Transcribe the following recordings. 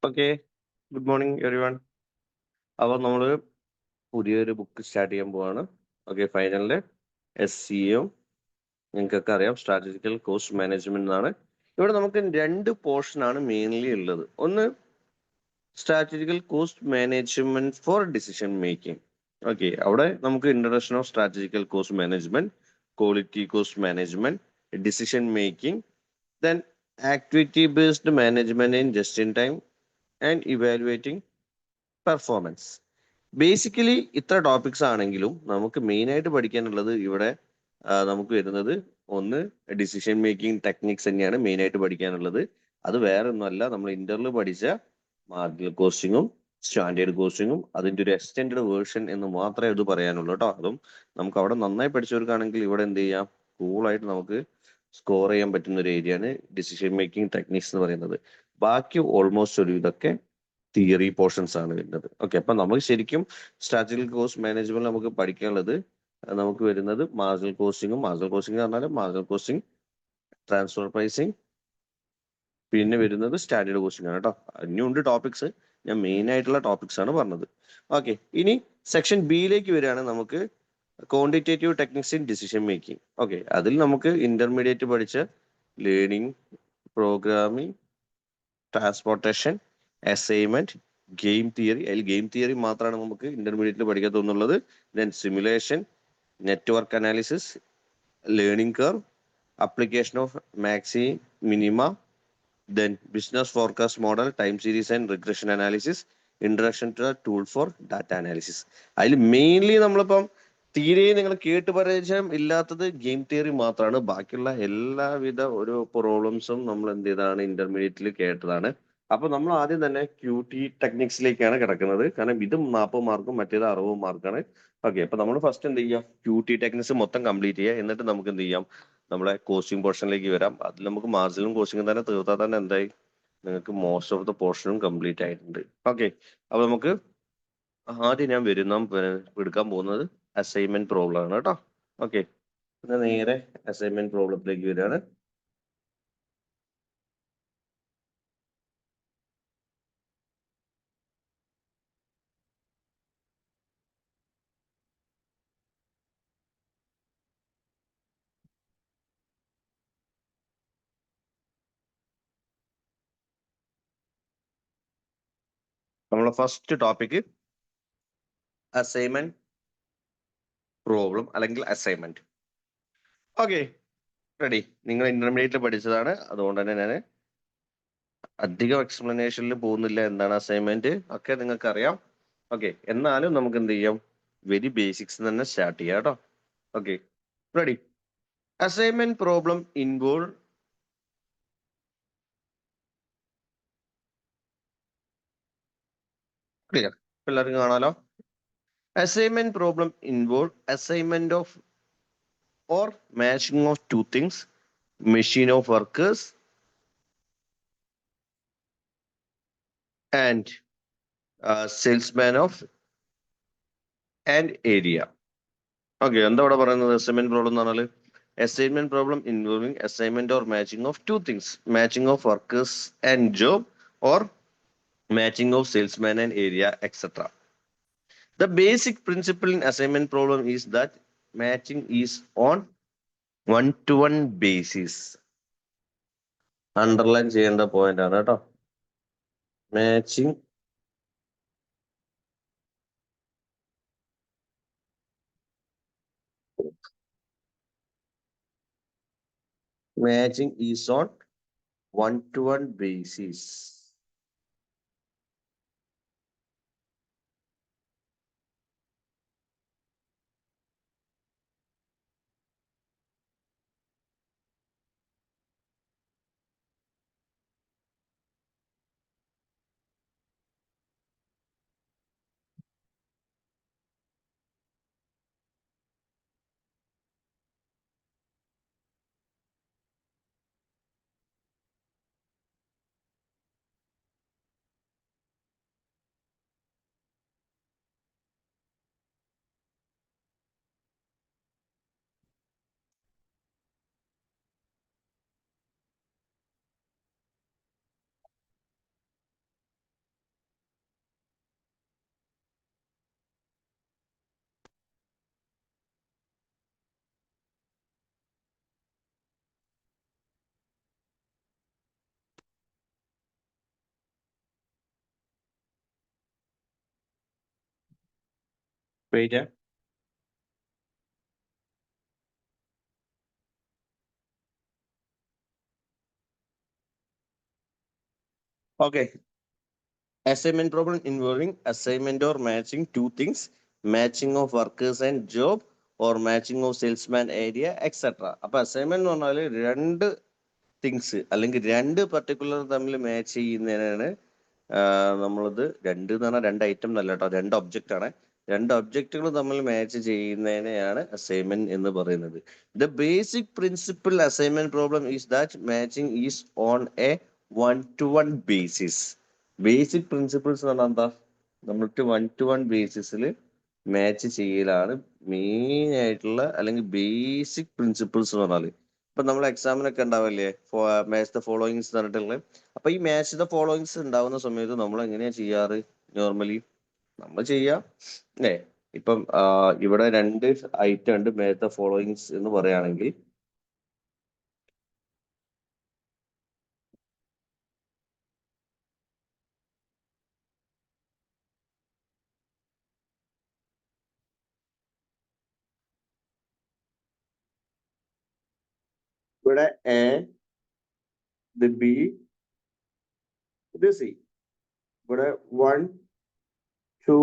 Okay, good morning every one. അപ്പോൾ നമ്മൾ പുതിയൊരു ബുക്ക് സ്റ്റാർട്ട് ചെയ്യാൻ പോവാണ്. ഓക്കെ, ഫൈനലിൻ്റെ SCO നിങ്ങൾക്കൊക്കെ അറിയാം, സ്ട്രാറ്റജിക്കൽ കോസ്റ്റ് മാനേജ്മെന്റ് എന്നാണ്. ഇവിടെ നമുക്ക് രണ്ട് പോർഷനാണ് മെയിൻലി ഉള്ളത്. ഒന്ന് strategical cost management for decision making. Okay, അവിടെ നമുക്ക് introduction of strategical cost management, quality cost management, decision making, then activity based management in just in time and evaluating performance. Basically ഇത്ര ടോപ്പിക്സ് ആണെങ്കിലും നമുക്ക് main ആയിട്ട് പഠിക്കാനുള്ളത് ഇവിടെ നമുക്ക് വരുന്നത് ഒന്ന് ഡിസിഷൻ മേക്കിംഗ് ടെക്നിക്സ് തന്നെയാണ് മെയിൻ ആയിട്ട് പഠിക്കാനുള്ളത്. അത് വേറെ ഒന്നുമല്ല, നമ്മൾ ഇന്റർവ്യൂ പഠിച്ച മാർജിനൽ കോസ്റ്റിങ്ങും സ്റ്റാൻഡേർഡ് കോസ്റ്റിങ്ങും അതിന്റെ ഒരു എക്സ്റ്റെൻഡ് വേർഷൻ എന്ന് മാത്രമേ ഇത് പറയാനുള്ളൂ കേട്ടോ. അതും നമുക്ക് അവിടെ നന്നായി പഠിച്ചവർക്കാണെങ്കിൽ ഇവിടെ എന്ത് ചെയ്യാം, കൂളായിട്ട് നമുക്ക് സ്കോർ ചെയ്യാൻ പറ്റുന്ന ഒരു ഏരിയയാണ് ഡിസിഷൻ മേക്കിംഗ് ടെക്നിക്സ് എന്ന് പറയുന്നത്. ബാക്കി ഓൾമോസ്റ്റ് ഒരു ഇതൊക്കെ തിയറി പോർഷൻസ് ആണ് വരുന്നത്. ഓക്കെ, അപ്പൊ നമുക്ക് ശരിക്കും സ്ട്രാറ്റജിക്കൽ കോസ്റ്റ് മാനേജ്മെന്റ് നമുക്ക് പഠിക്കാനുള്ളത് നമുക്ക് വരുന്നത് മാർജിനൽ കോസ്റ്റിംഗും, മാർജിനൽ കോസ്റ്റിംഗ് എന്ന് പറഞ്ഞാൽ മാർജിനൽ കോസ്റ്റിംഗ്, ട്രാൻസ്ഫർ പ്രൈസിങ്, പിന്നെ വരുന്നത് സ്റ്റാൻഡേർഡ് കോസ്റ്റിംഗ് ആണ് കേട്ടോ. ഇനിയുണ്ട് ടോപ്പിക്സ്, ഞാൻ മെയിൻ ആയിട്ടുള്ള ടോപ്പിക്സ് ആണ് പറഞ്ഞത്. ഓക്കെ, ഇനി സെക്ഷൻ ബിയിലേക്ക് വരികയാണ്. നമുക്ക് quantitative techniques in decision making. Okay, അതിൽ നമുക്ക് ഇന്റർമീഡിയറ്റ് പഠിച്ച learning, programming, transportation, assignment, game theory. അതിൽ ഗെയിം തിയറി മാത്രമാണ് നമുക്ക് ഇന്റർമീഡിയറ്റിൽ പഠിക്കാൻ തോന്നുള്ളത്. Then simulation, network analysis, learning curve, application of maxi minima, then business forecast model, time series and regression analysis, introduction to the tool for data analysis. അതിൽ mainly നമ്മളിപ്പം തീരെ നിങ്ങൾ കേട്ട് പരിചയം ഇല്ലാത്തത് ഗെയിം തിയറി മാത്രമാണ്. ബാക്കിയുള്ള എല്ലാവിധ ഒരു പ്രോബ്ലംസും നമ്മൾ എന്ത് ചെയ്താണ് ഇന്റർമീഡിയറ്റിൽ കേട്ടതാണ്. അപ്പൊ നമ്മൾ ആദ്യം തന്നെ QT ടെക്നിക്സിലേക്കാണ് കിടക്കുന്നത്. കാരണം ഇതും 40 മാർക്കും മറ്റേത് 60 മാർക്കാണ്. ഓക്കെ, അപ്പൊ നമ്മൾ ഫസ്റ്റ് എന്ത് ചെയ്യാം, QT ടെക്നിക്സ് മൊത്തം കംപ്ലീറ്റ് ചെയ്യുക. എന്നിട്ട് നമുക്ക് എന്ത് ചെയ്യാം, നമ്മളെ കോസ്റ്റിംഗ് പോർഷനിലേക്ക് വരാം. അതിൽ നമുക്ക് മാർജിനും കോസ്റ്റിംഗും തന്നെ തീർത്താൽ തന്നെ എന്തായി, നിങ്ങൾക്ക് മോസ്റ്റ് ഓഫ് ദ പോർഷനും കംപ്ലീറ്റ് ആയിട്ടുണ്ട്. ഓക്കെ, അപ്പൊ നമുക്ക് ആദ്യം ഞാൻ എടുക്കാൻ പോകുന്നത് അസൈൻമെന്റ് പ്രോബ്ലം ആണ് കേട്ടോ. ഓക്കെ, നേരെ അസൈൻമെന്റ് പ്രോബ്ലത്തിലേക്ക് വരികയാണ്. നമ്മളെ ഫസ്റ്റ് ടോപ്പിക് അസൈൻമെന്റ് പ്രോബ്ലം അല്ലെങ്കിൽ അസൈൻമെന്റ്. Okay, ready. നിങ്ങൾ ഇന്റർമീഡിയറ്റിൽ പഠിച്ചതാണ്, അതുകൊണ്ട് തന്നെ ഞാൻ അധികം എക്സ്പ്ലനേഷനിൽ പോകുന്നില്ല. എന്താണ് അസൈൻമെന്റ് ഒക്കെ നിങ്ങൾക്ക് അറിയാം. ഓക്കെ, എന്നാലും നമുക്ക് എന്ത് ചെയ്യാം, വെരി ബേസിക്സ് തന്നെ സ്റ്റാർട്ട് ചെയ്യാം കേട്ടോ. Okay, ready. Assignment problem involve clear, എല്ലാവർക്കും കാണാലോ. Assignment problem involve assignment of or matching of two things, machine of workers and salesman of and area. Okay, എന്താ ഇവിടെ പറയുന്നത് അസൈൻമെന്റ് പ്രോബ്ലം എന്ന് പറഞ്ഞാൽ assignment problem involving assignment or matching of two things, matching of workers and job or matching of salesman and area, etc. The basic principle in assignment problem is that matching is on one-to-one basis. Underline ചെയ്യേണ്ട point ആണ് കേട്ടോ. Matching matching is on one to one basis. Wait. Okay, assignment problem involving assignment or matching two things, matching of workers and job, or matching of salesman area, etc. അപ്പൊ assignment എന്ന് പറഞ്ഞാൽ രണ്ട് things അല്ലെങ്കിൽ രണ്ട് particular തമ്മിൽ match ചെയ്യുന്നതിനാണ് നമ്മളത് രണ്ട് എന്ന് പറഞ്ഞാൽ രണ്ട് ഐറ്റം എന്നല്ല കേട്ടോ, രണ്ട് ഒബ്ജക്റ്റ് ആണ്. രണ്ട് ഒബ്ജക്റ്റുകൾ തമ്മിൽ മാച്ച് ചെയ്യുന്നതിനെയാണ് അസൈൻമെന്റ് എന്ന് പറയുന്നത്. The basic principle assignment problem is that matching is on A one to one basis. Basic principles എന്ന് പറഞ്ഞാൽ എന്താ, നമ്മൾക്ക് വൺ ടു വൺ ബേസിസിൽ മാച്ച് ചെയ്യലാണ് മെയിൻ ആയിട്ടുള്ള അല്ലെങ്കിൽ ബേസിക് പ്രിൻസിപ്പിൾസ് എന്ന് പറഞ്ഞാൽ. ഇപ്പൊ നമ്മൾ എക്സാമിനൊക്കെ ഉണ്ടാവില്ലേ മാച്ച് ദ ഫോളോയിങ്സ് പറഞ്ഞിട്ടുള്ളത്. അപ്പൊ ഈ മാച്ച് ദ ഫോളോയിങ്സ് ഉണ്ടാവുന്ന സമയത്ത് നമ്മൾ എങ്ങനെയാ ചെയ്യാറ്? നോർമലി നമ്മൾ ചെയ്യാം അല്ലേ? ഇപ്പം ഇവിടെ രണ്ട് ഐറ്റം ഉണ്ട് മാച്ച് ദ ഫോളോയിങ്സ് എന്ന് പറയുകയാണെങ്കിൽ. ഇവിടെ എ, ഇത് ബി, ഇത് സി. ഇവിടെ 1 2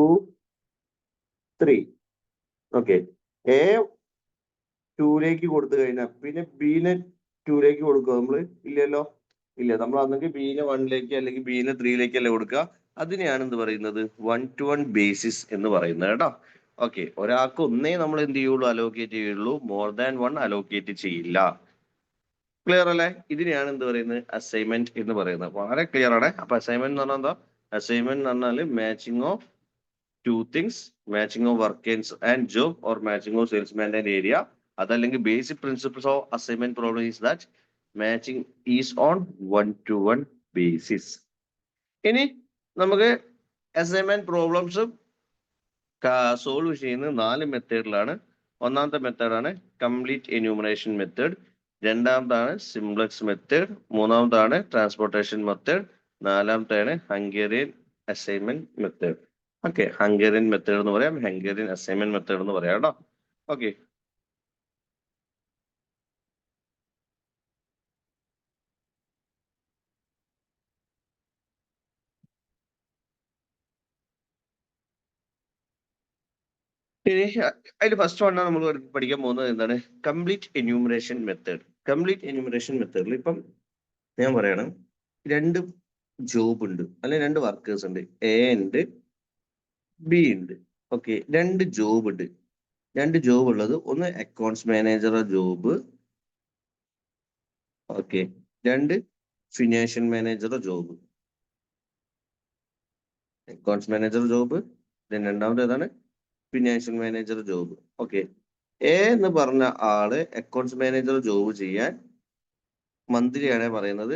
3. ഓക്കെ, എ 2ലേക്ക് കൊടുത്തു കഴിഞ്ഞാൽ പിന്നെ ബിനെ 2ലേക്ക് കൊടുക്കുക നമ്മള്? ഇല്ലല്ലോ, ഇല്ല. നമ്മൾ അന്നെങ്കിൽ ബിനെ 1ലേക്ക് അല്ലെങ്കിൽ ബിനെ 3ലേക്ക് അല്ലേ കൊടുക്കുക. അതിനെയാണ് എന്ത് പറയുന്നത്? വൺ ടു വൺ ബേസിസ് എന്ന് പറയുന്നത് കേട്ടോ. ഓക്കെ, ഒരാൾക്ക് ഒന്നേ നമ്മൾ എന്ത് ചെയ്യുള്ളൂ? അലോക്കേറ്റ് ചെയ്യുള്ളൂ, മോർ ദാൻ വൺ അലോക്കേറ്റ് ചെയ്യില്ല. ക്ലിയർ അല്ലേ? ഇതിനെയാണ് എന്ത് പറയുന്നത്? അസൈൻമെന്റ് എന്ന് പറയുന്നത്. വളരെ ക്ലിയർ ആണ്. അപ്പൊ അസൈൻമെന്റ് എന്ന് പറഞ്ഞാൽ എന്താ? അസൈൻമെന്റ് എന്ന് പറഞ്ഞാൽ matching of two things, matching of workers and job, or matching of salesman and area. അതല്ലെങ്കിൽ basic principles of assignment problem is that matching is on one to one basis. ഇനി നമുക്ക് assignment problems solve ചെയ്യുന്നത് 4 മെത്തേഡിലാണ്. ഒന്നാമത്തെ മെത്തേഡാണ് complete enumeration method, രണ്ടാമതാണ് simplex method, മൂന്നാമതാണ് transportation method, നാലാമത്തെയാണ് Hungarian assignment method. Okay, Hungarian method എന്ന് പറയാം, ഹംഗേറിയൻ അസൈൻമെന്റ് മെത്തേഡ് എന്ന് പറയാം കേട്ടോ. ഓക്കെ, അതിൽ ഫസ്റ്റ് വണ്ണ നമ്മൾ പഠിക്കാൻ പോകുന്നത് എന്താണ്? Complete enumeration method. Complete enumeration മെത്തേഡിൽ ഇപ്പം ഞാൻ പറയണം, രണ്ട് ജോബ് ഉണ്ട് അല്ലെങ്കിൽ രണ്ട് വർക്കേഴ്സ് ഉണ്ട്, എ ഉണ്ട് ബി ഉണ്ട്. ഓക്കെ, രണ്ട് ജോബ് ഉണ്ട്. രണ്ട് ജോബ് ഉള്ളത്, ഒന്ന് അക്കൗണ്ട്സ് മാനേജർ ജോബ്, ഓക്കെ, രണ്ട് financial manager job. Accounts manager job, രണ്ടാമത് ഏതാണ്? Financial manager job. Okay, A എന്ന് പറഞ്ഞ ആള് അക്കൗണ്ട്സ് മാനേജർ ജോബ് ചെയ്യാൻ മന്ത്ലി ആണ് പറയുന്നത്.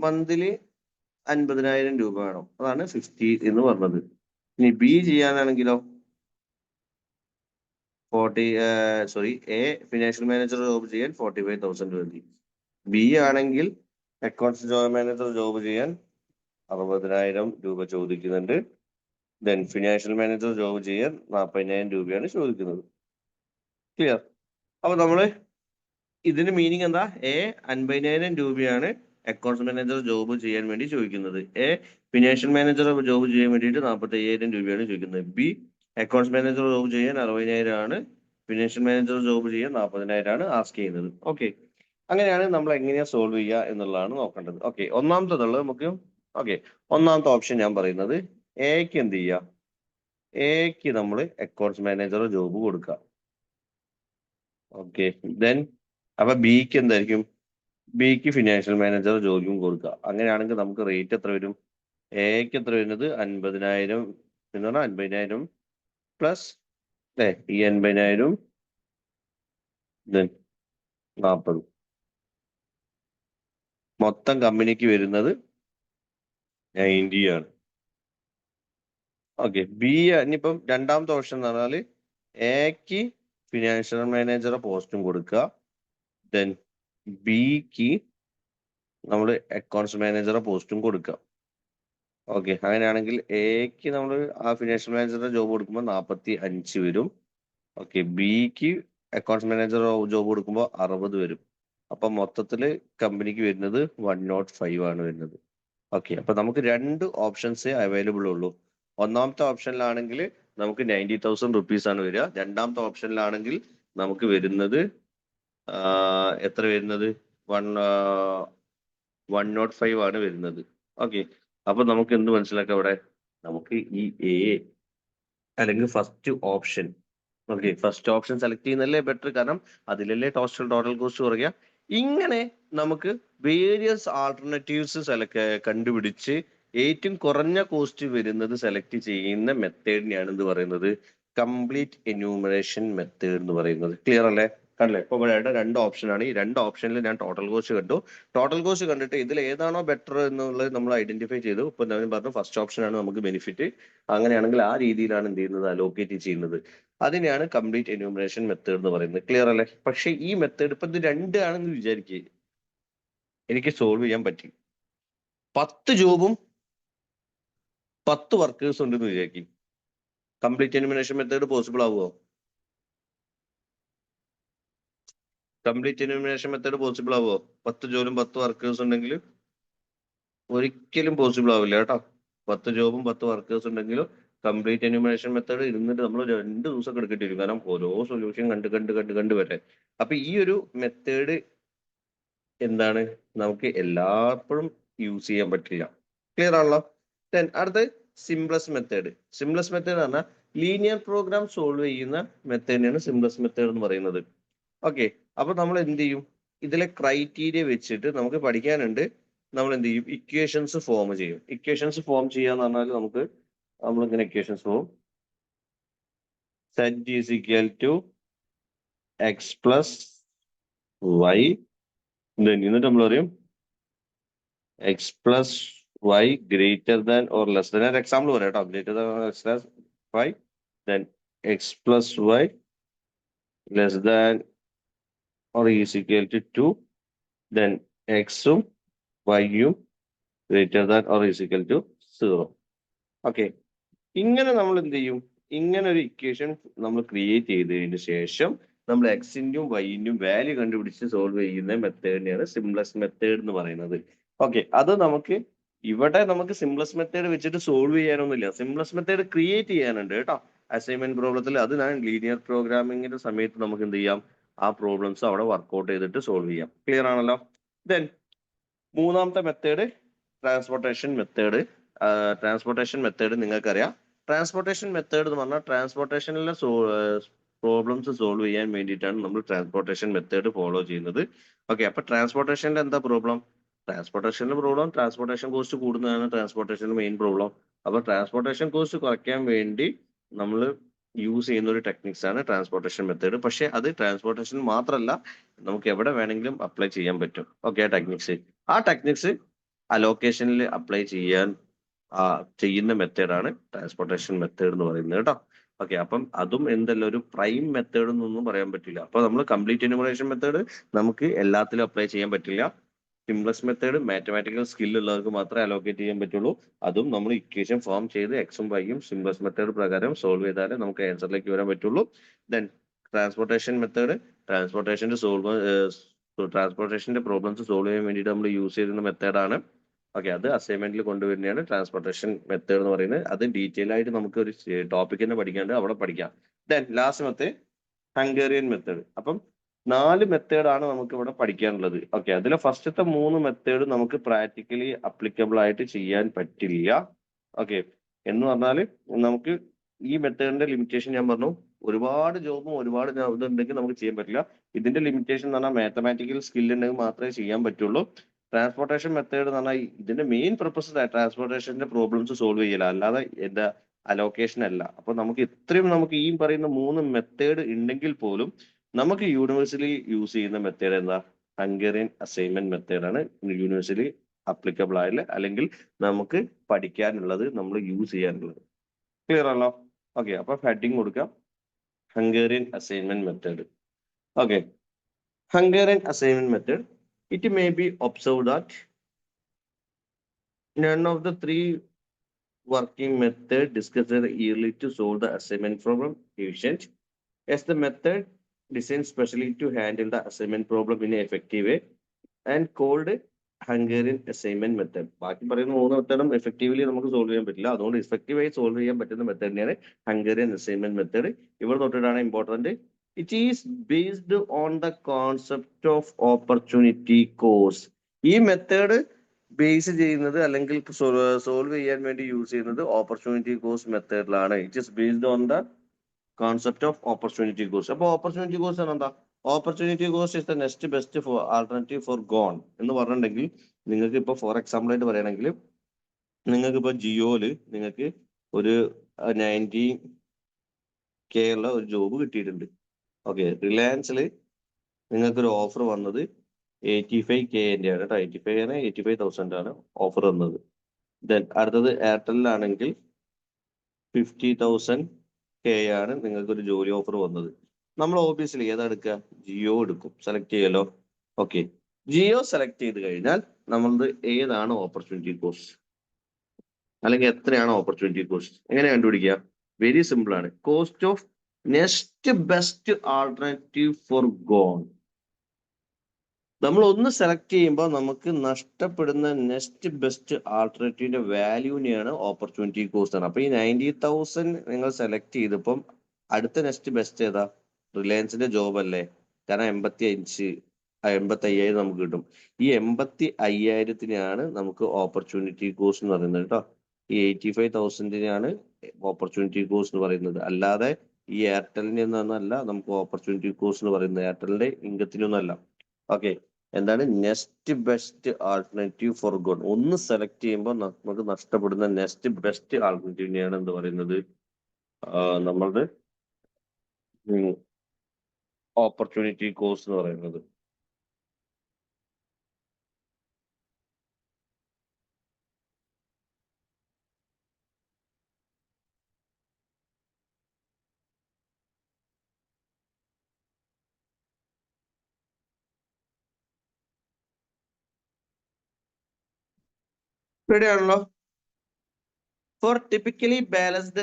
മന്ത്ലി 50,000 രൂപ വേണം, അതാണ് 50 എന്ന് പറഞ്ഞത്. ഇനി ബി ചെയ്യാനാണെങ്കിലോ 40 എ ഫിനാൻഷ്യൽ മാനേജർ ജോബ് ചെയ്യാൻ 45,000 മതി. ബി ആണെങ്കിൽ അക്കൗണ്ട്സ് മാനേജർ ജോബ് ചെയ്യാൻ 60,000 രൂപ ചോദിക്കുന്നുണ്ട്. ദെൻ ഫിനാൻഷ്യൽ മാനേജർ ജോബ് ചെയ്യാൻ 40,000 രൂപയാണ് ചോദിക്കുന്നത്. ക്ലിയർ? അപ്പൊ നമ്മള് ഇതിന്റെ മീനിങ് എന്താ? എ 50,000 രൂപയാണ് അക്കൗണ്ട്സ് മാനേജർ ജോബ് ചെയ്യാൻ വേണ്ടി ചോദിക്കുന്നത്. എ ഫിനാൻഷ്യൽ മാനേജർ ജോബ് ചെയ്യാൻ വേണ്ടിയിട്ട് 45,000 രൂപയാണ് ചോദിക്കുന്നത്. ബി അക്കൗണ്ട്സ് മാനേജർ ജോബ് ചെയ്യാൻ 60,000 ആണ്, ഫിനാൻഷ്യൽ മാനേജർ ജോബ് ചെയ്യാൻ 40,000 ആണ് ആസ്ക് ചെയ്യുന്നത്. ഓക്കെ, അങ്ങനെയാണ് നമ്മൾ എങ്ങനെയാ സോൾവ് ചെയ്യുക എന്നുള്ളതാണ് നോക്കേണ്ടത്. ഓക്കെ, ഒന്നാമത്തേതുള്ളത് നമുക്ക്, ഓക്കെ, ഒന്നാമത്തെ ഓപ്ഷൻ ഞാൻ പറയുന്നത് എക്ക് എന്ത് ചെയ്യുക? എക്ക് നമ്മൾ അക്കൗണ്ട്സ് മാനേജർ ജോബ് കൊടുക്കുക. ഓക്കെ, ദെൻ അപ്പൊ ബിക്ക് എന്തായിരിക്കും? ബിക്ക് ഫിനാൻഷ്യൽ മാനേജർ ജോലിയും കൊടുക്കുക. അങ്ങനെയാണെങ്കിൽ നമുക്ക് റേറ്റ് എത്ര വരും? എക്ക് എത്ര വരുന്നത്? 50,000 എന്ന് പറഞ്ഞാൽ 50,000 പ്ലസ് അല്ലേ ഈ 80,000 ദെൻ 40. മൊത്തം കമ്പനിക്ക് വരുന്നത് 90 ആണ്. ഓക്കെ, ബി ഇനിയിപ്പം രണ്ടാമത്തെ ഓപ്ഷൻ എന്ന് പറഞ്ഞാൽ എക്ക് ഫിനാൻഷ്യൽ മാനേജർ പോസ്റ്റും കൊടുക്കുക, ദെൻ ബിക്ക് നമ്മൾ അക്കൗണ്ട്സ് മാനേജർ പോസ്റ്റും കൊടുക്കുക. ഓക്കെ, അങ്ങനെയാണെങ്കിൽ എക്ക് നമ്മൾ ആ ഫിനാൻഷ്യൽ മാനേജറുടെ ജോബ് കൊടുക്കുമ്പോൾ 45 വരും. ഓക്കെ, ബിക്ക് അക്കൗണ്ട്സ് മാനേജർ ജോബ് കൊടുക്കുമ്പോൾ 60 വരും. അപ്പൊ മൊത്തത്തില് കമ്പനിക്ക് വരുന്നത് 105 ആണ് വരുന്നത്. ഓക്കെ, അപ്പൊ നമുക്ക് 2 ഓപ്ഷൻസേ അവൈലബിൾ ഉള്ളൂ. ഒന്നാമത്തെ ഓപ്ഷനിലാണെങ്കിൽ നമുക്ക് 90,000 റുപ്പീസ് ആണ് വരിക. രണ്ടാമത്തെ ഓപ്ഷനിലാണെങ്കിൽ നമുക്ക് വരുന്നത് എത്ര വരുന്നത് 105 ആണ് വരുന്നത്. ഓക്കെ, അപ്പൊ നമുക്ക് എന്ത് മനസ്സിലാക്കാം അവിടെ? നമുക്ക് ഈ എ അല്ലെങ്കിൽ first option, okay, first option select ചെയ്യുന്നതല്ലേ ബെറ്റർ. കാരണം അതിലല്ലേ ടോട്ടൽ കോസ്റ്റ് കുറയ്ക്കുക. ഇങ്ങനെ നമുക്ക് വേരിയസ് ആൾട്ടർനേറ്റീവ്സ് കണ്ടുപിടിച്ച് ഏറ്റവും കുറഞ്ഞ കോസ്റ്റ് വരുന്നത് സെലക്ട് ചെയ്യുന്ന മെത്തേഡിനെയാണ് എന്ത് പറയുന്നത്? കംപ്ലീറ്റ് എന്യൂമറേഷൻ മെത്തേഡ് എന്ന് പറയുന്നത്. ക്ലിയർ അല്ലേ? കണ്ടല്ലേ? ഇപ്പൊ ഇവിടെ 2 ഓപ്ഷനാണ്. ഈ 2 ഓപ്ഷനിൽ ഞാൻ ടോട്ടൽ കോസ്റ്റ് കണ്ടു. ടോട്ടൽ കോസ്റ്റ് കണ്ടിട്ട് ഇതിൽ ഏതാണോ ബെറ്റർ എന്നുള്ളത് നമ്മൾ ഐഡന്റിഫൈ ചെയ്തു. ഇപ്പൊ ഞാൻ പറഞ്ഞു ഫസ്റ്റ് ഓപ്ഷൻ ആണ് നമുക്ക് ബെനിഫിറ്റ്. അങ്ങനെയാണെങ്കിൽ ആ രീതിയിലാണ് എന്ത് ചെയ്യുന്നത്? അലോക്കേറ്റ് ചെയ്യുന്നത്. അതിനെയാണ് കംപ്ലീറ്റ് എന്യൂമറേഷൻ മെത്തേഡ് എന്ന് പറയുന്നത്. ക്ലിയർ അല്ലേ? പക്ഷെ ഈ മെത്തേഡ് ഇപ്പൊ ഇത് 2 ആണെന്ന് വിചാരിക്കുക, എനിക്ക് സോൾവ് ചെയ്യാൻ പറ്റി. 10 ജോബും 10 വർക്കേഴ്സും ഉണ്ടെന്ന് വിചാരിക്കും. കംപ്ലീറ്റ് എന്യൂമറേഷൻ മെത്തേഡ് പോസിബിൾ ആവുമോ? കംപ്ലീറ്റ് എന്യൂമറേഷൻ മെത്തേഡ് പോസിബിൾ ആവുമോ? 10 ജോബും 10 വർക്കേഴ്സ് ഉണ്ടെങ്കിൽ ഒരിക്കലും പോസിബിൾ ആവില്ല കേട്ടോ. 10 ജോബും 10 വർക്കേഴ്സ് ഉണ്ടെങ്കിലും കംപ്ലീറ്റ് എന്യൂമറേഷൻ മെത്തേഡ് ഇരുന്നിട്ട് നമ്മൾ 2 ദിവസം എടുക്കേണ്ടി വരും. കാരണം ഓരോ സൊല്യൂഷൻ കണ്ട് വരെ. അപ്പൊ ഈ ഒരു മെത്തേഡ് എന്താണ്, നമുക്ക് എല്ലായ്പ്പോഴും യൂസ് ചെയ്യാൻ പറ്റില്ല. ക്ലിയർ ആണല്ലോ? അടുത്ത് സിംപ്ലസ് മെത്തേഡ്. സിംപ്ലസ് മെത്തേഡ് പറഞ്ഞാൽ ലീനിയർ പ്രോഗ്രാം സോൾവ് ചെയ്യുന്ന മെത്തേഡിനെയാണ് സിംപ്ലസ് മെത്തേഡ് എന്ന് പറയുന്നത്. ഓക്കെ, അപ്പൊ നമ്മൾ എന്ത് ചെയ്യും? ഇതിലെ ക്രൈറ്റീരിയ വെച്ചിട്ട് നമുക്ക് പഠിക്കാനുണ്ട്. നമ്മൾ എന്ത് ചെയ്യും? ഇക്വേഷൻസ് ഫോം ചെയ്യും. ഇക്വേഷൻസ് ഫോം ചെയ്യാന്ന് പറഞ്ഞാൽ നമ്മളിങ്ങനെ equations form set is equal to X plus Y, എന്നിട്ട് നമ്മൾ പറയും X plus Y greater than or less than. ഒരു എക്സാമ്പിൾ പറയാം കേട്ടോ. Greater than or less than 5, then X plus Y less than or is equal to 2, then എക്സും വൈയും greater than or is equal to 0. Okay, ഇങ്ങനെ നമ്മൾ എന്ത് ചെയ്യും? ഇങ്ങനെ ഒരു ഇക്വേഷൻ നമ്മൾ ക്രിയേറ്റ് ചെയ്തതിന് ശേഷം നമ്മൾ എക്സിന്റെയും വൈന്റെയും വാല്യൂ കണ്ടുപിടിച്ച് സോൾവ് ചെയ്യുന്ന മെത്തേഡിനെയാണ് സിംപ്ലസ് മെത്തേഡ് എന്ന് പറയുന്നത്. ഓക്കെ, അത് ഇവിടെ നമുക്ക് സിംപ്ലസ് മെത്തേഡ് വെച്ചിട്ട് സോൾവ് ചെയ്യാനൊന്നുമില്ല. സിംപ്ലസ് മെത്തേഡ് ക്രിയേറ്റ് ചെയ്യാനുണ്ട് കേട്ടോ. അസൈൻമെന്റ് പ്രോബ്ലത്തിൽ അത് ഞാൻ ലീനിയർ പ്രോഗ്രാമിങ്ങിന്റെ സമയത്ത് നമുക്ക് എന്ത് ചെയ്യാം? ആ പ്രോബ്ലംസ് അവിടെ വർക്ക്ഔട്ട് ചെയ്തിട്ട് സോൾവ് ചെയ്യാം. ക്ലിയർ ആണല്ലോ? ദെൻ മൂന്നാമത്തെ method transportation method. Transportation method നിങ്ങൾക്കറിയാം. ട്രാൻസ്പോർട്ടേഷൻ മെത്തേഡ് എന്ന് പറഞ്ഞാൽ ട്രാൻസ്പോർട്ടേഷനിലെ പ്രോബ്ലംസ് സോൾവ് ചെയ്യാൻ വേണ്ടിയിട്ടാണ് നമ്മൾ ട്രാൻസ്പോർട്ടേഷൻ മെത്തേഡ് ഫോളോ ചെയ്യുന്നത്. ഓക്കെ, അപ്പൊ ട്രാൻസ്പോർട്ടേഷനിൽ എന്താ പ്രോബ്ലം? ട്രാൻസ്പോർട്ടേഷൻ കോസ്റ്റ് കൂടുന്നതാണ് ട്രാൻസ്പോർട്ടേഷന്റെ മെയിൻ പ്രോബ്ലം. അപ്പൊ ട്രാൻസ്പോർട്ടേഷൻ കോസ്റ്റ് കുറയ്ക്കാൻ വേണ്ടി നമ്മൾ യൂസ് ചെയ്യുന്ന ഒരു ടെക്നിക്സ് ആണ് ട്രാൻസ്പോർട്ടേഷൻ മെത്തേഡ്. പക്ഷെ അത് ട്രാൻസ്പോർട്ടേഷൻ മാത്രമല്ല, നമുക്ക് എവിടെ വേണമെങ്കിലും അപ്ലൈ ചെയ്യാൻ പറ്റും. ഓക്കെ, ആ ടെക്നിക്സ് അലോക്കേഷനിൽ അപ്ലൈ ചെയ്യുന്ന മെത്തേഡാണ് ട്രാൻസ്പോർട്ടേഷൻ മെത്തേഡ് എന്ന് പറയുന്നത് കേട്ടോ. ഓക്കെ, അപ്പം അതും എന്തല്ല ഒരു പ്രൈം മെത്തേഡ് എന്നൊന്നും പറയാൻ പറ്റില്ല. അപ്പൊ നമ്മൾ കംപ്ലീറ്റ് എന്യൂമറേഷൻ മെത്തേഡ് നമുക്ക് എല്ലാത്തിലും അപ്ലൈ ചെയ്യാൻ പറ്റില്ല. സിംപ്ലസ് മെത്തേഡ് മാത്തമാറ്റിക്കൽ സ്കിൽ ഉള്ളവർക്ക് മാത്രമേ അലോക്കേറ്റ് ചെയ്യാൻ പറ്റുള്ളൂ. അതും നമ്മൾ ഇക്വേഷൻ ഫോം ചെയ്ത് എക്സും വൈയും സിംപ്ലസ് മെത്തേഡ് പ്രകാരം സോൾവ് ചെയ്താലേ നമുക്ക് ആൻസറിലേക്ക് വരാൻ പറ്റുള്ളൂ. ദെൻ ട്രാൻസ്പോർട്ടേഷൻ മെത്തേഡ് ട്രാൻസ്പോർട്ടേഷന്റെ പ്രോബ്ലംസ് സോൾവ് ചെയ്യാൻ വേണ്ടിയിട്ട് നമ്മൾ യൂസ് ചെയ്യുന്ന മെത്തേഡാണ്. ഓക്കെ, അത് അസൈൻമെന്റിൽ കൊണ്ടുവരുന്നതാണ് ട്രാൻസ്പോർട്ടേഷൻ മെത്തേഡ് എന്ന് പറയുന്നത്. അത് ഡീറ്റെയിൽ ആയിട്ട് നമുക്ക് ഒരു ടോപ്പിക് തന്നെ പഠിക്കാണ്ട് അവിടെ പഠിക്കാം. Then last method Hungarian method. അപ്പം 4 മെത്തേഡാണ് നമുക്ക് ഇവിടെ പഠിക്കാനുള്ളത്. ഓക്കെ, അതിലെ ഫസ്റ്റത്തെ 3 മെത്തേഡ് നമുക്ക് പ്രാക്ടിക്കലി അപ്ലിക്കബിൾ ആയിട്ട് ചെയ്യാൻ പറ്റില്ല. ഓക്കെ, എന്ന് പറഞ്ഞാൽ നമുക്ക് ഈ മെത്തേഡിന്റെ ലിമിറ്റേഷൻ ഞാൻ പറഞ്ഞു. ഒരുപാട് ജോബും ഒരുപാട് ഇതുണ്ടെങ്കിൽ നമുക്ക് ചെയ്യാൻ പറ്റില്ല. ഇതിന്റെ ലിമിറ്റേഷൻ എന്ന് പറഞ്ഞാൽ മാത്തമാറ്റിക്കൽ സ്കിൽ ഉണ്ടെങ്കിൽ മാത്രമേ ചെയ്യാൻ പറ്റുള്ളൂ. ട്രാൻസ്പോർട്ടേഷൻ മെത്തേഡ് എന്ന് പറഞ്ഞാൽ ഇതിന്റെ മെയിൻ പർപ്പസ് ട്രാൻസ്പോർട്ടേഷന്റെ പ്രോബ്ലംസ് സോൾവ് ചെയ്യില്ല, അല്ലാതെ എന്താ അലോക്കേഷൻ അല്ല. അപ്പൊ നമുക്ക് ഇത്രയും ഈ പറയുന്ന 3 മെത്തേഡ് ഉണ്ടെങ്കിൽ പോലും നമുക്ക് യൂണിവേഴ്സലി യൂസ് ചെയ്യുന്ന മെത്തേഡ് എന്താ? ഹംഗേറിയൻ അസൈൻമെന്റ് മെത്തേഡാണ് യൂണിവേഴ്സലി അപ്ലിക്കബിൾ ആയില്ല, അല്ലെങ്കിൽ നമുക്ക് പഠിക്കാനുള്ളത്, നമ്മൾ യൂസ് ചെയ്യാനുള്ളത്. ക്ലിയർ ആണല്ലോ? ഓക്കെ, അപ്പൊ ഹെഡിങ് കൊടുക്കാം Hungarian assignment method. Okay, Hungarian assignment method, it may be observed that none of the 3 working method discussed yearly to solve the assignment problem efficient. As the method designed specially to handle the assignment problem in an effective way and called Hungarian assignment method. ബാക്കി പറയുന്ന 3 മെത്തേഡും effectively നമുക്ക് solve ചെയ്യാൻ പറ്റില്ല. അതുകൊണ്ട് ഇഫക്റ്റീവായി solve ചെയ്യാൻ പറ്റുന്ന method തന്നെയാണ് Hungarian assignment method. ഇവിടെ തൊട്ടിട്ടാണ് important. It is based on the concept of opportunity cost. ഈ മെത്തേഡ് ബേസ് ചെയ്യുന്നത് അല്ലെങ്കിൽ സോൾവ് ചെയ്യാൻ വേണ്ടി യൂസ് ചെയ്യുന്നത് ഓപ്പർച്യൂണിറ്റി കോസ്റ്റ് മെത്തേഡിലാണ്. It is based on the concept of opportunity cost. അപ്പോൾ ഓപ്പർച്യൂണിറ്റി കോസ്റ്റ് ആണ് എന്താ? Opportunity cost is the next best for alternative forgone എന്ന് പറഞ്ഞിട്ടുണ്ടെങ്കിൽ നിങ്ങൾക്ക് ഇപ്പോൾ ഫോർ എക്സാമ്പിൾ ആയിട്ട് പറയുകയാണെങ്കിൽ നിങ്ങൾക്ക് ഇപ്പോൾ ജിയോയില് നിങ്ങൾക്ക് ഒരു 90K ഉള്ള ഒരു ജോബ് കിട്ടിയിട്ടുണ്ട്. ഓക്കെ, റിലയൻസിൽ നിങ്ങൾക്കൊരു ഓഫർ വന്നത് 85K ആണ് കേട്ടോ. 85,000 ആണ് ഓഫർ വന്നത്. ദെൻ അടുത്തത് എയർടെലിലാണെങ്കിൽ 50,000K ആണ് നിങ്ങൾക്കൊരു ജോലി ഓഫർ വന്നത്. നമ്മൾ ഓബിയസ്ലി ഏതാ എടുക്കുക? ജിയോ എടുക്കും. സെലക്ട് ചെയ്യല്ലോ. ഓക്കെ, ജിയോ സെലക്ട് ചെയ്ത് കഴിഞ്ഞാൽ നമ്മളത് ഏതാണ് ഓപ്പർച്യൂണിറ്റി കോസ്റ്റ് അല്ലെങ്കിൽ എത്രയാണ് ഓപ്പർച്യൂണിറ്റി കോസ്റ്റ് എങ്ങനെ കണ്ടുപിടിക്കുക? വെരി സിമ്പിൾ ആണ്. Cost of next best alternative forgone. നമ്മൾ ഒന്ന് സെലക്ട് ചെയ്യുമ്പോൾ നമുക്ക് നഷ്ടപ്പെടുന്ന നെക്സ്റ്റ് ബെസ്റ്റ് ആൾട്ടർനേറ്റീവിന്റെ വാല്യൂനെയാണ് ഓപ്പർച്യൂണിറ്റി കോസ്റ്റ് ആണ്. അപ്പൊ ഈ 90,000 നിങ്ങൾ സെലക്ട് ചെയ്തപ്പം അടുത്ത നെക്സ്റ്റ് ബെസ്റ്റ് ഏതാ? റിലയൻസിന്റെ ജോബ് അല്ലേ? കാരണം 85,000 നമുക്ക് കിട്ടും. ഈ 85,000-ത്തിനാണ് നമുക്ക് ഓപ്പർച്യൂണിറ്റി കോസ്റ്റ് എന്ന് പറയുന്നത് കേട്ടോ. ഈ 85,000-നെയാണ് ഓപ്പർച്യൂണിറ്റി കോസ്റ്റ് എന്ന് പറയുന്നത്. അല്ലാതെ ഈ എയർടെലിന്റെ ഒന്നല്ല നമുക്ക് ഓപ്പർച്യൂണിറ്റി കോസ്റ്റ് എന്ന് പറയുന്നത്. എയർടെലിന്റെ ഇൻകത്തിനൊന്നല്ല. ഓക്കെ, എന്താണ് next best alternative forgone? ഒന്ന് സെലക്ട് ചെയ്യുമ്പോൾ നമുക്ക് നഷ്ടപ്പെടുന്ന നെക്സ്റ്റ് ബെസ്റ്റ് ആൾട്ടർനേറ്റീവിനെയാണ് എന്ത് പറയുന്നത്? നമ്മളുടെ ഓപ്പർച്യൂണിറ്റി കോസ്റ്റ് എന്ന് പറയുന്നത്. റെഡി ആണല്ലോ? For typically balanced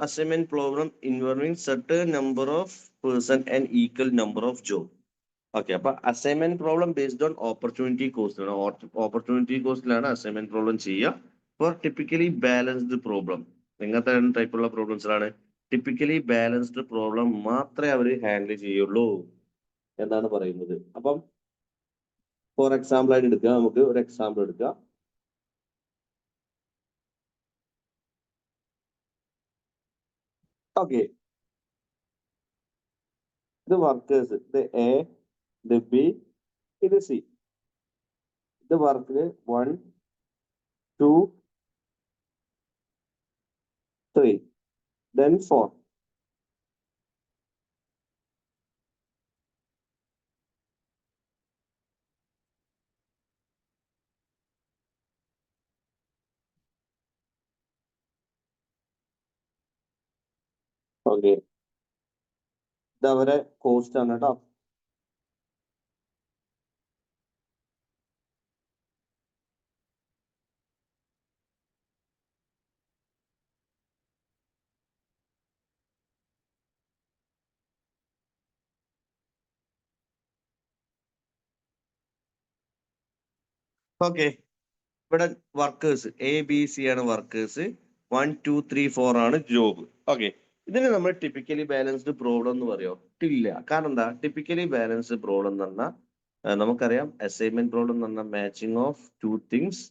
assignment problem involving certain number of person and equal number of job. Okay, അപ്പൊ assignment problem based on opportunity cost ആണ്. ഓപ്പർച്യൂണിറ്റി കോസ്റ്റിലാണ് അസൈൻമെന്റ് പ്രോബ്ലം ചെയ്യുക. ഫോർ ടിപ്പിക്കലി ബാലൻസ്ഡ് പ്രോബ്ലം, എങ്ങനത്തെ ടൈപ്പുള്ള പ്രോബ്ലംസിലാണ്? ടിപ്പിക്കലി ബാലൻസ്ഡ് പ്രോബ്ലം മാത്രമേ അവർ handle ചെയ്യുള്ളൂ എന്നാണ് പറയുന്നത്. അപ്പം ഫോർ എക്സാമ്പിൾ ആയിട്ട് എടുക്കുക, നമുക്ക് ഒരു എക്സാമ്പിൾ എടുക്കുക. ഓക്കെ, ഇത് വർക്കേഴ്സ്, ഇത് എ, ഇത് ബി, ഇത് സി. ഇത് വർക്ക് 1, 2, 3, then 4. ഓക്കെ, ഇത് അവരെ കോസ്റ്റ് ആണ് കേട്ടോ. ഓക്കെ, ഇവിടെ വർക്കേഴ്സ് ABC ആണ് വർക്കേഴ്സ്, 1, 2, 3, 4 ആണ് ജോബ്. ഓക്കെ, ഇതിന് നമ്മൾ ടിപ്പിക്കലി ബാലൻസ്ഡ് പ്രോബ്ലം എന്ന് പറയോ? ഇല്ല. കാരണം എന്താ? ടിപ്പിക്കലി ബാലൻസ്ഡ് പ്രോബ്ലം എന്ന് പറഞ്ഞാൽ നമുക്കറിയാം അസൈൻമെന്റ് പ്രോബ്ലം എന്ന് പറഞ്ഞാൽ matching of 2 things.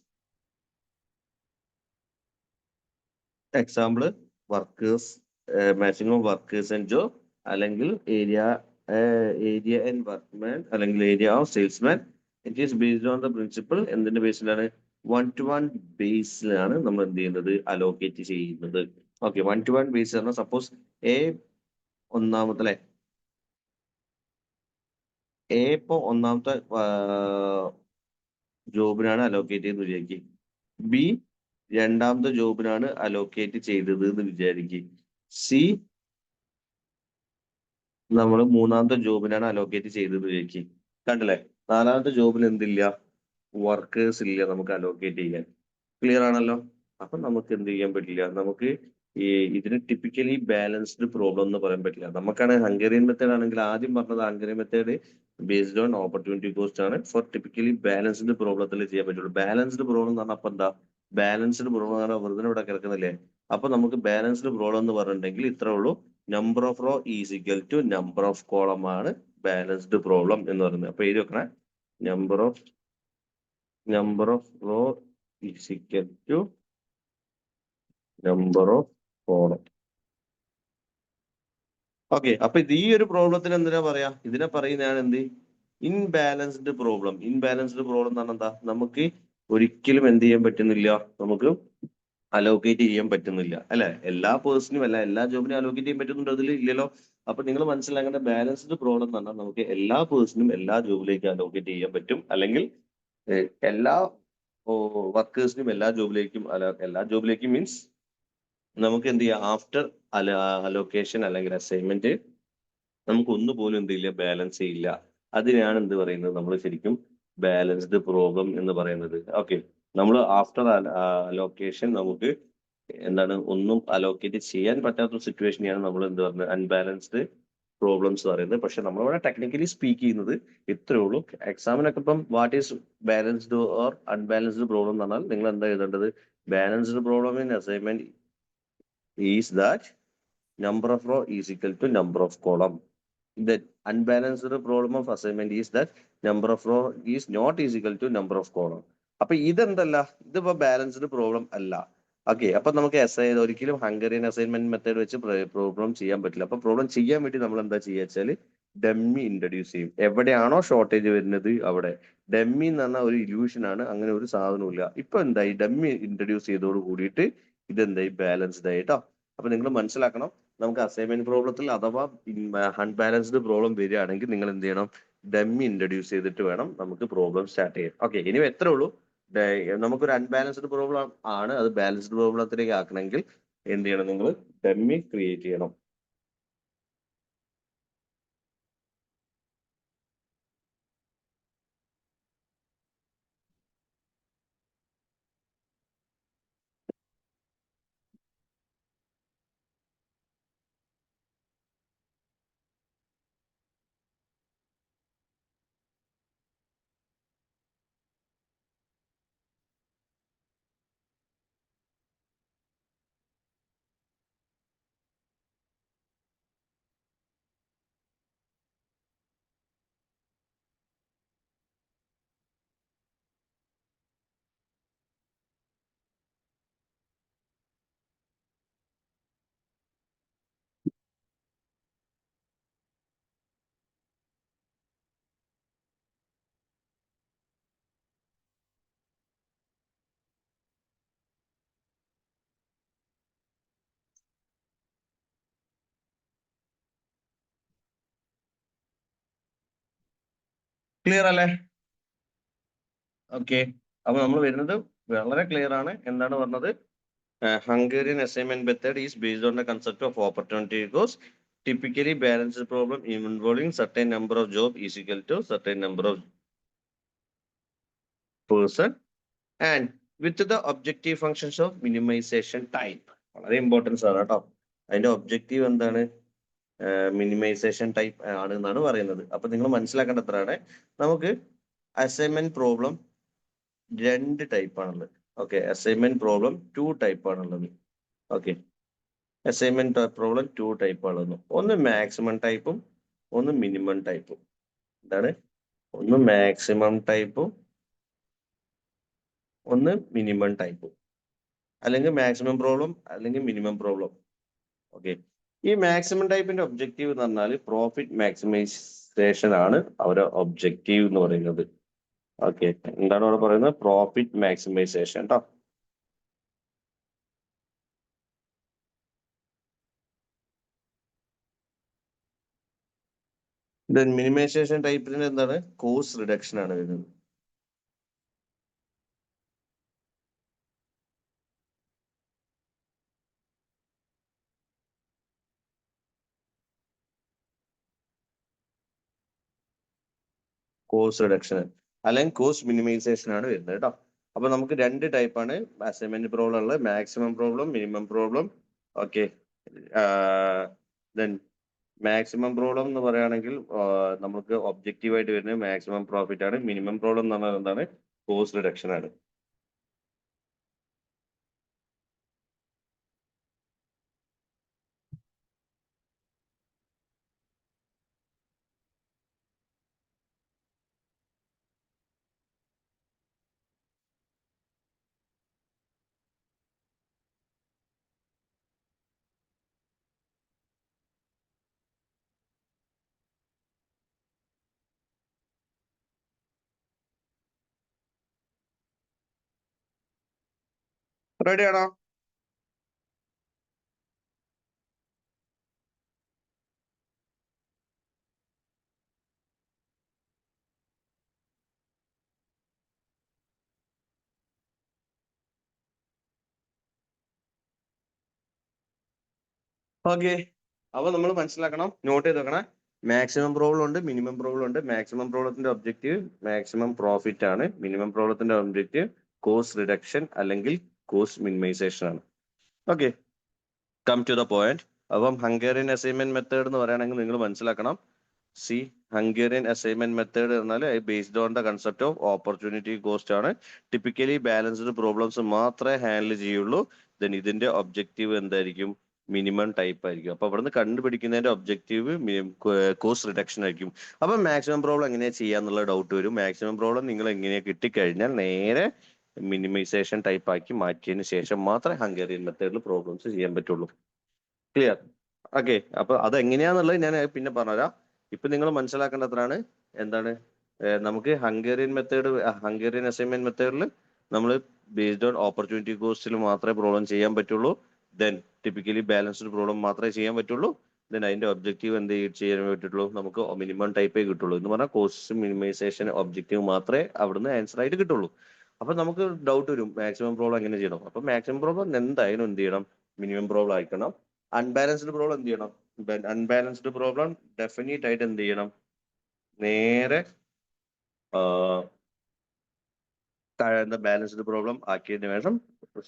Example workers, matching of workers and job, അല്ലെങ്കിൽ ഏരിയ ആൻഡ് വർക്ക്മാൻ, അല്ലെങ്കിൽ area of salesman. It is based on the principle. എന്തിന്റെ ബേസിലാണ്? 1-to-1 ബേസിലാണ് നമ്മൾ എന്ത് ചെയ്യുന്നത്? അലോക്കേറ്റ് ചെയ്യുന്നത്. ഓക്കെ, 1-to-1 ബേസ് പറഞ്ഞാൽ സപ്പോസ് എ ഒന്നാമത്തെ ഇപ്പൊ ഒന്നാമത്തെ ജോബിനാണ് അലോക്കേറ്റ് ചെയ്തെന്ന് വിചാരിക്കും. ബി രണ്ടാമത്തെ ജോബിനാണ് അലോക്കേറ്റ് ചെയ്തത് എന്ന് വിചാരിക്കും. സി നമ്മൾ മൂന്നാമത്തെ ജോബിനാണ് അലോക്കേറ്റ് ചെയ്തത് വിചാരിക്കും. കണ്ടില്ലേ? നാലാമത്തെ ജോബിന് എന്തില്ല? വർക്കേഴ്സ് ഇല്ല നമുക്ക് അലോക്കേറ്റ് ചെയ്യാൻ. ക്ലിയർ ആണല്ലോ? അപ്പൊ നമുക്ക് എന്ത് ചെയ്യാൻ പറ്റില്ല, നമുക്ക് ഈ ഇതിന് ടിപ്പിക്കലി ബാലൻസ്ഡ് പ്രോബ്ലം എന്ന് പറയാൻ പറ്റില്ല. നമുക്കാണ് ഹംഗേറിയൻ മെത്തേഡ് ആണെങ്കിൽ ആദ്യം പറഞ്ഞത് Hungarian method based on opportunity cost ആണ്. ഫോർ ടിപ്പിക്കലി ബാലൻസ്ഡ് പ്രോബ്ലത്തിൽ ചെയ്യാൻ പറ്റുള്ളൂ. ബാലൻസ്ഡ് പ്രോബ്ലം എന്ന് പറഞ്ഞാൽ അപ്പൊ എന്താ, ബാലൻസ്ഡ് പ്രോബ്ലം എന്ന് പറഞ്ഞാൽ വെറുതെ ഇവിടെ കിടക്കുന്നില്ലേ. അപ്പൊ നമുക്ക് ബാലൻസ്ഡ് പ്രോബ്ലം എന്ന് പറഞ്ഞിട്ടുണ്ടെങ്കിൽ ഇത്രേ ഉള്ളൂ, number of row is equal to number of column ആണ് ബാലൻസ്ഡ് പ്രോബ്ലം എന്ന് പറയുന്നത്. അപ്പൊ എഴുതി വെക്കണേ, number of row is equal to number of column. Okay, അപ്പൊ ഇത് ഈ ഒരു പ്രോബ്ലത്തിന് എന്തിനാ പറയാ, ഇതിനെ പറയുന്നതാണ് എന്ത്, ഇൻബാലൻസ്ഡ് പ്രോബ്ലം. ഇൻബാലൻസ്ഡ് പ്രോബ്ലം എന്ന് പറഞ്ഞാൽ എന്താ, നമുക്ക് ഒരിക്കലും എന്ത് ചെയ്യാൻ പറ്റുന്നില്ല, നമുക്ക് അലോക്കേറ്റ് ചെയ്യാൻ പറ്റുന്നില്ല അല്ലെ. എല്ലാ പേഴ്സണും അല്ല എല്ലാ ജോബിനും അലോക്കേറ്റ് ചെയ്യാൻ പറ്റുന്നുണ്ടോ, അതിൽ ഇല്ലല്ലോ. അപ്പൊ നിങ്ങൾ മനസ്സിലാക്കേണ്ട ബാലൻസ്ഡ് പ്രോബ്ലം എന്ന് പറഞ്ഞാൽ നമുക്ക് എല്ലാ പേഴ്സണും എല്ലാ ജോബിലേക്ക് അലോക്കേറ്റ് ചെയ്യാൻ പറ്റും, അല്ലെങ്കിൽ എല്ലാ വർക്കേഴ്സിനും എല്ലാ ജോബിലേക്കും എല്ലാ ജോബിലേക്കും മീൻസ് നമുക്ക് എന്ത് ചെയ്യാം, ആഫ്റ്റർ അലോക്കേഷൻ അല്ലെങ്കിൽ അസൈൻമെന്റ് നമുക്ക് ഒന്നുപോലും എന്ത് ചെയ്യില്ല, ബാലൻസ് ചെയ്യില്ല. അതിനെയാണ് എന്ത് പറയുന്നത്, നമ്മൾ ശരിക്കും ബാലൻസ്ഡ് പ്രോബ്ലം എന്ന് പറയുന്നത്. ഓക്കെ, നമ്മൾ ആഫ്റ്റർ അലോക്കേഷൻ നമുക്ക് എന്താണ് ഒന്നും അലോക്കേറ്റ് ചെയ്യാൻ പറ്റാത്ത സിറ്റുവേഷനെയാണ് നമ്മൾ എന്ത് പറയുന്നത്, അൺബാലൻസ്ഡ് പ്രോബ്ലംസ് പറയുന്നത്. പക്ഷെ നമ്മളിവിടെ ടെക്നിക്കലി സ്പീക്ക് ചെയ്യുന്നത് ഇത്രേ ഉള്ളൂ. എക്സാമിനൊക്കെ ഇപ്പം what is balanced or unbalanced problem എന്ന് പറഞ്ഞാൽ നിങ്ങൾ എന്താ എഴുതേണ്ടത്, balanced problem in assignment is that number of row is equal to number of column. The unbalanced problem of assignment is that number of row is not is equal to number of column. അപ്പൊ ഇതെന്തല്ല, ഇതിപ്പോ balanced problem അല്ല. Okay, അപ്പൊ നമുക്ക് ഒരിക്കലും Hungarian assignment method വെച്ച് problem ചെയ്യാൻ പറ്റില്ല. അപ്പൊ പ്രോബ്ലം ചെയ്യാൻ വേണ്ടി നമ്മൾ എന്താ ചെയ്യുക വെച്ചാൽ ഡമ്മി ഇൻട്രൊഡ്യൂസ് ചെയ്യും. എവിടെയാണോ ഷോർട്ടേജ് വരുന്നത് അവിടെ. ഡമ്മി എന്ന് പറഞ്ഞ ഒരു ഇല്യൂഷൻ ആണ്, അങ്ങനെ ഒരു സാധനവും ഇല്ല. ഇപ്പൊ എന്തായി, ഡമ്മി ഇൻട്രൊഡ്യൂസ് ചെയ്തോട് കൂടിയിട്ട് ഇതെന്തായി, ബാലൻസ്ഡ് ആയിട്ടോ. അപ്പൊ നിങ്ങൾ മനസ്സിലാക്കണം, നമുക്ക് അസൈൻമെന്റ് പ്രോബ്ലത്തിൽ അഥവാ അൺബാലൻസ്ഡ് പ്രോബ്ലം വരികയാണെങ്കിൽ നിങ്ങൾ എന്ത് ചെയ്യണം, ഡമ്മി ഇൻട്രൊഡ്യൂസ് ചെയ്തിട്ട് വേണം നമുക്ക് പ്രോബ്ലം സ്റ്റാർട്ട് ചെയ്യാൻ. ഓക്കെ, ഇനി എത്രേ ഉള്ളൂ, നമുക്കൊരു അൺബാലൻസ്ഡ് പ്രോബ്ലം ആണ്, അത് ബാലൻസ്ഡ് പ്രോബ്ലത്തിലേക്ക് ആക്കണമെങ്കിൽ എന്ത് ചെയ്യണം, നിങ്ങൾ ഡമ്മി ക്രിയേറ്റ് ചെയ്യണം. ക്ലിയർ അല്ലേ? ഓക്കെ, അപ്പൊ നമ്മൾ വരുന്നത് വളരെ ക്ലിയർ ആണ്. എന്താണ് പറഞ്ഞത്, Hungarian assignment method is based on the concept of opportunity cost. Typically, balanced problem involving certain number of job is equal to certain number of person and with the objective functions of minimization type. വളരെ importance ആണ് കേട്ടോ. അതിന്റെ objective എന്താണ്, minimisation type ആണ് എന്നാണ് പറയുന്നത്. അപ്പൊ നിങ്ങൾ മനസ്സിലാക്കേണ്ട എത്രയാണ്, നമുക്ക് അസൈൻമെന്റ് പ്രോബ്ലം രണ്ട് ടൈപ്പ് ആണുള്ളത്. ഓക്കെ, അസൈൻമെന്റ് പ്രോബ്ലം 2 ടൈപ്പ് ആണുള്ളത്. ഓക്കെ, അസൈൻമെന്റ് പ്രോബ്ലം 2 ടൈപ്പ് ആണുള്ളത്. ഒന്ന് മാക്സിമം ടൈപ്പും ഒന്ന് മിനിമം ടൈപ്പും. എന്താണ്, ഒന്ന് മാക്സിമം ടൈപ്പും ഒന്ന് മിനിമം ടൈപ്പും, അല്ലെങ്കിൽ മാക്സിമം പ്രോബ്ലം അല്ലെങ്കിൽ മിനിമം പ്രോബ്ലം. ഓക്കെ, ഈ മാക്സിമം ടൈപ്പിന്റെ ഒബ്ജക്റ്റീവ് എന്ന് പറഞ്ഞാൽ പ്രോഫിറ്റ് മാക്സിമൈസേഷൻ ആണ് അവരുടെ ഒബ്ജക്റ്റീവ് എന്ന് പറയുന്നത്. ഓക്കെ, എന്താണ് അവിടെ പറയുന്നത്, പ്രോഫിറ്റ് മാക്സിമൈസേഷൻ കേട്ടോ. ദെൻ മിനിമൈസേഷൻ ടൈപ്പിന് എന്താണ്, കോസ്റ്റ് റിഡക്ഷൻ ആണ് വരുന്നത്. കോസ്റ്റ് റിഡക്ഷൻ അല്ലെങ്കിൽ കോസ്റ്റ് മിനിമൈസേഷൻ ആണ് വരുന്നത് കേട്ടോ. അപ്പൊ നമുക്ക് രണ്ട് ടൈപ്പാണ് അസൈൻമെന്റ് പ്രോബ്ലം ഉള്ളത്, maximum problem, minimum problem. Okay, then maximum problem എന്ന് പറയുകയാണെങ്കിൽ നമുക്ക് ഒബ്ജക്റ്റീവ് ആയിട്ട് വരുന്നത് മാക്സിമം പ്രോഫിറ്റ് ആണ്. മിനിമം പ്രോബ്ലം എന്ന് പറഞ്ഞാൽ എന്താണ്? കോസ്റ്റ് റിഡക്ഷൻ ആണ്. റെഡി ആണോ? ഓക്കെ, അപ്പൊ നമ്മൾ മനസ്സിലാക്കണം, നോട്ട് ചെയ്ത് വെക്കണം. മാക്സിമം പ്രോബ്ലം ഉണ്ട്, മിനിമം പ്രോബ്ലം ഉണ്ട്. മാക്സിമം പ്രോബ്ലത്തിന്റെ ഒബ്ജക്റ്റീവ് മാക്സിമം പ്രോഫിറ്റ് ആണ്. മിനിമം പ്രോബ്ലത്തിന്റെ ഒബ്ജക്റ്റീവ് കോസ്റ്റ് റിഡക്ഷൻ അല്ലെങ്കിൽ കോസ്റ്റ് മിനിമൈസേഷൻ ആണ്. Okay, come to the point. അപ്പം ഹംഗേറിയൻ അസൈൻമെന്റ് മെത്തേഡ് എന്ന് പറയുകയാണെങ്കിൽ നിങ്ങൾ മനസ്സിലാക്കണം, സി ഹംഗേറിയൻ അസൈൻമെന്റ് മെത്തേഡ് എന്നാൽ based on the concept of opportunity cost ആണ്. ടിപ്പിക്കലി ബാലൻസ്ഡ് പ്രോബ്ലംസ് മാത്രമേ ഹാൻഡിൽ ചെയ്യുള്ളൂ. ദെൻ ഇതിന്റെ ഒബ്ജക്റ്റീവ് എന്തായിരിക്കും? മിനിമം ടൈപ്പ് ആയിരിക്കും. അപ്പൊ ഇവിടുന്ന് കണ്ടുപിടിക്കുന്നതിന്റെ ഒബ്ജക്റ്റീവ് കോസ്റ്റ് റിഡക്ഷൻ ആയിരിക്കും. അപ്പൊ മാക്സിമം പ്രോബ്ലം എങ്ങനെയാ ചെയ്യാന്നുള്ള ഡൗട്ട് വരും. മാക്സിമം പ്രോബ്ലം നിങ്ങൾ എങ്ങനെയാ കിട്ടിക്കഴിഞ്ഞാൽ നേരെ മിനിമൈസേഷൻ ടൈപ്പ് ആക്കി മാറ്റിയതിന് ശേഷം മാത്രമേ ഹംഗേറിയൻ മെത്തേഡിൽ പ്രോബ്ലംസ് ചെയ്യാൻ പറ്റുള്ളൂ. ക്ലിയർ? ഓക്കെ, അപ്പൊ അത് എങ്ങനെയാന്നുള്ളത് ഞാൻ പിന്നെ പറഞ്ഞുതരാം. ഇപ്പൊ നിങ്ങൾ മനസ്സിലാക്കേണ്ടതാണ് എന്താണ്, നമുക്ക് ഹംഗേറിയൻ മെത്തേഡ്, ഹംഗേറിയൻ അസൈൻമെന്റ് മെത്തേഡിൽ നമ്മൾ ബേസ്ഡ് ഓൺ ഓപ്പർച്യൂണിറ്റി കോസ്റ്റിൽ മാത്രമേ പ്രോബ്ലം ചെയ്യാൻ പറ്റുള്ളൂ. ദെൻ ടിപ്പിക്കലി ബാലൻസ്ഡ് പ്രോബ്ലം മാത്രമേ ചെയ്യാൻ പറ്റുള്ളൂ. ദെൻ അതിന്റെ ഒബ്ജക്റ്റീവ് എന്ത് ചെയ്യാൻ പറ്റുള്ളൂ? നമുക്ക് മിനിമം ടൈപ്പേ കിട്ടുള്ളൂ. എന്ന് പറഞ്ഞാൽ കോസ്റ്റ് മിനിമൈസേഷൻ ഒബ്ജക്റ്റീവ് മാത്രമേ അവിടുന്ന് ആൻസർ ആയിട്ട് കിട്ടുള്ളൂ. അപ്പൊ നമുക്ക് ഡൗട്ട് വരും, മാക്സിമം പ്രോബ്ലം എങ്ങനെ ചെയ്യണം? അപ്പൊ മാക്സിമം പ്രോബ്ലം എന്തായാലും എന്ത് ചെയ്യണം? മിനിമം പ്രോബ്ലം ആയിരിക്കണം. അൺബാലൻസ്ഡ് പ്രോബ്ലം എന്ത് ചെയ്യണം? അൺബാലൻസ്ഡ് പ്രോബ്ലം ഡെഫിനറ്റ് ആയിട്ട് എന്ത് ചെയ്യണം? നേരെ താഴെ ബാലൻസ്ഡ് പ്രോബ്ലം ആക്കിയതിന്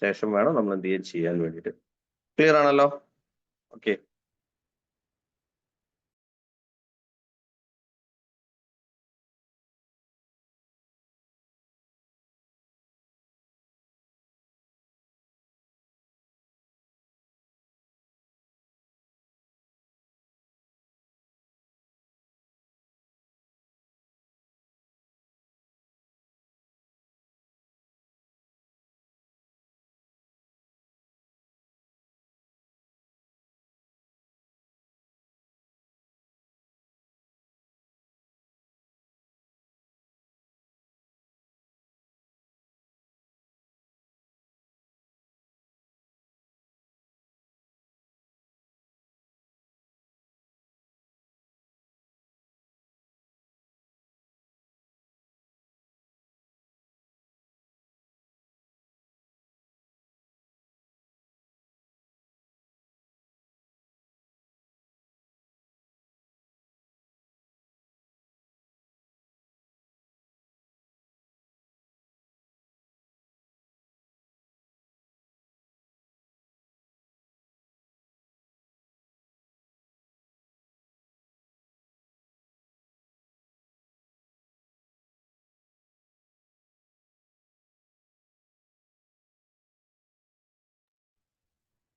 ശേഷം വേണം നമ്മൾ എന്ത് ചെയ്യാൻ വേണ്ടിയിട്ട്. ക്ലിയർ ആണല്ലോ? Okay,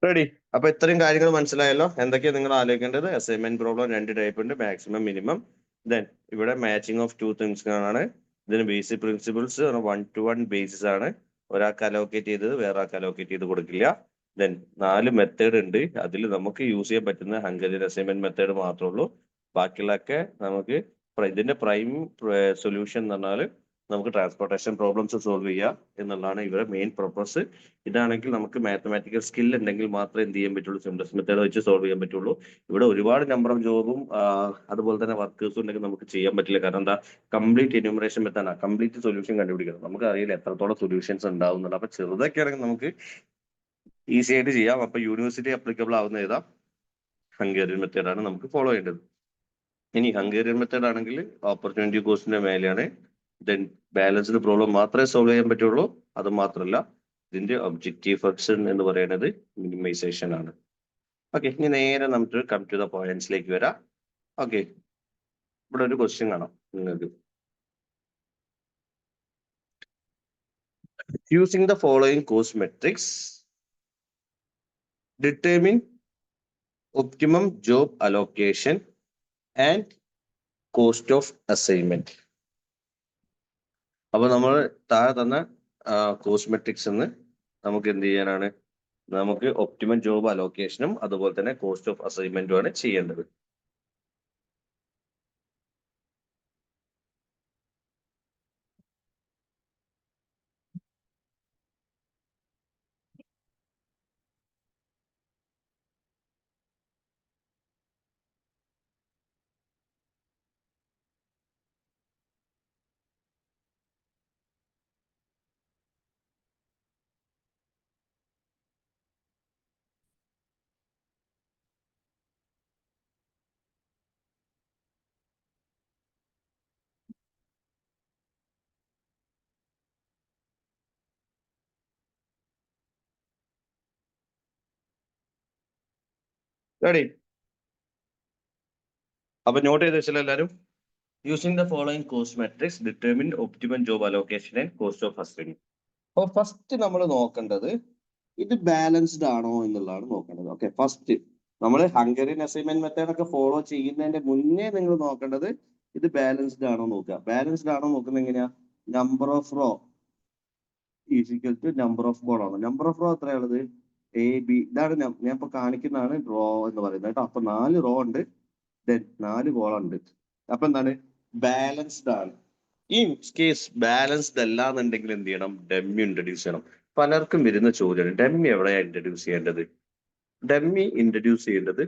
ready. അപ്പൊ ഇത്രയും കാര്യങ്ങൾ മനസ്സിലായല്ലോ. എന്തൊക്കെയാണ് നിങ്ങൾ ആലോചിക്കേണ്ടത്? അസൈൻമെന്റ് പ്രോബ്ലം രണ്ട് ടൈപ്പ് ഉണ്ട്, മാക്സിമം, മിനിമം. ദെൻ ഇവിടെ മാച്ചിങ് ഓഫ് ടു തിങ്സ് ആണ്. ഇതിന് ബേസിക് പ്രിൻസിപ്പിൾസ് 1-to-1 ബേസിസ് ആണ്. ഒരാൾക്ക് അലോക്കേറ്റ് ചെയ്തത് വേറെ ആൾക്ക് അലോക്കേറ്റ് ചെയ്ത് കൊടുക്കില്ല. ദെൻ 4 മെത്തേഡ് ഉണ്ട്. അതിൽ നമുക്ക് യൂസ് ചെയ്യാൻ പറ്റുന്ന ഹംഗേറിയൻ അസൈൻമെന്റ് മെത്തേഡ് മാത്രമേ ഉള്ളൂ. ബാക്കിയുള്ളതൊക്കെ നമുക്ക് ഇതിന്റെ പ്രൈം സൊല്യൂഷൻ എന്ന് പറഞ്ഞാൽ നമുക്ക് ട്രാൻസ്പോർട്ടേഷൻ പ്രോബ്ലംസ് സോൾവ് ചെയ്യുക എന്നുള്ളതാണ് ഇവരുടെ മെയിൻ പർപ്പസ്. ഇതാണെങ്കിൽ നമുക്ക് മാത്തമാറ്റിക്കൽ സ്കിൽ ഉണ്ടെങ്കിൽ മാത്രമേ എന്ത് ചെയ്യാൻ പറ്റുള്ളൂ? സിംപ്ലസ്റ്റ് മെത്തേഡ് വെച്ച് സോൾവ് ചെയ്യാൻ പറ്റുള്ളൂ. ഇവിടെ ഒരുപാട് നമ്പർ ഓഫ് ജോബും അതുപോലെ തന്നെ വർക്കേഴ്സും ഉണ്ടെങ്കിൽ നമുക്ക് ചെയ്യാൻ പറ്റില്ല. കാരണം എന്താ? കംപ്ലീറ്റ് എന്യൂമറേഷൻ മെത്തേഡാണ്. കംപ്ലീറ്റ് സൊല്യൂഷൻ കണ്ടുപിടിക്കണം. നമുക്ക് അറിയില്ല എത്രത്തോളം സൊല്യൂഷൻസ് ഉണ്ടാവുന്നുണ്ട്. അപ്പൊ ചെറുതൊക്കെ ആണെങ്കിൽ നമുക്ക് ഈസി ആയിട്ട് ചെയ്യാം. അപ്പൊ യൂണിവേഴ്സിറ്റി അപ്ലിക്കബിൾ ആവുന്ന ഏതാ? ഹംഗേറിയൻ മെത്തേഡാണ് നമുക്ക് ഫോളോ ചെയ്യേണ്ടത്. ഇനി ഹംഗേറിയൻ മെത്തേഡ് ആണെങ്കിൽ ഓപ്പർച്യൂണിറ്റി കോസ്റ്റിന്റെ മേലെയാണ്. ദെൻ ബാലൻസ്ഡ് പ്രോബ്ലം മാത്രമേ സോൾവ് ചെയ്യാൻ പറ്റുള്ളൂ. അത് മാത്രമല്ല ഇതിന്റെ ഒബ്ജക്റ്റീവ് ഫംഗ്ഷൻ എന്ന് പറയുന്നത് മിനിമൈസേഷൻ ആണ്. ഓക്കെ, ഇനി നേരെ നമുക്ക് കം ടു ദ പോയിന്റ്സിലേക്ക് വരാം. ഓക്കെ, ഇവിടെ ഒരു ക്വസ്റ്റ്യൻ കാണാം നിങ്ങൾക്ക്. Using the following cost matrix determine optimum job allocation and cost of assignment. അപ്പൊ നമ്മൾ താഴെ തന്ന കോസ്റ്റ് മെട്രിക്സ് എന്ന് നമുക്ക് എന്ത് ചെയ്യാനാണ്? നമുക്ക് ഒപ്റ്റിമം ജോബ് അലോക്കേഷനും അതുപോലെ തന്നെ കോസ്റ്റ് ഓഫ് അസൈൻമെന്റും ആണ് ചെയ്യേണ്ടത്. റെഡി? അപ്പൊ നോട്ട് ചെയ്ത് വെച്ചാൽ എല്ലാവരും. Using the following cost matrix determine optimum job allocation and cost of assignment. അപ്പൊ ഫസ്റ്റ് നമ്മൾ നോക്കേണ്ടത് ഇത് ബാലൻസ്ഡ് ആണോ എന്നുള്ളതാണ് നോക്കേണ്ടത്. ഓക്കെ, ഫസ്റ്റ് നമ്മൾ ഹംഗേറിയൻ അസൈൻമെന്റ് മെത്തേഡ് ഒക്കെ ഫോളോ ചെയ്യുന്നതിന്റെ മുന്നേ നിങ്ങൾ നോക്കേണ്ടത് ഇത് ബാലൻസ്ഡ് ആണോ നോക്കുക. ബാലൻസ്ഡ് ആണോ നോക്കുന്നത് എങ്ങനെയാ? Number of row equal to number of column. Number of row എത്രയുള്ളത്? A B. ഇതാണ് ഞാൻ ഇപ്പൊ കാണിക്കുന്നതാണ് റോ എന്ന് പറയുന്നത് കേട്ടോ. അപ്പൊ 4 റോ ഉണ്ട്, 4 കോളം ഉണ്ട്. അപ്പൊ എന്താണ്? ബാലൻസ്ഡ് ആണ്. ഇൻ കേസ് ബാലൻസ്ഡ് അല്ല എന്നുണ്ടെങ്കിൽ എന്ത് ചെയ്യണം? ഡമ്മി ഇൻട്രൊഡ്യൂസ് ചെയ്യണം. പലർക്കും വരുന്ന ചോദ്യമാണ്, ഡമ്മി എവിടെയാണ് ഇൻട്രൊഡ്യൂസ് ചെയ്യേണ്ടത്? ഡമ്മി ഇൻട്രൊഡ്യൂസ് ചെയ്യേണ്ടത്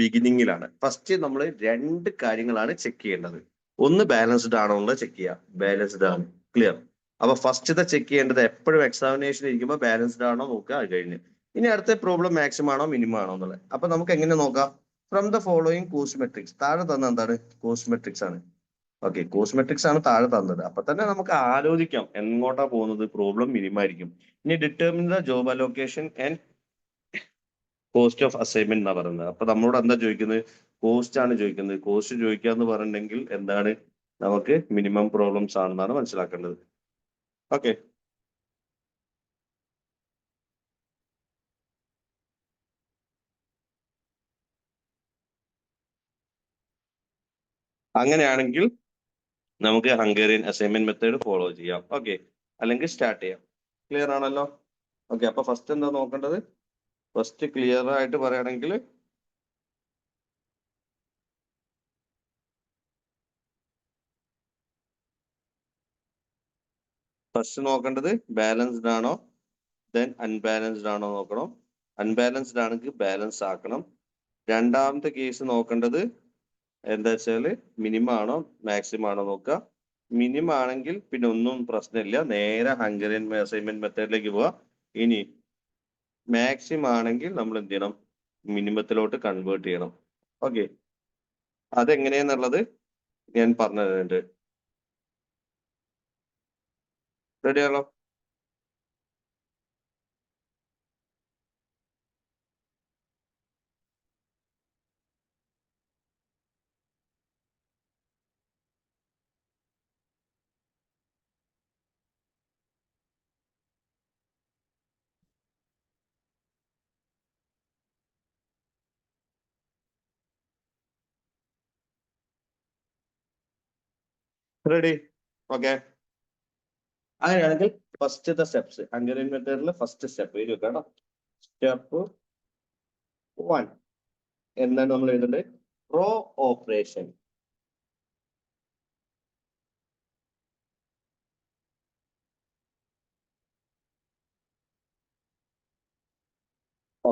ബിഗിനിങ്ങിലാണ്. ഫസ്റ്റ് നമ്മൾ 2 കാര്യങ്ങളാണ് ചെക്ക് ചെയ്യേണ്ടത്. ഒന്ന് ബാലൻസ്ഡ് ആണോ എന്നുള്ളത് ചെക്ക് ചെയ്യുക. ബാലൻസ്ഡ് ആണ്, ക്ലിയർ. അപ്പൊ ഫസ്റ്റത്തെ ചെക്ക് ചെയ്യേണ്ടത് എപ്പോഴും എക്സാമിനേഷൻ ഇരിക്കുമ്പോൾ ബാലൻസ്ഡ് ആണോ നോക്കുക. അത് കഴിഞ്ഞ് ഇനി അടുത്ത പ്രോബ്ലം മാക്സിമം ആണോ മിനിമം ആണോ എന്നുള്ളത്. അപ്പൊ നമുക്ക് എങ്ങനെ നോക്കാം? From the following cost matrix. താഴെ തന്ന എന്താണ്? കോസ്റ്റ് മെട്രിക്സ് ആണ്. ഓക്കെ, കോസ്റ്റ് മെട്രിക്സ് ആണ് താഴെ തന്നത്. അപ്പൊ തന്നെ നമുക്ക് ആലോചിക്കാം എങ്ങോട്ടാ പോകുന്നത്. പ്രോബ്ലം മിനിമം ആയിരിക്കും. ഇനി determine the job allocation and cost of assignment എന്നാ പറയുന്നത്. അപ്പൊ നമ്മളോട് എന്താ ചോദിക്കുന്നത്? കോസ്റ്റ് ആണ് ചോദിക്കുന്നത്. കോസ്റ്റ് ചോദിക്കുക എന്ന് പറഞ്ഞിട്ടുണ്ടെങ്കിൽ എന്താണ്? നമുക്ക് മിനിമം പ്രോബ്ലംസ് ആണെന്നാണ് മനസ്സിലാക്കേണ്ടത്. ഓക്കെ, അങ്ങനെയാണെങ്കിൽ നമുക്ക് ഹംഗേറിയൻ അസൈൻമെന്റ് മെത്തേഡ് ഫോളോ ചെയ്യാം. ഓക്കെ, അല്ലെങ്കിൽ സ്റ്റാർട്ട് ചെയ്യാം. ക്ലിയർ ആണല്ലോ? ഓക്കെ, അപ്പൊ ഫസ്റ്റ് എന്താ നോക്കേണ്ടത്? ഫസ്റ്റ് ക്ലിയർ ആയിട്ട് പറയുകയാണെങ്കിൽ ഫസ്റ്റ് നോക്കേണ്ടത് ബാലൻസ്ഡ് ആണോ ദെൻ അൺബാലൻസ്ഡ് ആണോ നോക്കണം. അൺബാലൻസ്ഡ് ആണെങ്കിൽ ബാലൻസ് ആക്കണം. രണ്ടാമത്തെ കേസ് നോക്കേണ്ടത് എന്താ വെച്ചാല് മിനിമം ആണോ മാക്സിമം ആണോ നോക്കുക. മിനിമം ആണെങ്കിൽ പിന്നെ ഒന്നും പ്രശ്നമില്ല, നേരെ ഹംഗേറിയൻ അസൈൻമെന്റ് മെത്തേഡിലേക്ക് പോവാ. ഇനി മാക്സിമം ആണെങ്കിൽ നമ്മൾ എന്ത് ചെയ്യണം? മിനിമത്തിലോട്ട് കൺവേർട്ട് ചെയ്യണം. ഓക്കെ, അതെങ്ങനെയാന്നുള്ളത് ഞാൻ പറഞ്ഞു തരുന്നുണ്ട്. റെഡി ആണോ? റെഡി? ഓക്കെ, അങ്ങനെയാണെങ്കിൽ ഫസ്റ്റത്തെ സ്റ്റെപ്സ് ഹംഗേറിയൻ മെത്തേഡിലെ ഫസ്റ്റ് സ്റ്റെപ്പ് എഴുതി വെക്കാം. സ്റ്റെപ്പ് 1 എന്താണ് നമ്മൾ എഴുതേണ്ടത്? Row operation.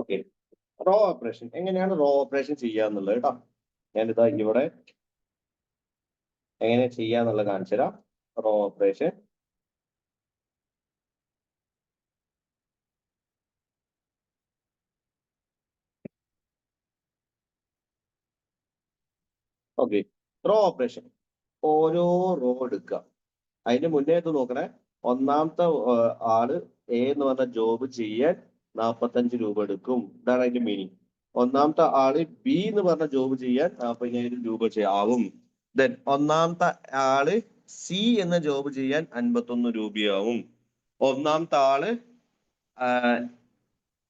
Okay, row operation എങ്ങനെയാണ് റോ ഓപ്പറേഷൻ ചെയ്യാന്നുള്ളത് കേട്ടോ. ഞാനിതാ ഇവിടെ എങ്ങനെ ചെയ്യാന്നുള്ളത് കാണിച്ചു തരാം. Row operation. Okay, row operation. ഓരോ റോ എടുക്കുക. അതിന്റെ മുന്നേ ഇത് നോക്കണേ, ഒന്നാമത്തെ ആള് എ എന്ന് പറഞ്ഞ ജോബ് ചെയ്യാൻ 45 രൂപ എടുക്കും. ഇതാണ് അതിന്റെ മീനിങ്. ഒന്നാമത്തെ ആള് ബി എന്ന് പറഞ്ഞ ജോബ് ചെയ്യാൻ 40,000 രൂപ ആവും. ദെൻ ഒന്നാമത്തെ ആള് സി എന്ന ജോബ് ചെയ്യാൻ 51 രൂപയാവും. ഒന്നാമത്തെ ആള്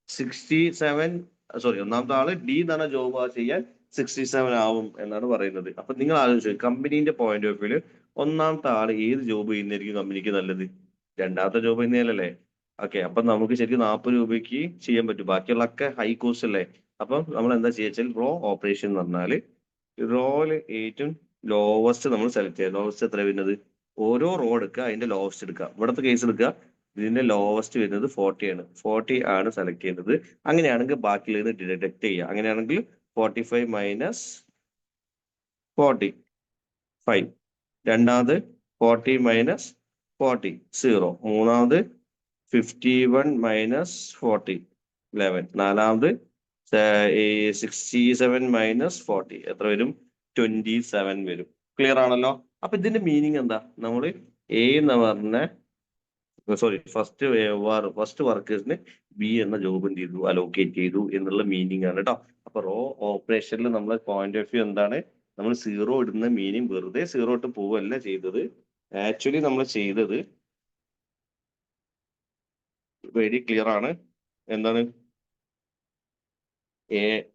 67 ഒന്നാമത്തെ ആള് ഡി എന്ന് പറഞ്ഞ ജോബ് ചെയ്യാൻ 67 ആവും എന്നാണ് പറയുന്നത്. അപ്പൊ നിങ്ങൾ ആലോചിച്ചു, കമ്പനീന്റെ പോയിന്റ് ഓഫ് വ്യൂല് ഒന്നാമത്തെ ആള് ഏത് ജോബ് ചെയ്യുന്നതായിരിക്കും കമ്പനിക്ക് നല്ലത്? രണ്ടാമത്തെ ജോബ് ചെയ്യുന്നതല്ലേ? ഓക്കെ, അപ്പൊ നമുക്ക് ശരിക്കും 40 രൂപയ്ക്ക് ചെയ്യാൻ പറ്റും. ബാക്കിയുള്ളൊക്കെ ഹൈ കോസ്റ്റ് അല്ലേ? അപ്പം നമ്മൾ എന്താ ചെയ്യുക, റോ ഓപ്പറേഷൻ എന്ന് പറഞ്ഞാല് റോയില് ഏറ്റവും ലോവസ്റ്റ് നമ്മൾ സെലക്ട് ചെയ്യുക. ലോവസ്റ്റ് എത്ര വരുന്നത്? ഓരോ റോ എടുക്കുക, അതിന്റെ ലോവസ്റ്റ് എടുക്കുക. ഇവിടുത്തെ കേസ് എടുക്കുക, ഇതിന്റെ ലോവസ്റ്റ് വരുന്നത് 40 ആണ്. 40 ആണ് സെലക്ട് ചെയ്യുന്നത്. അങ്ങനെയാണെങ്കിൽ ബാക്കിയുള്ളത് ഡിഡക്ട് ചെയ്യുക. അങ്ങനെയാണെങ്കിൽ 45 മൈനസ് 45. രണ്ടാമത് 40 മൈനസ് 40 0. മൂന്നാമത് 51 മൈനസ് 40 11. നാലാമത് 67 മൈനസ് 40 എത്ര വരും? 27 വരും. ക്ലിയർ ആണല്ലോ? അപ്പൊ ഇതിന്റെ മീനിങ് എന്താ? നമ്മൾ എ എന്ന് പറഞ്ഞ ഫസ്റ്റ് വർക്കേഴ്സിന് ബി എന്ന ജോബ് എന്ത് ചെയ്തു? അലോക്കേറ്റ് ചെയ്തു എന്നുള്ള മീനിങ് ആണ് കേട്ടോ. അപ്പൊ റോ ഓപ്പറേഷനിൽ നമ്മളെ പോയിന്റ് ഓഫ് വ്യൂ എന്താണ്? നമ്മൾ സീറോ ഇടുന്ന മീനിങ് വെറുതെ സീറോ ഇട്ട് പോവല്ല ചെയ്തത്. ആക്ച്വലി നമ്മൾ ചെയ്തത് വെരി ക്ലിയർ ആണ്. എന്താണ്?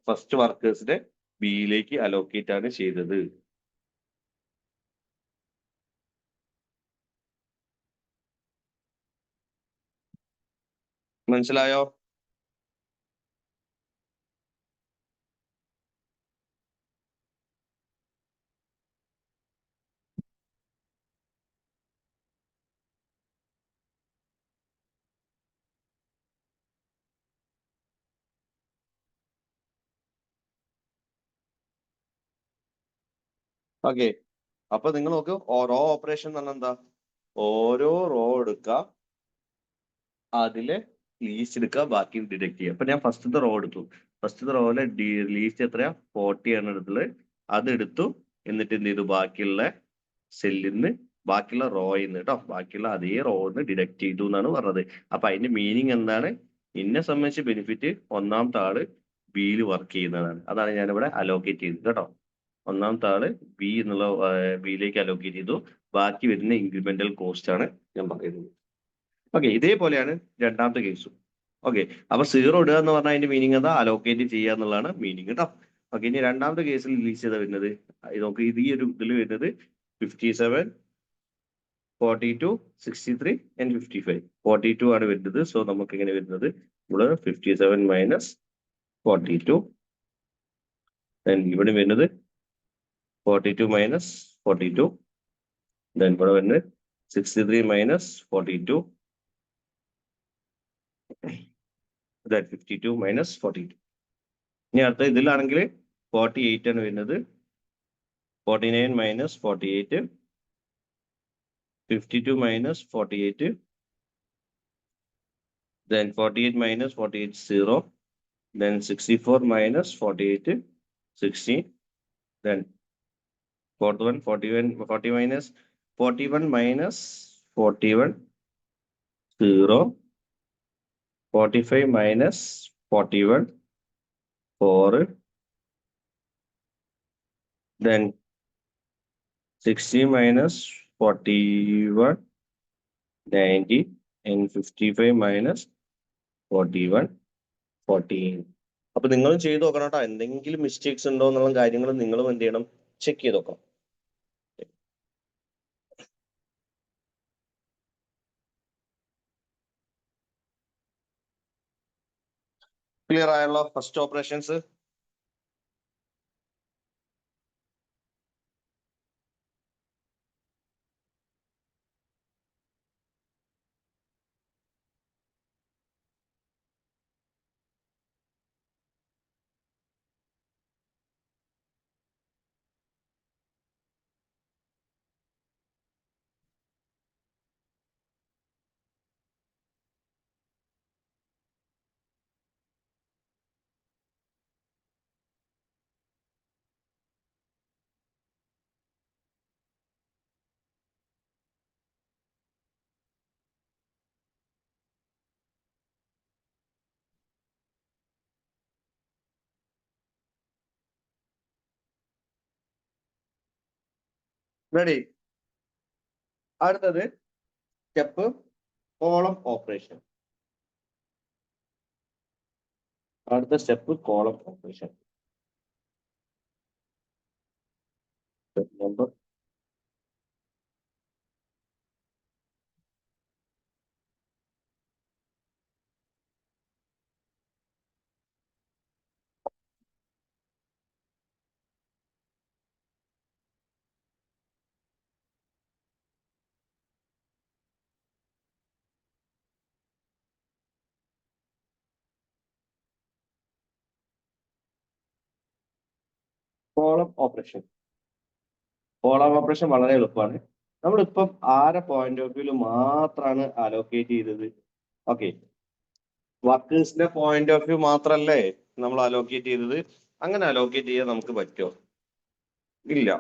ഫസ്റ്റ് വർക്കേഴ്സിനെ ബിയിലേക്ക് അലോക്കേറ്റ് ആണ് ചെയ്തത്. മനസ്സിലായോ? ഓക്കെ, അപ്പൊ നിങ്ങൾ നോക്ക്, റോ ഓപ്പറേഷൻ എന്ന് പറഞ്ഞാൽ എന്താ? ഓരോ റോ എടുക്കുക, അതിലെ ലീസ്റ്റ് എടുക്കുക, ബാക്കി ഡിഡക്ട് ചെയ്യുക. അപ്പൊ ഞാൻ ഫസ്റ്റത്തെ റോ എടുത്തു. ഫസ്റ്റത്തെ റോയിലെ ലീസ്റ്റ് എത്രയാ? 40 ആണ് എടുത്തത്. അതെടുത്തു. എന്നിട്ട് എന്ത് ചെയ്തു? ബാക്കിയുള്ള സെല്ലിൽ നിന്ന്, ബാക്കിയുള്ള റോയിൽ നിന്ന് കേട്ടോ, ബാക്കിയുള്ള അതേ റോന്ന് ഡിഡക്ട് ചെയ്തു എന്നാണ് പറഞ്ഞത്. അപ്പൊ അതിന്റെ മീനിങ് എന്താണ്? എന്നെ സംബന്ധിച്ച് ബെനിഫിറ്റ് ഒന്നാമത്തെ ആള് ബിയിൽ വർക്ക് ചെയ്യുന്നതാണ്. അതാണ് ഞാനിവിടെ അലോക്കേറ്റ് ചെയ്തത് കേട്ടോ. ഒന്നാമത്തെ ആള് ബി എന്നുള്ള ബിയിലേക്ക് അലോക്കേറ്റ് ചെയ്തു. ബാക്കി വരുന്ന ഇൻക്രിമെന്റൽ കോസ്റ്റ് ആണ് ഞാൻ പറയുന്നത്. ഓക്കെ, ഇതേപോലെയാണ് രണ്ടാമത്തെ കേസും. ഓക്കെ, അപ്പൊ സീറോ ഇടുക എന്ന് പറഞ്ഞാൽ അതിന്റെ മീനിങ് എന്താ? അലോക്കേറ്റ് ചെയ്യുക എന്നുള്ളതാണ് മീനിങ് കേട്ടോ. ഓക്കെ, ഇനി രണ്ടാമത്തെ കേസിൽ റിലീസ് ചെയ്താ വരുന്നത്, നമുക്ക് ഇത് ഈ ഒരു ഇതിൽ വരുന്നത് 57 42 63 ആൻഡ് 55. 42 ആണ് വരുന്നത്. സോ നമുക്ക് എങ്ങനെ വരുന്നത്? ഇവിടെ 57 മൈനസ് 42. ഇവിടെ വരുന്നത് 42 മൈനസ് 42. ഇവിടെ വരുന്നത് 63 മൈനസ് 42. 52 മൈനസ് 42. ഇനി അടുത്ത ഇതിലാണെങ്കിൽ 48 ആണ് വരുന്നത്. 49 minus 48. 52 minus 48. Then 48 minus 48 0. Then 64 minus 48 16. Then 41 41 40 minus 41 minus 41 0. 45 minus 41 4. Then 60 minus 41 90. And 55 minus 41 14. അപ്പൊ നിങ്ങളും ചെയ്ത് നോക്കണം കേട്ടോ. എന്തെങ്കിലും മിസ്റ്റേക്സ് ഉണ്ടോ എന്നുള്ള കാര്യങ്ങൾ നിങ്ങളും എന്ത് ചെയ്യണം? ചെക്ക് ചെയ്ത് നോക്കണം. ക്ലിയർ ആയല്ലോ ഫസ്റ്റ് ഓപ്പറേഷൻസ്? റെഡി. അടുത്തത് സ്റ്റെപ്പ് കോളം ഓപ്പറേഷൻ. അടുത്ത step column operation. Number column operation. Column operation വളരെ എളുപ്പമാണ്. നമ്മളിപ്പം ആരെ പോയിന്റ് ഓഫ് വ്യൂല് മാത്രമാണ് അലോക്കേറ്റ് ചെയ്തത്. ഓക്കെ, വർക്കേഴ്സിന്റെ പോയിന്റ് ഓഫ് വ്യൂ മാത്രല്ലേ നമ്മൾ അലോക്കേറ്റ് ചെയ്തത്. അങ്ങനെ അലോക്കേറ്റ് ചെയ്യാൻ നമുക്ക് പറ്റുമോ? ഇല്ല.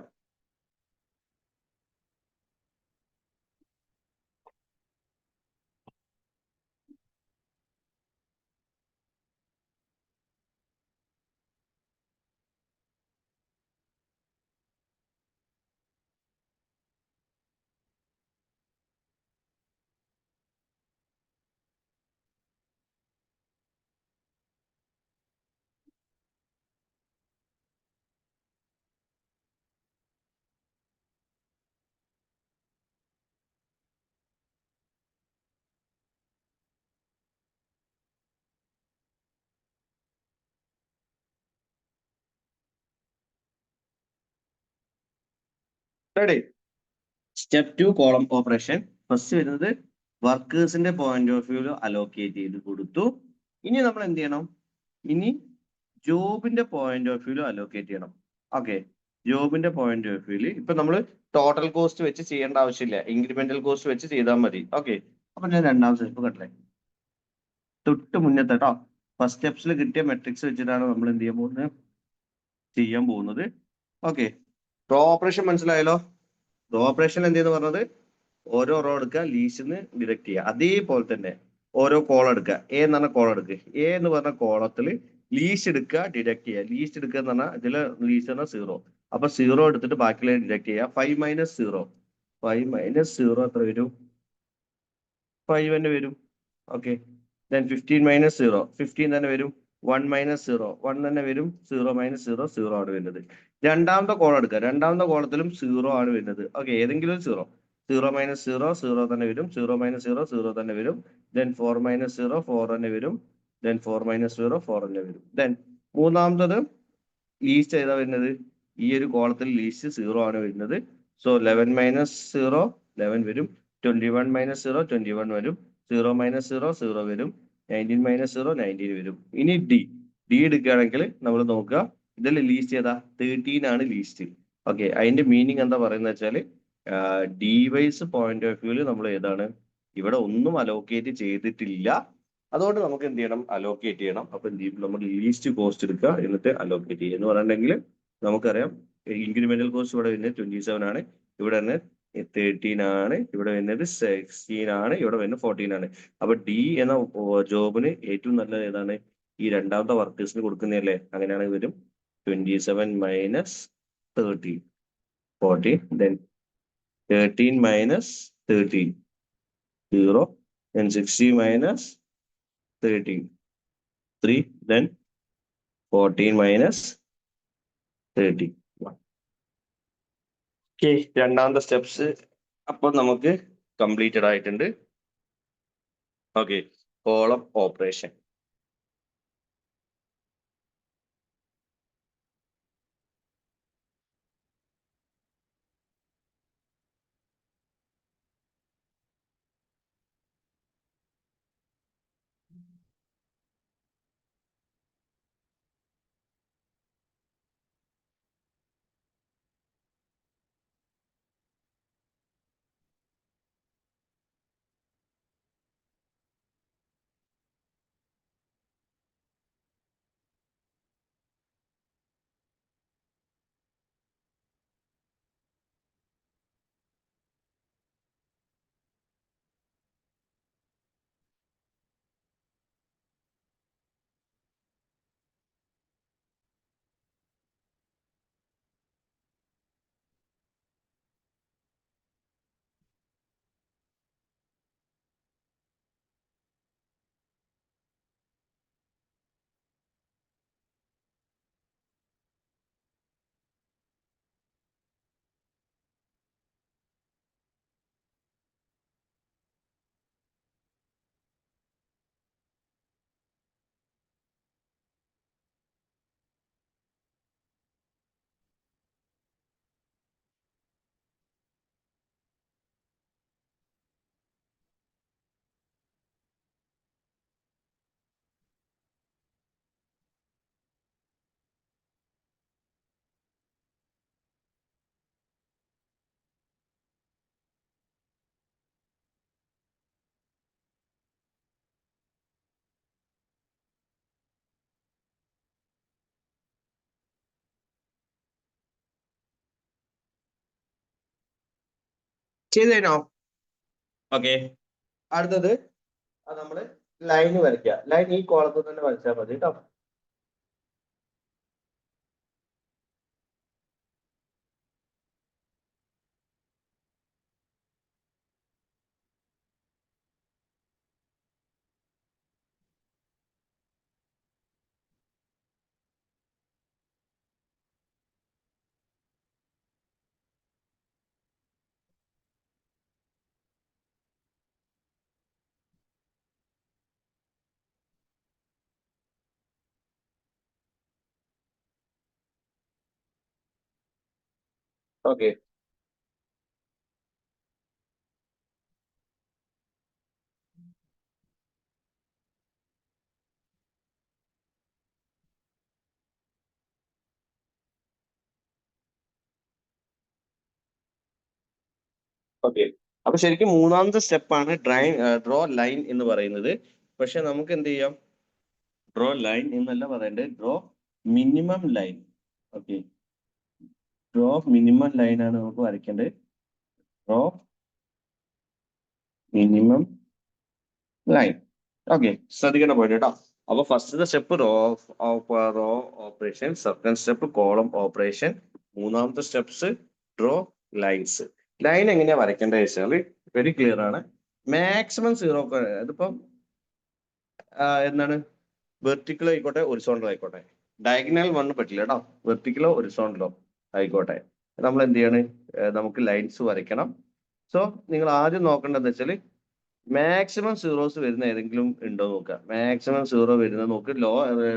Ready. Step 2 column operation. First വരുന്നത് വർക്കേഴ്സിന്റെ പോയിന്റ് ഓഫ് വ്യൂ അലോക്കേറ്റ് ചെയ്ത് കൊടുത്തു. ഇനി നമ്മൾ എന്ത് ചെയ്യണം? ഇനി ജോബിന്റെ പോയിന്റ് ഓഫ് വ്യൂ അലോക്കേറ്റ് ചെയ്യണം. ഓക്കെ, ജോബിന്റെ പോയിന്റ് ഓഫ് വ്യൂല് ഇപ്പൊ നമ്മൾ ടോട്ടൽ കോസ്റ്റ് വെച്ച് ചെയ്യേണ്ട ആവശ്യമില്ല, ഇൻക്രിമെന്റൽ കോസ്റ്റ് വെച്ച് ചെയ്താൽ മതി. ഓക്കെ, അപ്പൊ ഞാൻ രണ്ടാമത്തെ സ്റ്റെപ്പ് കണ്ടേ തൊട്ട് മുന്നത്തെ കേട്ടോ. ഫസ്റ്റ് സ്റ്റെപ്സിൽ കിട്ടിയ മെട്രിക്സ് വെച്ചിട്ടാണ് നമ്മൾ എന്ത് ചെയ്യാൻ പോകുന്നത്. ഓക്കെ, റോ ഓപ്പറേഷൻ മനസ്സിലായല്ലോ. റോ ഓപ്പറേഷൻ എന്ത് ചെയ്യുന്നു പറഞ്ഞത്, ഓരോ റോ എടുക്കുക, ലീസ്റ്റിന്ന് ഡിഡക്ട് ചെയ്യുക. അതേപോലെ തന്നെ ഓരോ കോളം എടുക്കുക. എ എന്ന് പറഞ്ഞ കോളം എടുക്കുക. എ എന്ന് പറഞ്ഞ കോളത്തിൽ ലീസ്റ്റ് എടുക്കുക, ഡിഡക്ട് ചെയ്യുക. ലീസ്റ്റ് എടുക്കുക എന്ന് പറഞ്ഞാൽ ഇതിൽ ലീസ്റ്റ് പറഞ്ഞാൽ 0. അപ്പൊ 0 എടുത്തിട്ട് ബാക്കിയുള്ള ഡിഡക്ട് ചെയ്യുക. 5 മൈനസ് 0. 5 മൈനസ് 0 എത്ര വരും? 5 തന്നെ വരും. Okay, then 15 minus 0. 15 തന്നെ വരും. 1 മൈനസ് 0. 1 തന്നെ വരും. 0 മൈനസ് 0. 0 ആണ് വരുന്നത്. രണ്ടാമത്തെ കോളം എടുക്കുക. രണ്ടാമത്തെ കോളത്തിലും 0 ആണ് വരുന്നത്. ഓക്കെ, ഏതെങ്കിലും 0. 0 മൈനസ് 0. 0 തന്നെ വരും. 0 മൈനസ് 0. 0 തന്നെ വരും. Then 4 minus 0. 4 തന്നെ വരും. Then 4 minus 0. 4 തന്നെ വരും. ദെൻ മൂന്നാമത്തത് ലീസ്റ്റ് ഏതാ വരുന്നത്? ഈ ഒരു കോളത്തിൽ ലീസ്റ്റ് 0 ആണ് വരുന്നത്. So 11 minus 0. 11 വരും. 21 മൈനസ് 0. 21 വരും. 0 മൈനസ് 0. 0 വരും. 19 മൈനസ് 0. 19 വരും. ഇനി ഡി എടുക്കുകയാണെങ്കിൽ നമ്മൾ നോക്കുക, ഇതിൽ ലീസ്റ്റ് ഏതാ? 13 ആണ് ലീസ്റ്റ്. ഓക്കെ, അതിന്റെ മീനിങ് എന്താ പറയുന്നത് വെച്ചാല് ഡി വൈസ് പോയിന്റ് ഓഫ് വ്യൂല് നമ്മൾ ഏതാണ്, ഇവിടെ ഒന്നും അലോക്കേറ്റ് ചെയ്തിട്ടില്ല. അതുകൊണ്ട് നമുക്ക് എന്ത് ചെയ്യണം? അലോക്കേറ്റ് ചെയ്യണം. അപ്പൊ എന്ത് ചെയ്യും? നമ്മൾ ലീസ്റ്റ് കോസ്റ്റ് എടുക്കുക, എന്നിട്ട് അലോക്കേറ്റ് ചെയ്യുക. എന്ന് പറഞ്ഞിട്ടുണ്ടെങ്കിൽ നമുക്കറിയാം ഇൻക്രിമെന്റൽ കോസ്റ്റ് ഇവിടെ വരുന്നത് 27 ആണ്, ഇവിടെ തന്നെ 13 ആണ്, ഇവിടെ വരുന്നത് 16 ആണ്, ഇവിടെ വരുന്നത് 14 ആണ്. അപ്പൊ ഡി എന്ന ജോബിന് ഏറ്റവും നല്ലത് ഏതാണ്? ഈ രണ്ടാമത്തെ വർക്കേഴ്സിന് കൊടുക്കുന്നതല്ലേ. അങ്ങനെയാണെങ്കിൽ വരും 27 minus 13, 14. Then 13 minus 13, 0. Then 60 minus 13, 3. Then 14 minus 30. Okay, രണ്ടാമത്തെ സ്റ്റെപ്സ് അപ്പൊ നമുക്ക് കംപ്ലീറ്റഡ് ആയിട്ടുണ്ട്. Okay, column operation. ചെയ്ത് കഴിഞ്ഞോ? ഓക്കെ, അടുത്തത് നമ്മള് ലൈൻ വരയ്ക്കുക. ലൈൻ ഈ കോളത്തിൽ തന്നെ വരച്ചാൽ മതി കേട്ടോ. Okay, okay. അപ്പൊ ശരിക്കും മൂന്നാമത്തെ സ്റ്റെപ്പാണ് ഡ്രോ ലൈൻ എന്ന് പറയുന്നത്. പക്ഷെ നമുക്ക് എന്ത് ചെയ്യാം, ഡ്രോ ലൈൻ എന്നല്ല പറയേണ്ടത്, draw minimum line. Okay, draw minimum line ആണ് നമുക്ക് വരയ്ക്കേണ്ടത്. Draw minimum line. ഓക്കെ, ശ്രദ്ധിക്കേണ്ട പോയിന്റ് കേട്ടോ. അപ്പൊ ഫസ്റ്റത്തെ step row operation, second step column operation, മൂന്നാമത്തെ സ്റ്റെപ്സ് ഡ്രോ ലൈൻസ്. ലൈൻ എങ്ങനെയാ വരയ്ക്കേണ്ടത് വെച്ചാൽ വെരി ക്ലിയർ ആണ്. മാക്സിമം സീറോ, ഇതിപ്പം എന്താണ്, വെർട്ടിക്കൽ ആയിക്കോട്ടെ ഒറിസോണ്ടൽ ആയിക്കോട്ടെ. ഡയഗണൽ വണ്ണ് പറ്റില്ല കേട്ടോ, വെർട്ടിക്കലോ ഒറിസോണ്ടലോ ആയിക്കോട്ടെ. നമ്മൾ എന്ത് ചെയ്യാണ്, നമുക്ക് ലൈൻസ് വരയ്ക്കണം. സോ നിങ്ങൾ ആദ്യം നോക്കേണ്ടത് വെച്ചാൽ മാക്സിമം സീറോസ് വരുന്ന ഏതെങ്കിലും ഉണ്ടോ നോക്കുക. മാക്സിമം സീറോ വരുന്നത് നോക്ക്.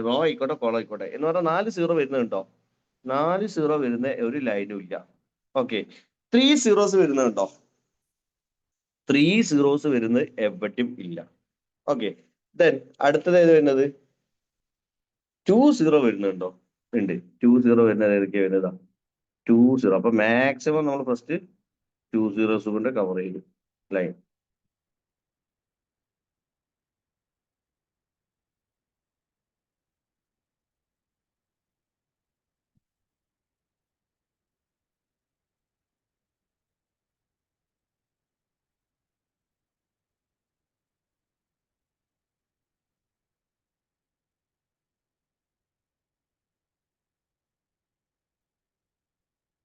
റോ ആയിക്കോട്ടെ കോളം ആയിക്കോട്ടെ. എന്ന് പറഞ്ഞാൽ 4 സീറോ വരുന്നുണ്ടോ? 4 സീറോ വരുന്ന ഒരു ലൈനും ഇല്ല. ഓക്കെ, 3 സീറോസ് വരുന്നുണ്ടോ? 3 സീറോസ് വരുന്നത് എവിടെയും ഇല്ല. ഓക്കെ, ദെൻ അടുത്തത് ഏത് വരുന്നത്? 2 സീറോ വരുന്നുണ്ടോ? ഉണ്ട്. 2 സീറോ വരുന്നത് ഏതൊക്കെയാ വരുന്നതാ? 2 സീറോ. അപ്പൊ മാക്സിമം നമ്മൾ ഫസ്റ്റ് 2 സീറോസ് കൊണ്ട് കവർ ചെയ്തു ലൈൻ.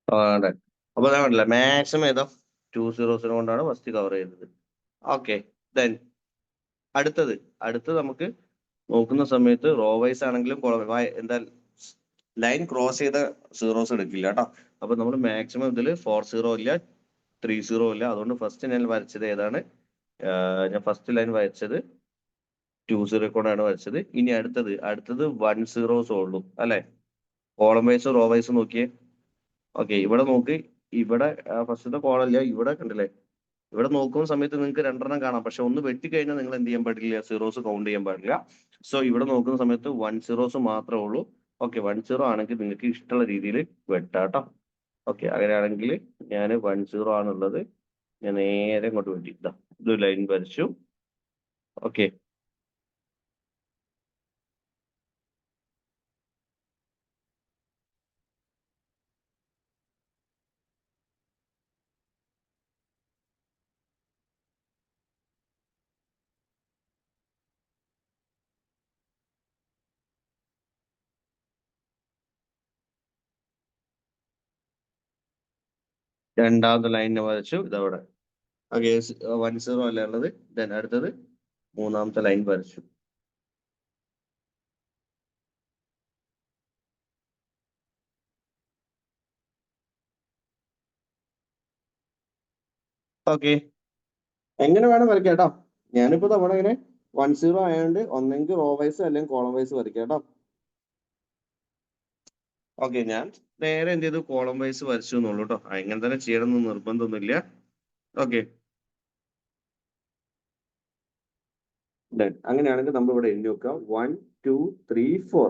അതെ, അപ്പൊ അതാ കണ്ടില്ല, മാക്സിമം ഏതാ? 2 സീറോസിനെ കൊണ്ടാണ് ഫസ്റ്റ് കവർ ചെയ്തത്. ഓക്കെ, ദെൻ അടുത്തത് നമുക്ക് നോക്കുന്ന സമയത്ത് റോ വൈസ് ആണെങ്കിലും എന്താ ലൈൻ ക്രോസ് ചെയ്ത സീറോസ് എടുക്കില്ല കേട്ടോ. അപ്പൊ നമ്മൾ മാക്സിമം ഇതിൽ 4 സീറോ ഇല്ല, 3 സീറോ ഇല്ല. അതുകൊണ്ട് ഫസ്റ്റ് ഞാൻ വരച്ചത് ഏതാണ്? ഞാൻ ഫസ്റ്റ് ലൈൻ വരച്ചത് 2 സീറോ കൊണ്ടാണ് വരച്ചത്. ഇനി അടുത്തത് 1 സീറോസ് ഉള്ളൂ അല്ലെ. കോളം വൈസ് റോ വൈസ് നോക്കിയേ. ഓക്കെ, ഇവിടെ നോക്ക്. ഇവിടെ ഫസ്റ്റത്തെ കോളല്ല, ഇവിടെ കണ്ടില്ലേ? ഇവിടെ നോക്കുന്ന സമയത്ത് നിങ്ങൾക്ക് രണ്ടെണ്ണം കാണാം. പക്ഷെ ഒന്ന് വെട്ടിക്കഴിഞ്ഞാൽ നിങ്ങൾ എന്ത് ചെയ്യാൻ പാടില്ല, സീറോസ് കൗണ്ട് ചെയ്യാൻ പാടില്ല. സോ ഇവിടെ നോക്കുന്ന സമയത്ത് 1 സീറോസ് മാത്രമേ ഉള്ളൂ. ഓക്കെ, 1 സീറോ ആണെങ്കിൽ നിങ്ങൾക്ക് ഇഷ്ടമുള്ള രീതിയിൽ വെട്ടാട്ടോ. ഓക്കെ, അങ്ങനെയാണെങ്കിൽ ഞാൻ 1 സീറോ ആണുള്ളത്, ഞാൻ നേരെ ഇങ്ങോട്ട് വെട്ടി. ഇത് ലൈൻ വരച്ചു. ഓക്കെ, രണ്ടാമത്തെ ലൈനിനെ വരച്ചു ഇതവിടെ. ഓക്കെ, 1 സീറോ അല്ലേ ഉള്ളത്. ദെൻ അടുത്തത് മൂന്നാമത്തെ ലൈൻ വരച്ചു. ഓക്കെ, എങ്ങനെ വേണം വരയ്ക്കാം കേട്ടോ. ഞാനിപ്പോ നമ്മുടെ ഇങ്ങനെ 1 സീറോ ആയതുകൊണ്ട് ഒന്നെങ്കിൽ റോ വൈസ് അല്ലെങ്കിൽ കോളം വൈസ് വരയ്ക്കാം കേട്ടോ. ഓക്കെ, ഞാൻ നേരെ എന്ത് ചെയ്തു, കോളം വൈസ് വരച്ചു എന്നുള്ളൂ കേട്ടോ. അങ്ങനെ തന്നെ ചെയ്യണമെന്ന് നിർബന്ധമൊന്നുമില്ല. ഓക്കെ, അങ്ങനെയാണെങ്കിൽ നമ്മൾ ഇവിടെ എഴുതി നോക്കാം 1 2 3 4.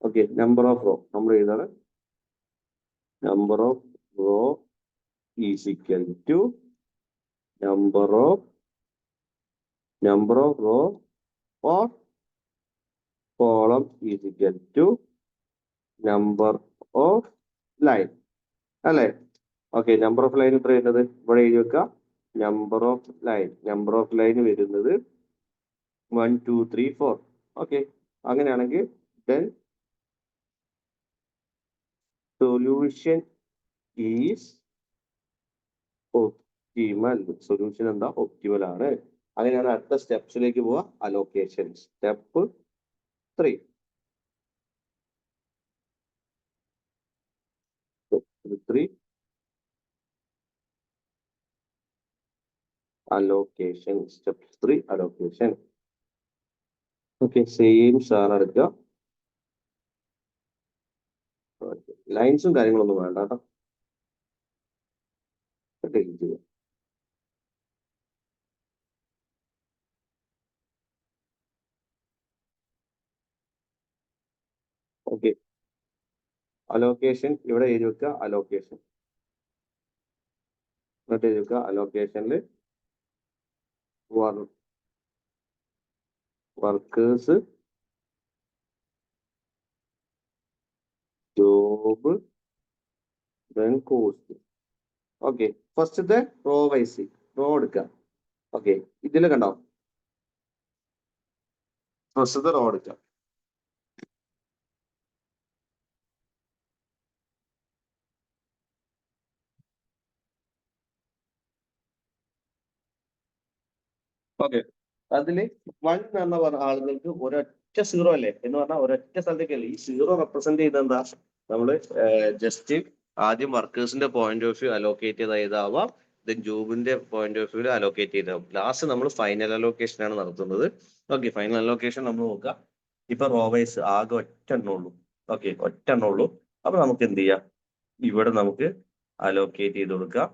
ഓക്കെ, നമ്പർ ഓഫ് റോ നമ്മൾ എഴുതാണ്. Number of row is equal to number of row or column is equal to number of line അല്ലേ. ഓക്കെ, നമ്പർ ഓഫ് ലൈൻ എത്ര വരുന്നത് ഇവിടെ എഴുതി വെക്കാം. നമ്പർ ഓഫ് ലൈൻ വരുന്നത് 1 2 3 4. ഓക്കെ, അങ്ങനെയാണെങ്കിൽ then solution is optimal. Solution എന്താ? ഒപ്റ്റിമൽ ആണ്. അങ്ങനെയാണ് അടുത്ത സ്റ്റെപ്സിലേക്ക് പോവാ. Allocation step 3. Allocation step 3 allocation. Okay, same സാധനം എടുക്കുക. ലൈൻസും കാര്യങ്ങളൊന്നും വേണ്ട കേട്ടോ. ചെയ്യാം. ഓക്കെ, അലോക്കേഷൻ ഇവിടെ എഴുതി വെക്കുക. അലോക്കേഷൻ എന്നിട്ട് എഴുതി വെക്കുക. അലോക്കേഷനിൽ workers, job, then cost. Okay, ഫസ്റ്റത്തെ റോ വൈസ് റോ എടുക്കുക. ഓക്കെ, ഇതിൽ കണ്ടോ ഫസ്റ്റത്തെ റോ എടുക്കുക. ഓക്കെ, അതില് 1 എന്ന ആളുകൾക്ക് ഒരൊറ്റ സീറോ അല്ലേ എന്ന് പറഞ്ഞാൽ ഒരൊറ്റ സ്ഥലത്തേക്കല്ലേ. ഈ സീറോ റെപ്രസെന്റ് ചെയ്യുന്നത് എന്താ? നമ്മള് ജസ്റ്റ് ആദ്യം വർക്കേഴ്സിന്റെ പോയിന്റ് ഓഫ് വ്യൂ അലോക്കേറ്റ് ചെയ്ത ഏതാവാം, ദെൻ ജോബിന്റെ പോയിന്റ് ഓഫ് വ്യൂ അലോക്കേറ്റ് ചെയ്താവും. ലാസ്റ്റ് നമ്മൾ ഫൈനൽ അലോക്കേഷൻ ആണ് നടത്തുന്നത്. ഓക്കെ, ഫൈനൽ അലോക്കേഷൻ നമ്മൾ നോക്കാം. ഇപ്പൊ റോവൈസ് ആകെ ഒറ്റ എണ്ണുള്ളൂ. ഓക്കെ, ഒറ്റ എണ്ണുള്ളൂ. അപ്പൊ നമുക്ക് എന്ത് ചെയ്യാം? ഇവിടെ നമുക്ക് അലോക്കേറ്റ് ചെയ്ത് കൊടുക്കാം.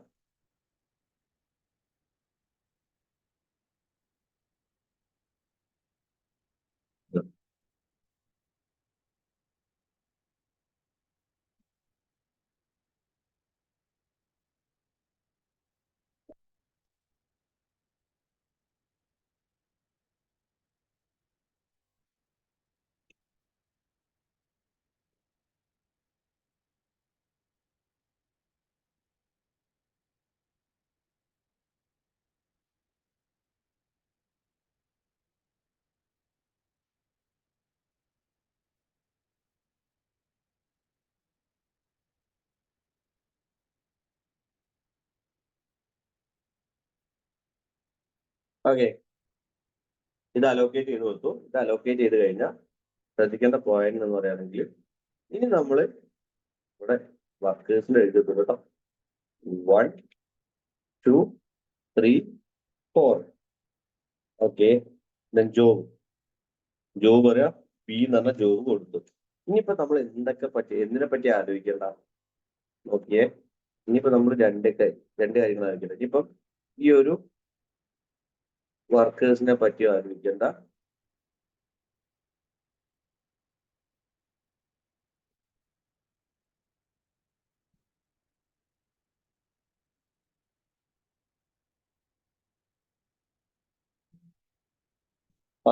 ഓക്കെ, ഇത് അലോക്കേറ്റ് ചെയ്ത് കൊടുത്തു. ഇത് അലോക്കേറ്റ് ചെയ്ത് കഴിഞ്ഞാൽ ശ്രദ്ധിക്കേണ്ട പോയിന്റ് എന്ന് പറയുകയാണെങ്കിൽ, ഇനി നമ്മൾ ഇവിടെ വർക്കേഴ്സിന്റെ എഴുതിയിട്ടുണ്ട് കേട്ടോ. 1 2 3 4. ഓക്കെ, ജോബ് പറയാ പി എന്ന് പറഞ്ഞ ജോബ് കൊടുത്തു. ഇനിയിപ്പോ നമ്മൾ എന്തിനെ പറ്റി ആലോചിക്കേണ്ട നോക്കിയേ. ഇനിയിപ്പോ നമ്മൾ രണ്ട് കാര്യങ്ങൾ ആലോചിക്കണ്ട. ഇനിയിപ്പം ഈ ഒരു വർക്കേഴ്സിനെ പറ്റി ആലോചിക്കേണ്ട.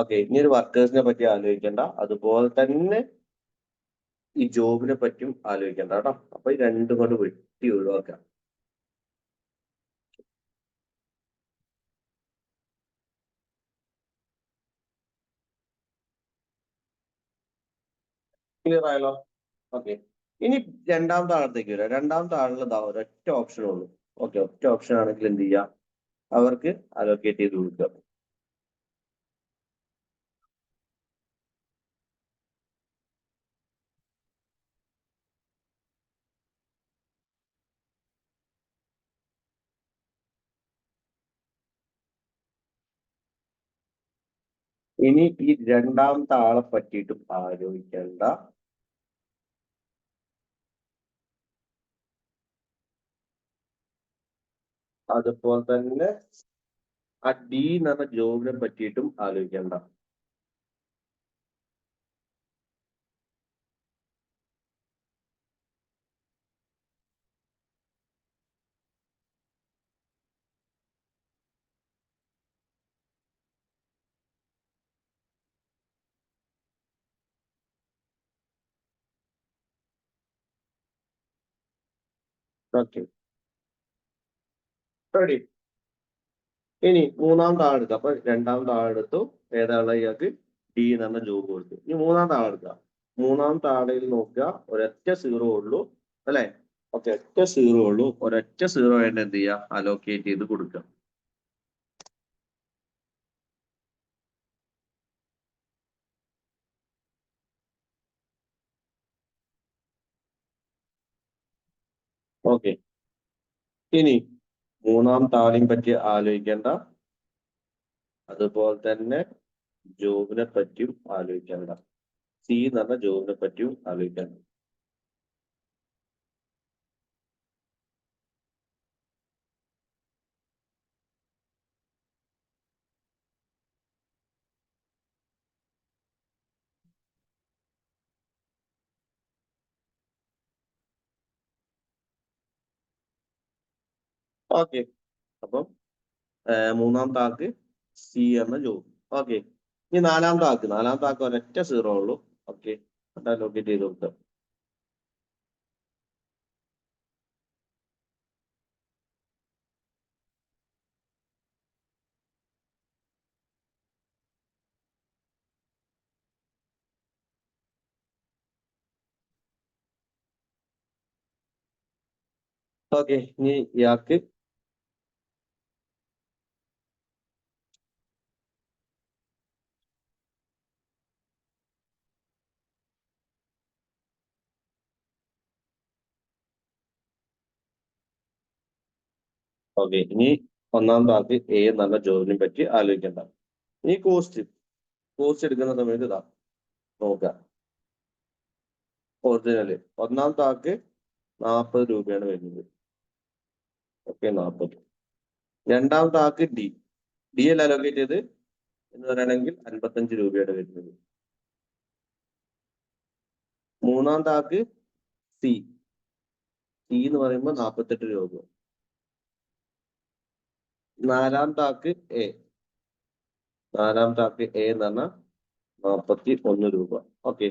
ഓക്കെ, ഇനി ഒരു വർക്കേഴ്സിനെ പറ്റി ആലോചിക്കേണ്ട. അതുപോലെ തന്നെ ഈ ജോബിനെ പറ്റിയും ആലോചിക്കേണ്ട കേട്ടോ. അപ്പൊ ഈ രണ്ടും കൊണ്ട് വെട്ടി ഒഴിവാക്കാം. ക്ലിയർ ആയല്ലോ? ഓക്കെ, ഇനി രണ്ടാമത്തെ ആളത്തേക്ക് വരാം. രണ്ടാമത്തെ ആളിൽ ഒരൊറ്റ ഓപ്ഷൻ ഉള്ളൂ. ഓക്കെ, ഒറ്റ ഓപ്ഷൻ ആണെങ്കിൽ എന്ത് ചെയ്യാം? അവർക്ക് അലോക്കേറ്റ് ചെയ്ത് കൊടുക്കുക. ഇനി ഈ രണ്ടാമത്തെ ആളെ പറ്റിയിട്ടും ആലോചിക്കേണ്ട. അതുപോലെ തന്നെ ആ ഡി എന്ന് പറഞ്ഞ ജോബിനെ പറ്റിയിട്ടും ആലോചിക്കേണ്ട. Okay, ready. ഇനി മൂന്നാമത്തെ ആളെടുക്കുക. അപ്പൊ രണ്ടാമത്തെ ആളെടുത്തു. ഏതാണ് ഇയാൾക്ക് ഡി എന്ന് പറഞ്ഞ ജോബ് കൊടുത്തു. ഇനി മൂന്നാമത്തെ ആളെടുക്കുക. മൂന്നാമത്തെ ആളയിൽ നോക്കുക, ഒരൊറ്റ സീറോ ഉള്ളൂ അല്ലെ? ഓക്കെ, ഒറ്റ സീറോ ഉള്ളൂ. ഒരൊറ്റ സീറോ ആയിട്ട് എന്ത് ചെയ്യുക? അലോക്കേറ്റ് ചെയ്ത് കൊടുക്കുക. ഓക്കെ, ഇനി മൂന്നാമത്തെ ആളെയും പറ്റി ആലോചിക്കേണ്ട, അതുപോലെ തന്നെ ജോബിനെ പറ്റിയും ആലോചിക്കേണ്ട. സി എന്ന് പറഞ്ഞ ജോബിനെ പറ്റിയും ആലോചിക്കേണ്ട. ഓക്കെ, അപ്പം മൂന്നാമത്തെ ആൾക്ക് സി എന്ന ജോബ്. ഓക്കെ, ഇനി നാലാമത്തെ ആൾക്ക് ഒരൊറ്റ സീറോ ഉള്ളൂ. ഓക്കെ, ലൊക്കേറ്റ് ചെയ്ത് കൊടുക്കുക. ഓക്കെ, ഇനി ഇയാൾക്ക് ഓക്കെ, ഇനി ഒന്നാമത്തെ ആൾക്ക് എ എന്നുള്ള ജോബിനെ പറ്റി ആലോചിക്കേണ്ട. ഇനി കോസ്റ്റ് എടുക്കുന്ന സമയത്ത് ഇതാ നോക്കുക. ഒറിജിനല് ഒന്നാമത്തെ ആൾക്ക് 40 രൂപയാണ് വരുന്നത്. ഓക്കെ, 40. രണ്ടാമത്തെ ആൾക്ക് ഡി എൽ അലോക്കേറ്റ് ചെയ്ത് എന്ന് പറയുകയാണെങ്കിൽ 55 രൂപയാണ് വരുന്നത്. മൂന്നാമത്തെ ആൾക്ക് സി എന്ന് പറയുമ്പോൾ 48 രൂപ. നാലാമത്തെ ആൾക്ക് എ എന്ന് പറഞ്ഞാൽ 41 രൂപ. ഓക്കെ,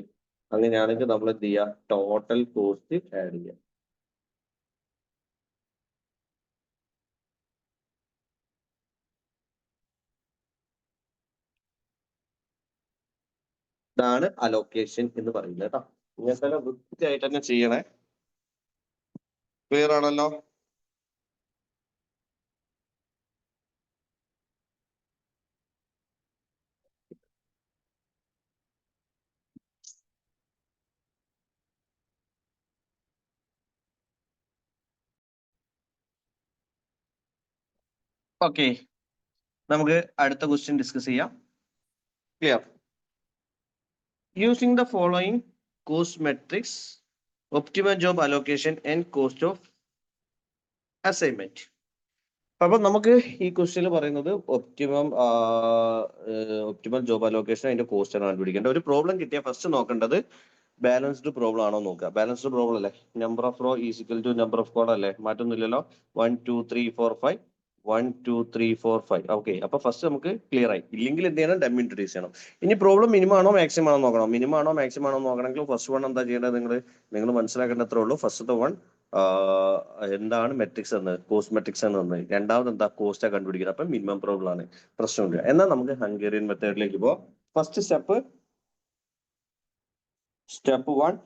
അങ്ങനെയാണെങ്കിൽ നമ്മൾ എന്ത് ചെയ്യുക? ടോട്ടൽ കോസ്റ്റ് ആഡ് ചെയ്യാം. ഇതാണ് അലോക്കേഷൻ എന്ന് പറയുന്നത് കേട്ടോ. ഇങ്ങനത്തെ വൃത്തിയായിട്ട് തന്നെ ചെയ്യണേ. ക്ലിയർ ആണല്ലോ? ഓക്കെ, നമുക്ക് അടുത്ത ക്വസ്റ്റ്യൻ ഡിസ്കസ് ചെയ്യാം. Clear? Using the following cost matrix, optimal job allocation and cost of assignment. അപ്പൊ നമുക്ക് ഈ ക്വസ്റ്റ്യൻ പറയുന്നത് ഒപ്റ്റിമൽ ജോബ് അലോക്കേഷൻ അതിന്റെ കോസ്റ്റ് ആണ് കണ്ടുപിടിക്കേണ്ടത്. ഒരു പ്രോബ്ലം കിട്ടിയാൽ ഫസ്റ്റ് നോക്കേണ്ടത് ബാലൻസ്ഡ് പ്രോബ്ലം ആണോ നോക്കുക. ബാലൻസ്ഡ് പ്രോബ്ലം അല്ലേ? Number of row is equal to number of column അല്ലേ? മാറ്റൊന്നുമില്ലല്ലോ. 1 2 3 4 5 1 2 3 4 5. ഓക്കെ, അപ്പൊ ഫസ്റ്റ് നമുക്ക് ക്ലിയർ ആയി. ഇല്ലെങ്കിൽ എന്ത് ചെയ്യണം? ഡം ഇൻട്രൊഡ്യൂസ് ചെയ്യണം. ഇനി പ്രോബ്ലം മിനിമം ആണോ മാക്സിമം ആണോ നോക്കണം. മിനിമം ആണോ മാക്സിമം ആണോ നോക്കണമെങ്കിൽ ഫസ്റ്റ് വൺ എന്താ ചെയ്യേണ്ടത്? നിങ്ങൾ മനസ്സിലാക്കേണ്ടത്രേ ഉള്ളൂ. ഫസ്റ്റ് വൺ എന്താണ് മെട്രിക്സ് എന്ന്, കോസ്റ്റ് മെട്രിക്സ് എന്ന് പറഞ്ഞത്. രണ്ടാമത് എന്താ? കോസ്റ്റ് കണ്ടുപിടിക്കുന്നത്. അപ്പൊ മിനിമം പ്രോബ്ലം ആണ്, പ്രശ്നമില്ല. എന്നാൽ നമുക്ക് ഹംഗേറിയൻ മെത്തേഡിലേക്ക് പോവാം. First step 1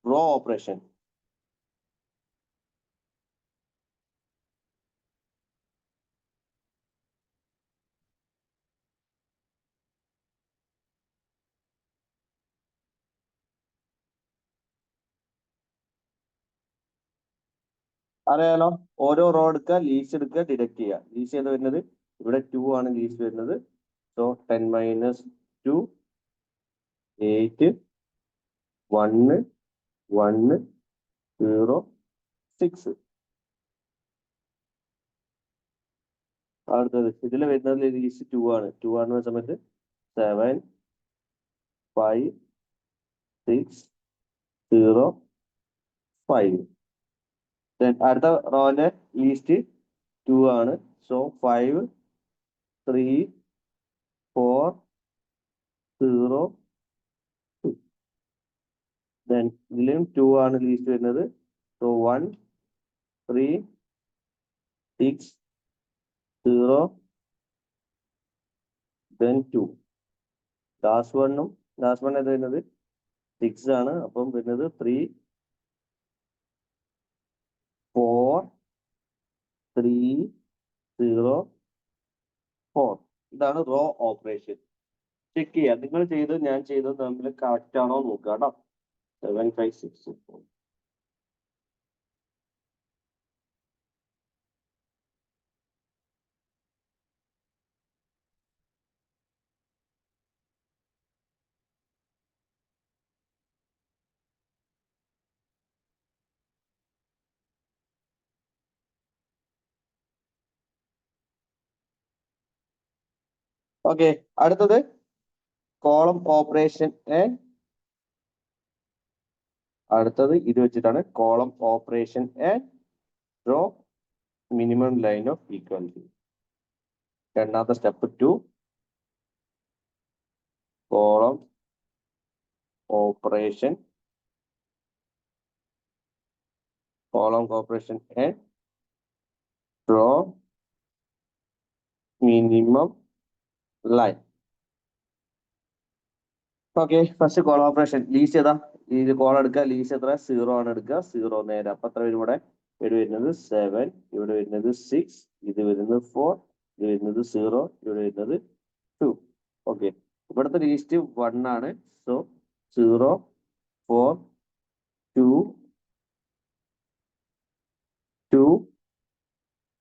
row operation. അറിയാലോ, ഓരോ റോ എടുക്കുക, ലീസ്റ്റ് എടുക്കുക, ഡിഡക്ട് ചെയ്യുക. ലീസ്റ്റ് ചെയ്ത് വരുന്നത് ഇവിടെ 2 ആണ് ലീസ്റ്റ് വരുന്നത്. So 10 minus 2 8 1 1 0 6. അടുത്തത് ഇതിൽ വരുന്നത് ലീസ്റ്റ് 2 ആണ്. 2 ആണെന്ന സമയത്ത് 7 5 6 0 5. അടുത്ത റോന്റെ ലീസ്റ്റ് 2 ആണ്. സോ 5 3 4 0 2. ഇതിലും 2 ആണ് ലീസ്റ്റ് വരുന്നത്. So 1 3 6 0 then 2. ലാസ്റ്റ് വൺ ഏത് വരുന്നത് 6 ആണ്. അപ്പം വരുന്നത് 3 4 3 0 4. ഇതാണ് റോ ഓപ്പറേഷൻ. ചെക്ക് ചെയ്യാം, നിങ്ങൾ ചെയ്തത് ഞാൻ ചെയ്തത് തമ്മിൽ കറക്റ്റ് ആണോ നോക്കുക കേട്ടോ. 7 5 6 ഓക്കെ. അടുത്തത് കോളം ഓപ്പറേഷൻ. അടുത്തത് ഇത് വെച്ചിട്ടാണ് column operation draw minimum line of equality. രണ്ടാമത്തെ step 2 column operation draw minimum line. Okay, first col operation. Least ഏതാ? ഇത് കോൾ എടുക്കുക. ലീസ്റ്റ് എത്ര? 0 ആണ് എടുക്കുക. 0 നേരെ. അപ്പൊ എത്ര വരും ഇവിടെ? വരുന്നത് 7, ഇവിടെ വരുന്നത് 6, ഇത് വരുന്നത് 4, ഇത് വരുന്നത് 0, ഇവിടെ വരുന്നത് 2. ഓക്കെ, ഇവിടുത്തെ ലീസ്റ്റ് 1 ആണ്. So 0 4 2 2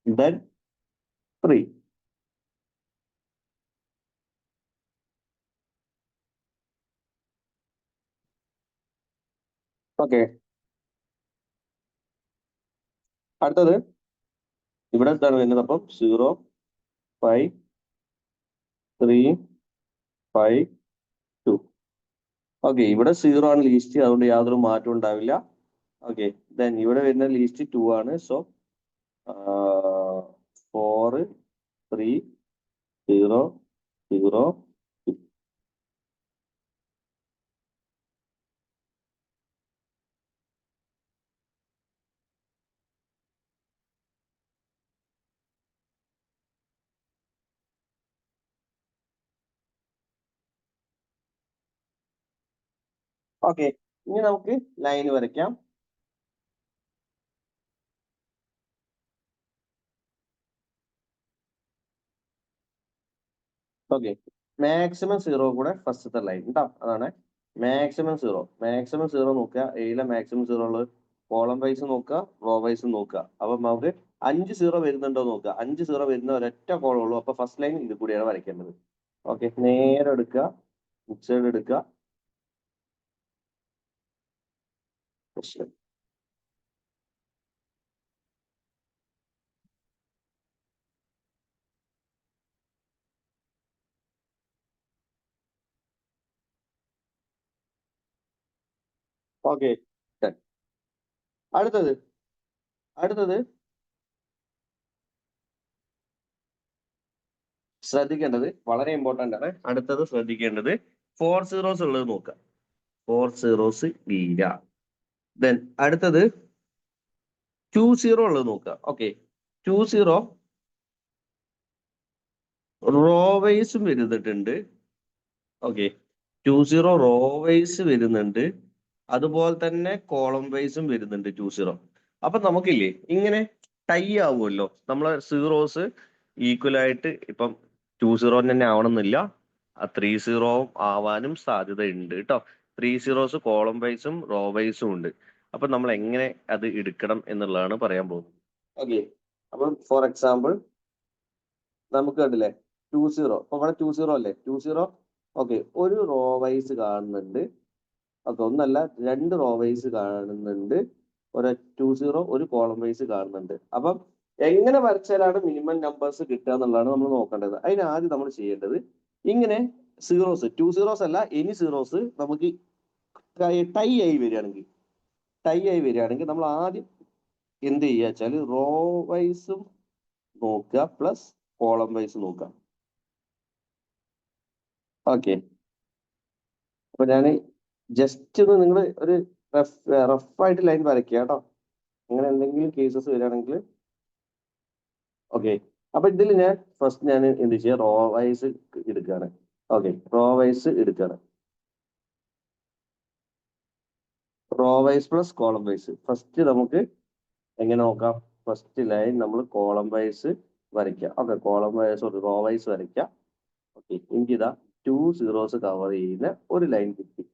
then 3. ഓക്കെ, അടുത്തത് ഇവിടെ എന്താണ് വരുന്നത്? അപ്പം 0 5 3 5 2. ഓക്കെ, ഇവിടെ 0 ആണ് ലീസ്റ്റ്, അതുകൊണ്ട് യാതൊരു മാറ്റവും ഉണ്ടാവില്ല. ഓക്കെ, ദെൻ ഇവിടെ വരുന്ന ലീസ്റ്റ് 2 ആണ്. സോ 4 3 0 0 2. ഓക്കെ, ഇനി നമുക്ക് ലൈൻ വരയ്ക്കാം. ഓക്കെ, മാക്സിമം 0 കൂടെ ഫസ്റ്റത്തെ ലൈൻ കേട്ടോ. അതാണ് മാക്സിമം 0. മാക്സിമം 0 നോക്കുക. എയിലെ മാക്സിമം 0 ഉള്ളത് കോളം വൈസ് നോക്കുക, റോ വൈസ് നോക്കുക. അപ്പൊ നമുക്ക് 5 0 വരുന്നുണ്ടോ നോക്കുക. 5 0 വരുന്ന ഒരൊറ്റ കോളം ഉള്ളൂ. അപ്പൊ ഫസ്റ്റ് ലൈൻ ഇത് കൂടിയാണ് വരയ്ക്കേണ്ടത്. ഓക്കെ, നേരെ എടുക്കുക, സൈഡ് എടുക്കുക. ഓക്കെ, അടുത്തത് ശ്രദ്ധിക്കേണ്ടത് വളരെ ഇമ്പോർട്ടന്റ് ആണ്. അടുത്തത് ശ്രദ്ധിക്കേണ്ടത് 4 zeros ഉള്ളത് നോക്കുക. 4 zeros ഇല്ല. ദെൻ അടുത്തത് 2 0 ഉള്ളത് നോക്കുക. ഓക്കെ, 2 0 റോ വൈസും വരുന്നിട്ടുണ്ട്. ഓക്കെ, 2 0 റോ വൈസ് വരുന്നുണ്ട്, അതുപോലെ തന്നെ കോളം വൈസും വരുന്നുണ്ട് 2 0. അപ്പൊ നമുക്കില്ലേ ഇങ്ങനെ ടൈ ആവുമല്ലോ. നമ്മളെ സീറോസ് ഈക്വൽ ആയിട്ട് ഇപ്പം 2 0 തന്നെ ആവണമെന്നില്ല, 3 0 ആവാനും സാധ്യത ഉണ്ട് കേട്ടോ. 3 zeros കോളം വൈസും റോ വൈസും ഉണ്ട്. അപ്പൊ നമ്മൾ എങ്ങനെ അത് എടുക്കണം എന്നുള്ളതാണ് പറയാൻ പോകുന്നത്. ഓക്കെ, അപ്പം ഫോർ എക്സാമ്പിൾ നമുക്ക് കണ്ടില്ലേ 2 0. അപ്പൊ ഇവിടെ 2 0 അല്ലേ? 2 0. ഓക്കെ, ഒരു റോ വൈസ് കാണുന്നുണ്ട്. ഓക്കെ, ഒന്നല്ല 2 റോ വൈസ് കാണുന്നുണ്ട്, ഒരു 2 0 ഒരു കോളം വൈസ് കാണുന്നുണ്ട്. അപ്പം എങ്ങനെ വരച്ചാലാണ് മിനിമം നമ്പേഴ്സ് കിട്ടുക എന്നുള്ളതാണ് നമ്മൾ നോക്കേണ്ടത്. അതിന് ആദ്യം നമ്മൾ ചെയ്യേണ്ടത് ഇങ്ങനെ സീറോസ് 2 zeros അല്ല എനി സീറോസ് നമുക്ക് ടൈ ആയി വരികയാണെങ്കിൽ നമ്മൾ ആദ്യം എന്ത് ചെയ്യുക വെച്ചാൽ റോ വൈസും നോക്കുക പ്ലസ് കോളം വൈസ് നോക്കുക. ഓക്കെ, അപ്പൊ ഞാൻ ജസ്റ്റ് ഒന്ന് നിങ്ങൾ ഒരു റഫായിട്ട് ലൈൻ വരയ്ക്കുക കേട്ടോ. അങ്ങനെ എന്തെങ്കിലും കേസസ് വരികയാണെങ്കിൽ. ഓക്കെ, അപ്പൊ ഇതിൽ ഞാൻ ഫസ്റ്റ് ഞാൻ എന്ത് ചെയ്യാം, റോ വൈസ് എടുക്കുകയാണ്. ഓക്കെ, റോ വൈസ് എടുക്കുകയാണ്. Raw wise plus column vice. First നമുക്ക് എങ്ങനെ നോക്കാം? ഫസ്റ്റ് ലൈൻ നമ്മൾ കോളം വൈസ് വരയ്ക്കാം. Okay, column vice sorry raw vice വരയ്ക്കാം. ഓക്കെ, എനിക്കിതാ 2 സീറോസ് കവർ ചെയ്യുന്ന ഒരു ലൈൻ കിട്ടി.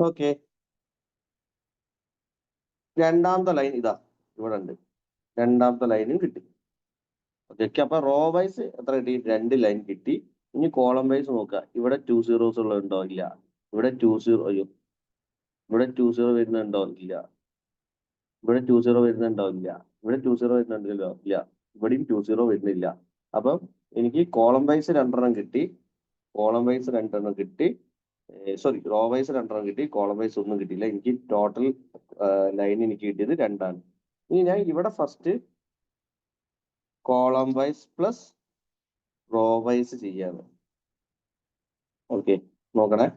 ഓക്കെ, രണ്ടാമത്തെ ലൈൻ ഇതാ ഇവിടെ ഉണ്ട്. രണ്ടാമത്തെ ലൈനും കിട്ടി. ഓക്കെ, അപ്പൊ റോ വൈസ് എത്ര കിട്ടി? 2 ലൈൻ കിട്ടി. ഇനി കോളം വൈസ് നോക്കുക. ഇവിടെ 2 സീറോസ് ഉള്ളതുണ്ടോ? ഇല്ല. ഇവിടെ 2 സീറോ, അയ്യോ, ഇവിടെ 2 സീറോ വരുന്നുണ്ടോ? ഇല്ല. ഇവിടെ 2 സീറോ വരുന്നുണ്ടോ? ഇല്ല. ഇവിടെ 2 സീറോ വരുന്നുണ്ടല്ലോ? ഇല്ല. ഇവിടെയും 2 സീറോ വരുന്നില്ല. അപ്പം എനിക്ക് കോളം വൈസ് 2 കിട്ടി, കോളം വൈസ് 2 കിട്ടി, സോറി റോ വൈസ് 2 കിട്ടി, കോളം വൈസ് ഒന്നും കിട്ടിയില്ല. എനിക്ക് ടോട്ടൽ ലൈൻ എനിക്ക് കിട്ടിയത് 2. ഇനി ഞാൻ ഇവിടെ first column wise plus row vice ചെയ്യാണ്. ഓക്കെ, നോക്കണേ.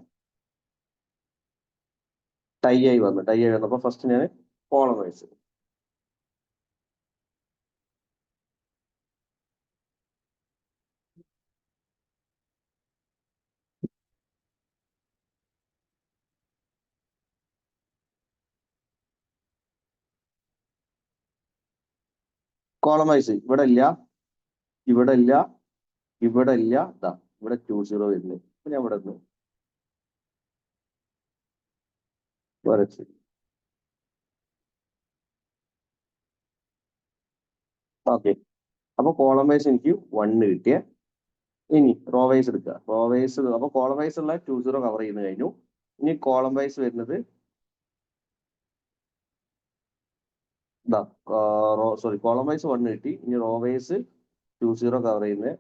ടൈ ആയി വന്നപ്പോ ഫസ്റ്റ് ഞാൻ കോളം വൈസ്. കോളം വൈസ് ഇവിടെ ഇല്ല, ഇവിടെ ഇല്ല, ഇവിടെ ഇല്ല, ഇതാ ഇവിടെ 2 സീറോ വരുന്നത്. അപ്പൊ ഞാൻ ഇവിടെ നിന്ന് വരച്ച്. ഓക്കെ, അപ്പൊ കോളം വൈസ് എനിക്ക് 1 കിട്ടിയ. ഇനി റോ വൈസ് എടുക്കുക. റോ വൈസ് അപ്പൊ കോളം വൈസ് ഉള്ള 2 സീറോ കവർ ചെയ്യുന്ന കഴിഞ്ഞു. ഇനി കോളം വൈസ് വരുന്നത് ഇതാ, സോറി കോളം വൈസ് 1 കിട്ടി. ഇനി റോ വൈസ് 2 സീറോ കവർ ചെയ്യുന്നത്.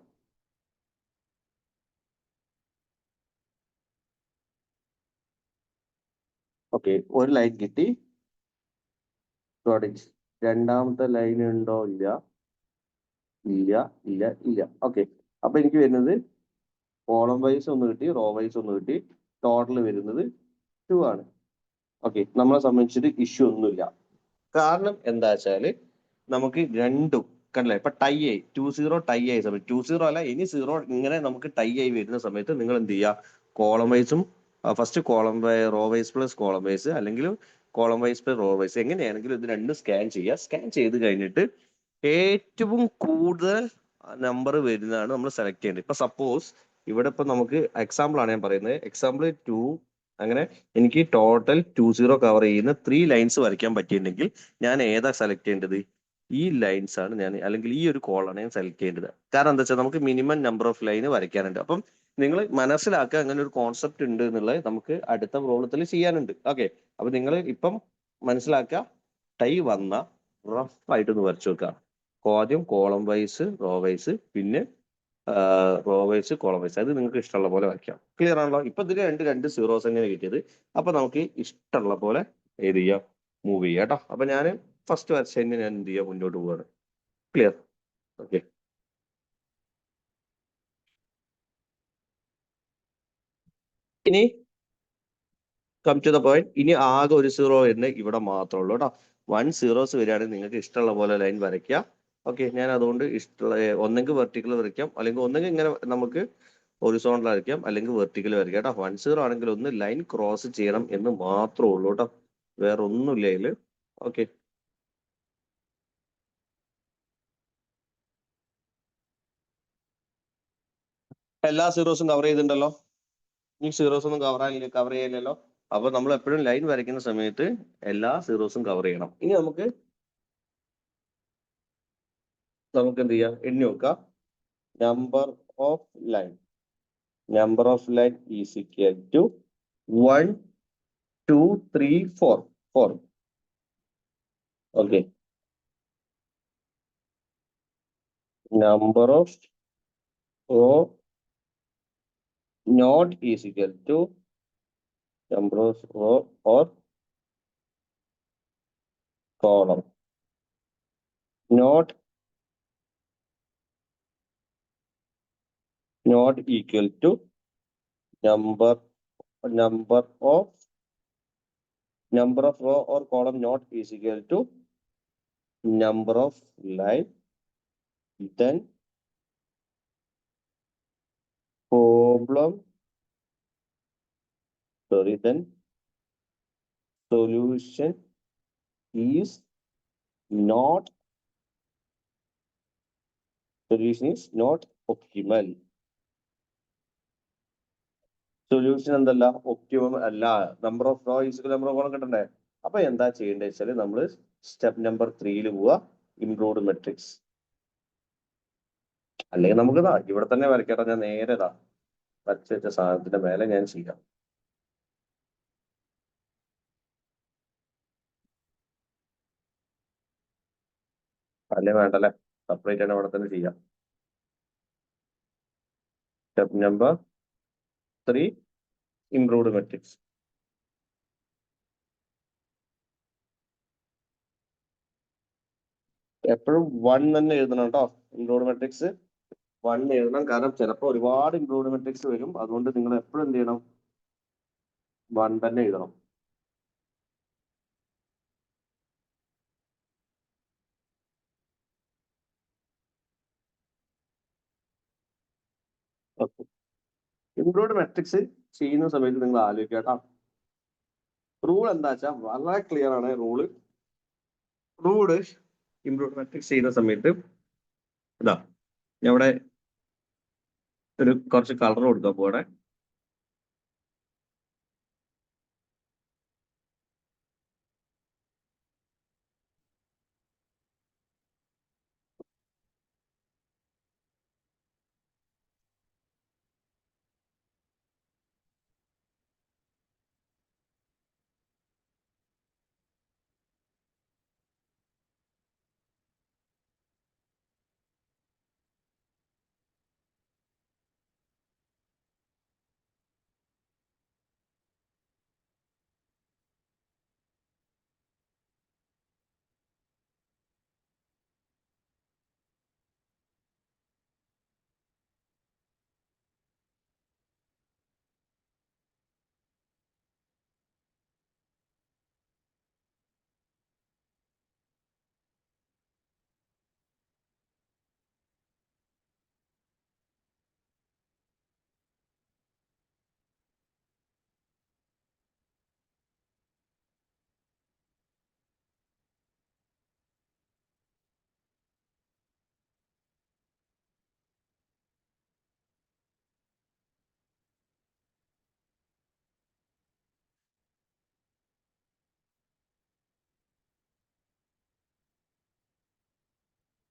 ഓക്കെ, ഒരു ലൈൻ കിട്ടി. രണ്ടാമത്തെ ലൈൻ ഉണ്ടോ? ഇല്ല, ഇല്ല, ഇല്ല, ഇല്ല. ഓക്കെ, അപ്പൊ എനിക്ക് വരുന്നത് കോളം വൈസ് ഒന്ന് കിട്ടി, റോ വൈസ് ഒന്ന് കിട്ടി. ടോട്ടൽ വരുന്നത് 2 ആണ്. ഓക്കെ, നമ്മളെ സംബന്ധിച്ചിട്ട് ഇഷ്യൂ ഒന്നുമില്ല. കാരണം എന്താ വെച്ചാല് നമുക്ക് രണ്ടും കണ്ടില്ലേ, ഇപ്പൊ ടൈ ആയി, 2 സീറോ ടൈ ആയ സമയത്ത് 2 സീറോ അല്ല ഇനി സീറോ, ഇങ്ങനെ നമുക്ക് ടൈ ആയി വരുന്ന സമയത്ത് നിങ്ങൾ എന്ത് ചെയ്യുക? കോളം വൈസും first column row wise plus column wise, അല്ലെങ്കിൽ column wise plus row wise, എങ്ങനെയാണെങ്കിലും ഇത് രണ്ടും സ്കാൻ ചെയ്യുക. സ്കാൻ ചെയ്ത് കഴിഞ്ഞിട്ട് ഏറ്റവും കൂടുതൽ നമ്പർ വരുന്നതാണ് നമ്മൾ സെലക്ട് ചെയ്യേണ്ടത്. ഇപ്പൊ സപ്പോസ് ഇവിടെ ഇപ്പൊ നമുക്ക് എക്സാമ്പിൾ ആണ് ഞാൻ പറയുന്നത്. എക്സാമ്പിൾ 2, അങ്ങനെ എനിക്ക് ടോട്ടൽ 2 സീറോ കവർ ചെയ്യുന്ന 3 ലൈൻസ് വരയ്ക്കാൻ പറ്റിയിട്ടുണ്ടെങ്കിൽ ഞാൻ ഏതാ സെലക്ട് ചെയ്യേണ്ടത്? ഈ ലൈൻസ് ആണ് ഞാൻ, അല്ലെങ്കിൽ ഈ ഒരു കോളാണ് ഞാൻ സെലക്ട് ചെയ്യേണ്ടത്. കാരണം എന്താ വെച്ചാൽ നമുക്ക് മിനിമം നമ്പർ ഓഫ് ലൈൻ വരയ്ക്കാനുണ്ട്. അപ്പം നിങ്ങൾ മനസ്സിലാക്കുക അങ്ങനെ ഒരു കോൺസെപ്റ്റ് ഉണ്ട് എന്നുള്ളത് നമുക്ക് അടുത്ത പ്രോബ്ലത്തിൽ ചെയ്യാനുണ്ട്. ഓക്കെ, അപ്പൊ നിങ്ങൾ ഇപ്പം മനസ്സിലാക്കുക. ടൈ വന്ന റഫ് ആയിട്ടൊന്ന് വരച്ചു വെക്കുക. ആദ്യം കോളം വൈസ്, റോ വൈസ്, പിന്നെ റോ വൈസ്, കോളം വൈസ്. അത് നിങ്ങൾക്ക് ഇഷ്ടമുള്ള പോലെ വരയ്ക്കാം. ക്ലിയർ ആണല്ലോ? ഇപ്പൊ ഇതിൽ രണ്ട് സീറോസ് എങ്ങനെ കിട്ടിയത്? അപ്പൊ നമുക്ക് ഇഷ്ടമുള്ള പോലെ ഏത് ചെയ്യാം, മൂവ് ചെയ്യാം കേട്ടോ. അപ്പൊ ഞാൻ ഫസ്റ്റ് വരച്ചതിന് ഞാൻ എന്ത് ചെയ്യാം, മുന്നോട്ട് പോവാണ്. ക്ലിയർ? ഓക്കെ, ഇനി കം ടു ദ പോയിന്റ്. ഇനി ആകെ ഒരു സീറോ വരുന്നത് ഇവിടെ മാത്രമേ ഉള്ളൂ കേട്ടോ. 1 സീറോസ് വരികയാണെങ്കിൽ നിങ്ങൾക്ക് ഇഷ്ടമുള്ള പോലെ ലൈൻ വരയ്ക്കാം. ഓക്കെ, ഞാൻ അതുകൊണ്ട് ഇഷ്ടമുള്ള ഒന്നെങ്കിൽ വെർട്ടിക്കൽ വരയ്ക്കാം, അല്ലെങ്കിൽ ഒന്നെങ്കിൽ ഇങ്ങനെ നമുക്ക് ഹൊറിസോണ്ടൽ വരയ്ക്കാം, അല്ലെങ്കിൽ വെർട്ടിക്കൽ വരയ്ക്കാം കേട്ടോ. 1 സീറോ ആണെങ്കിൽ ഒന്ന് ലൈൻ ക്രോസ് ചെയ്യണം എന്ന് മാത്രമേ ഉള്ളൂ കേട്ടോ, വേറെ ഒന്നുമില്ല അതില്. ഓക്കെ, എല്ലാ സീറോസും കവർ ചെയ്തിട്ടുണ്ടല്ലോ. ഈ സീറോസ് ഒന്നും കവർ ചെയ്യില്ലല്ലോ. അപ്പൊ നമ്മൾ എപ്പോഴും ലൈൻ വരയ്ക്കുന്ന സമയത്ത് എല്ലാ സീറോസും കവർ ചെയ്യണം. ഇനി നമുക്ക് എന്ത് ചെയ്യാം, എണ്ണി നോക്കാം. Number of line, number of line is equal to 1 2 3 4 4. Okay, number of row not is equal to number of row or column not not equal to number of row or column not is equal to number of line, then solution is not optimal. Solution എന്തല്ല, optimum അല്ല. Number of row is number of column കിട്ടണ്ടേ? അപ്പൊ എന്താ ചെയ്യേണ്ടത് വെച്ചാൽ നമ്മൾ step number 3 പോവാ, improved matrix. അല്ലെങ്കിൽ നമുക്ക് ഇവിടെ തന്നെ വരയ്ക്കട്ടെ. ഞാൻ നേരെ വരച്ച് വെച്ച സാധനത്തിന്റെ മേലെ ഞാൻ ചെയ്യാം. അല്ലേ വേണ്ടല്ലേ, സെപ്പറേറ്റ് ആണ് ഇവിടെ തന്നെ ചെയ്യാം. Step number 3 improved matrix. എപ്പോഴും 1 തന്നെ എഴുതണം കേട്ടോ. ഇംപ്രൂവ്ഡ് മെട്രിക്സ് 1 എഴുതണം. കാരണം ചിലപ്പോൾ ഒരുപാട് ഇംപ്രൂവ്ഡ് മെട്രിക്സ് വരും. അതുകൊണ്ട് നിങ്ങൾ എപ്പോഴും എന്ത് ചെയ്യണം, 1 തന്നെ എഴുതണം. ഇംപ്രൂവ്ഡ് മെട്രിക്സ് ചെയ്യുന്ന സമയത്ത് നിങ്ങൾ ആലോചിക്കുക കേട്ടോ. റൂൾ എന്താ വെച്ചാൽ വളരെ ക്ലിയർ ആണ്. റൂള് ഇംപ്രൂവ്ഡ് മെട്രിക്സ് ചെയ്യുന്ന സമയത്ത് ഇതാ, ഞാൻ ഇവിടെ കുറച്ച് കളർ കൊടുക്കാം. പോടെ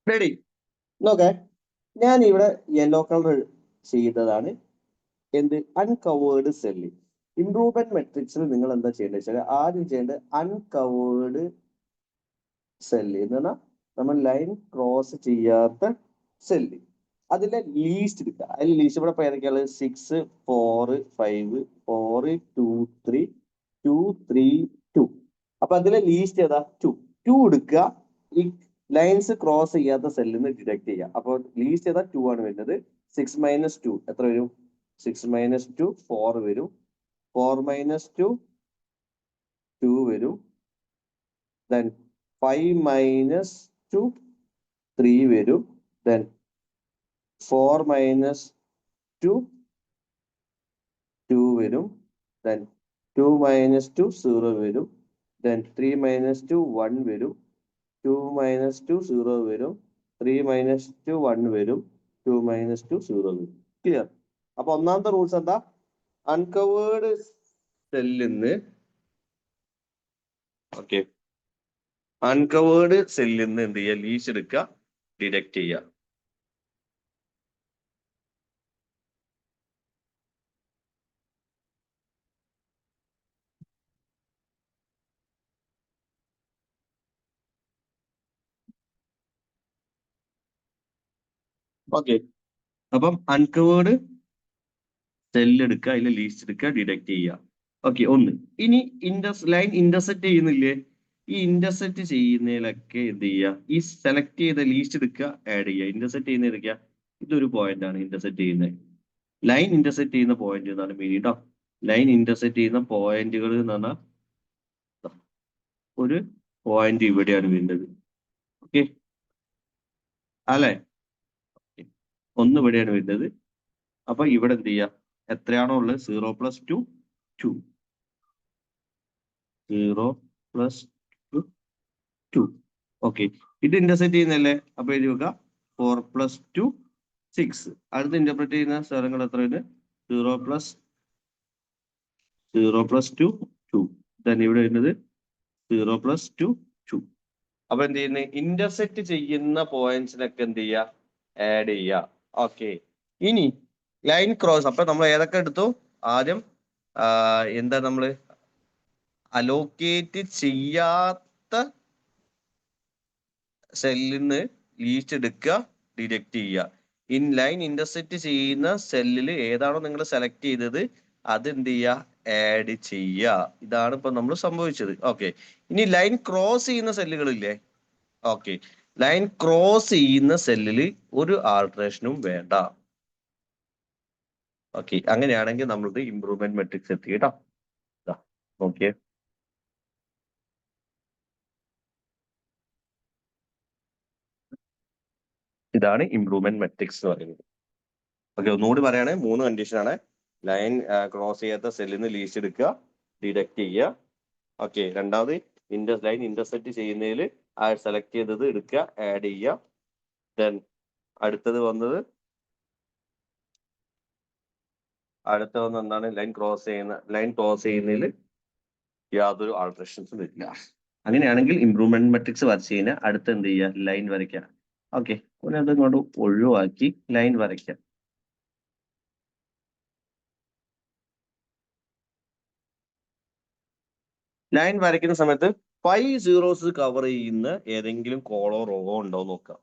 റെഡി. നോക്കേ, ഞാൻ ഇവിടെ യെല്ലോ കളർ ചെയ്തതാണ്. എന്ത്? Uncovered cell. ഇംപ്രൂവ്മെന്റ് മെട്രിക്സിൽ നിങ്ങൾ എന്താ ചെയ്യേണ്ടത് വെച്ചാൽ ആദ്യം ചെയ്യേണ്ടത് അൺകവേർഡ് സെല്ല് എന്ന് പറഞ്ഞാൽ നമ്മൾ ലൈൻ ക്രോസ് ചെയ്യാത്ത സെല്ല്, അതിലെ ലീസ്റ്റ് എടുക്കുക. അതിൽ ലീസ്റ്റ് ഇവിടെ ഏതൊക്കെയാണ്? 6, 4, 5, 4, 2, 3, 2, 3, 2. അപ്പൊ അതിലെ ലീസ്റ്റ് ഏതാ? 2 എടുക്കുക. ഈ ലൈൻസ് ക്രോസ് ചെയ്യാത്ത സെല്ലിൽ നിന്ന് ഡിഡക്ട് ചെയ്യുക. അപ്പോൾ ലീസ്റ്റ് ഏതാ? 2 ആണ് വരുന്നത്. 6 - 2 എത്ര വരും? 6 - 2 4 വരും. 4 - 2 2 വരും. then 5 - 2 3 വരും. then 4 - 2 2 വരും. then 2 - 2 0 വരും. then 3 - 2 1 വരും. 2 - 2 0 വരും. 3 - 2 1 വരും. 2 - 2 0 വരും. ക്ലിയർ? അപ്പൊ ഒന്നാമത്തെ റൂൾസ് എന്താ? അൺകവേർഡ് സെല്ലിന്ന് അൺകവേർഡ് സെല്ലിൽ നിന്ന് എന്ത് ചെയ്യുക? ലീസ്റ്റ് എടുക്കുക, ഡിഡക്ട് ചെയ്യുക. ഓക്കെ, അപ്പം അൺകവേർഡ് സെല്ല് എടുക്കുക, അതിൽ ലീസ്റ്റ് എടുക്കുക, ഡിഡക്ട് ചെയ്യുക. ഓക്കെ, ഒന്ന്. ഇനി ലൈൻ ഇന്റർസെക്ട് ചെയ്യുന്നില്ലേ? ഈ ഇന്റർസെക്ട് ചെയ്യുന്നതിലൊക്കെ എന്ത് ചെയ്യുക? ഈ സെലക്ട് ചെയ്ത ലീസ്റ്റ് എടുക്കുക, ആഡ് ചെയ്യുക. ഇന്റർസെക്ട് ചെയ്യുന്ന എടുക്കുക. ഇതൊരു പോയിന്റ് ആണ് ഇന്റർസെക്ട് ചെയ്യുന്നത്. ലൈൻ ഇന്റർസെക്ട് ചെയ്യുന്ന പോയിന്റ് എന്നാണ് മീനിങ് കേട്ടോ. ലൈൻ ഇന്റർസെക്ട് ചെയ്യുന്ന പോയിന്റുകൾ എന്ന് പറഞ്ഞാൽ ഒരു പോയിന്റ് ഇവിടെയാണ് വരുന്നത്. ഓക്കെ അല്ലെ, ഒന്ന് ഇവിടെയാണ് വരുന്നത്. അപ്പൊ ഇവിടെ എന്ത് ചെയ്യാം, എത്രയാണോ ഉള്ളത് 0 + 2 2 0 + 2 2. ഓക്കെ, ഇത് ഇന്റർസെക്ട് ചെയ്യുന്നല്ലേ, അപ്പൊ എഴുതി വെക്കുക 4 + 2 6. അടുത്ത് ഇന്റർപ്രറ്റ് ചെയ്യുന്ന സ്ഥലങ്ങൾ എത്ര ഉണ്ട്, 0 + 2 2. തന്നെ ഇവിടെ വരുന്നത് 0 + 2 2. അപ്പൊ എന്ത് ചെയ്യുന്നത്, ഇന്റർസെക്ട് ചെയ്യുന്ന പോയിന്റ്സിനൊക്കെ എന്ത് ചെയ്യുക, ആഡ് ചെയ്യുക. ഓക്കെ, ഇനി ലൈൻ ക്രോസ്. അപ്പൊ നമ്മൾ ഏതൊക്കെ എടുത്തു, ആദ്യം എന്താ നമ്മള് അലോക്കേറ്റ് ചെയ്യാത്ത സെല്ലിൽ നിന്ന് ലീസ്റ്റ് എടുക്കുക, ഡിഡക്ട് ചെയ്യുക. ലൈൻ ഇന്റർസെക്ട് ചെയ്യുന്ന സെല്ലിൽ ഏതാണോ നിങ്ങൾ സെലക്ട് ചെയ്തത് അത് എന്ത് ചെയ്യുക, ആഡ് ചെയ്യുക. ഇതാണ് ഇപ്പൊ നമ്മൾ സംഭവിച്ചത്. ഓക്കെ, ഇനി ലൈൻ ക്രോസ് ചെയ്യുന്ന സെല്ലുകളില്ലേ, ഓക്കെ, ലൈൻ ക്രോസ് ചെയ്യുന്ന സെല്ലിൽ ഒരു ആൾട്രേഷനും വേണ്ട. ഓക്കെ, അങ്ങനെയാണെങ്കിൽ നമ്മൾക്ക് ഇംപ്രൂവ്മെന്റ് മെട്രിക്സ് എത്തി കേട്ടോ. ഓക്കെ, ഇതാണ് ഇംപ്രൂവ്മെന്റ് മെട്രിക്സ് എന്ന് പറയുന്നത്. ഓക്കെ, ഒന്നുകൂടി പറയാണ്, 3 കണ്ടീഷനാണ്. ലൈൻ ക്രോസ് ചെയ്യാത്ത സെല്ലിൽ നിന്ന് ലീസ്റ്റ് എടുക്കുക, ഡിഡക്ട് ചെയ്യുക. ഓക്കെ, രണ്ടാമത് ലൈൻ ഇന്റർസെക്ട് ചെയ്യുന്നതിൽ സെലക്ട് ചെയ്തത് എടുക്കുക, ആഡ് ചെയ്യുക. ദെൻ അടുത്തത് വന്നത് എന്താണ്, ലൈൻ ക്രോസ് ചെയ്യുന്നതിൽ യാതൊരു ആൾട്രേഷൻസും വരില്ല. അങ്ങനെയാണെങ്കിൽ ഇംപ്രൂവ്മെന്റ് മെട്രിക്സ് വരച്ച് കഴിഞ്ഞാൽ അടുത്ത് എന്ത് ചെയ്യുക, ലൈൻ വരയ്ക്കുക. ഓക്കെ, പിന്നെ അതിങ്ങോട്ട് ഒഴിവാക്കി ലൈൻ വരയ്ക്കുക. ലൈൻ വരയ്ക്കുന്ന സമയത്ത് 5 സീറോസ് കവർ ചെയ്യുന്ന ഏതെങ്കിലും കോളോ റോ ഉണ്ടോ നോക്കാം.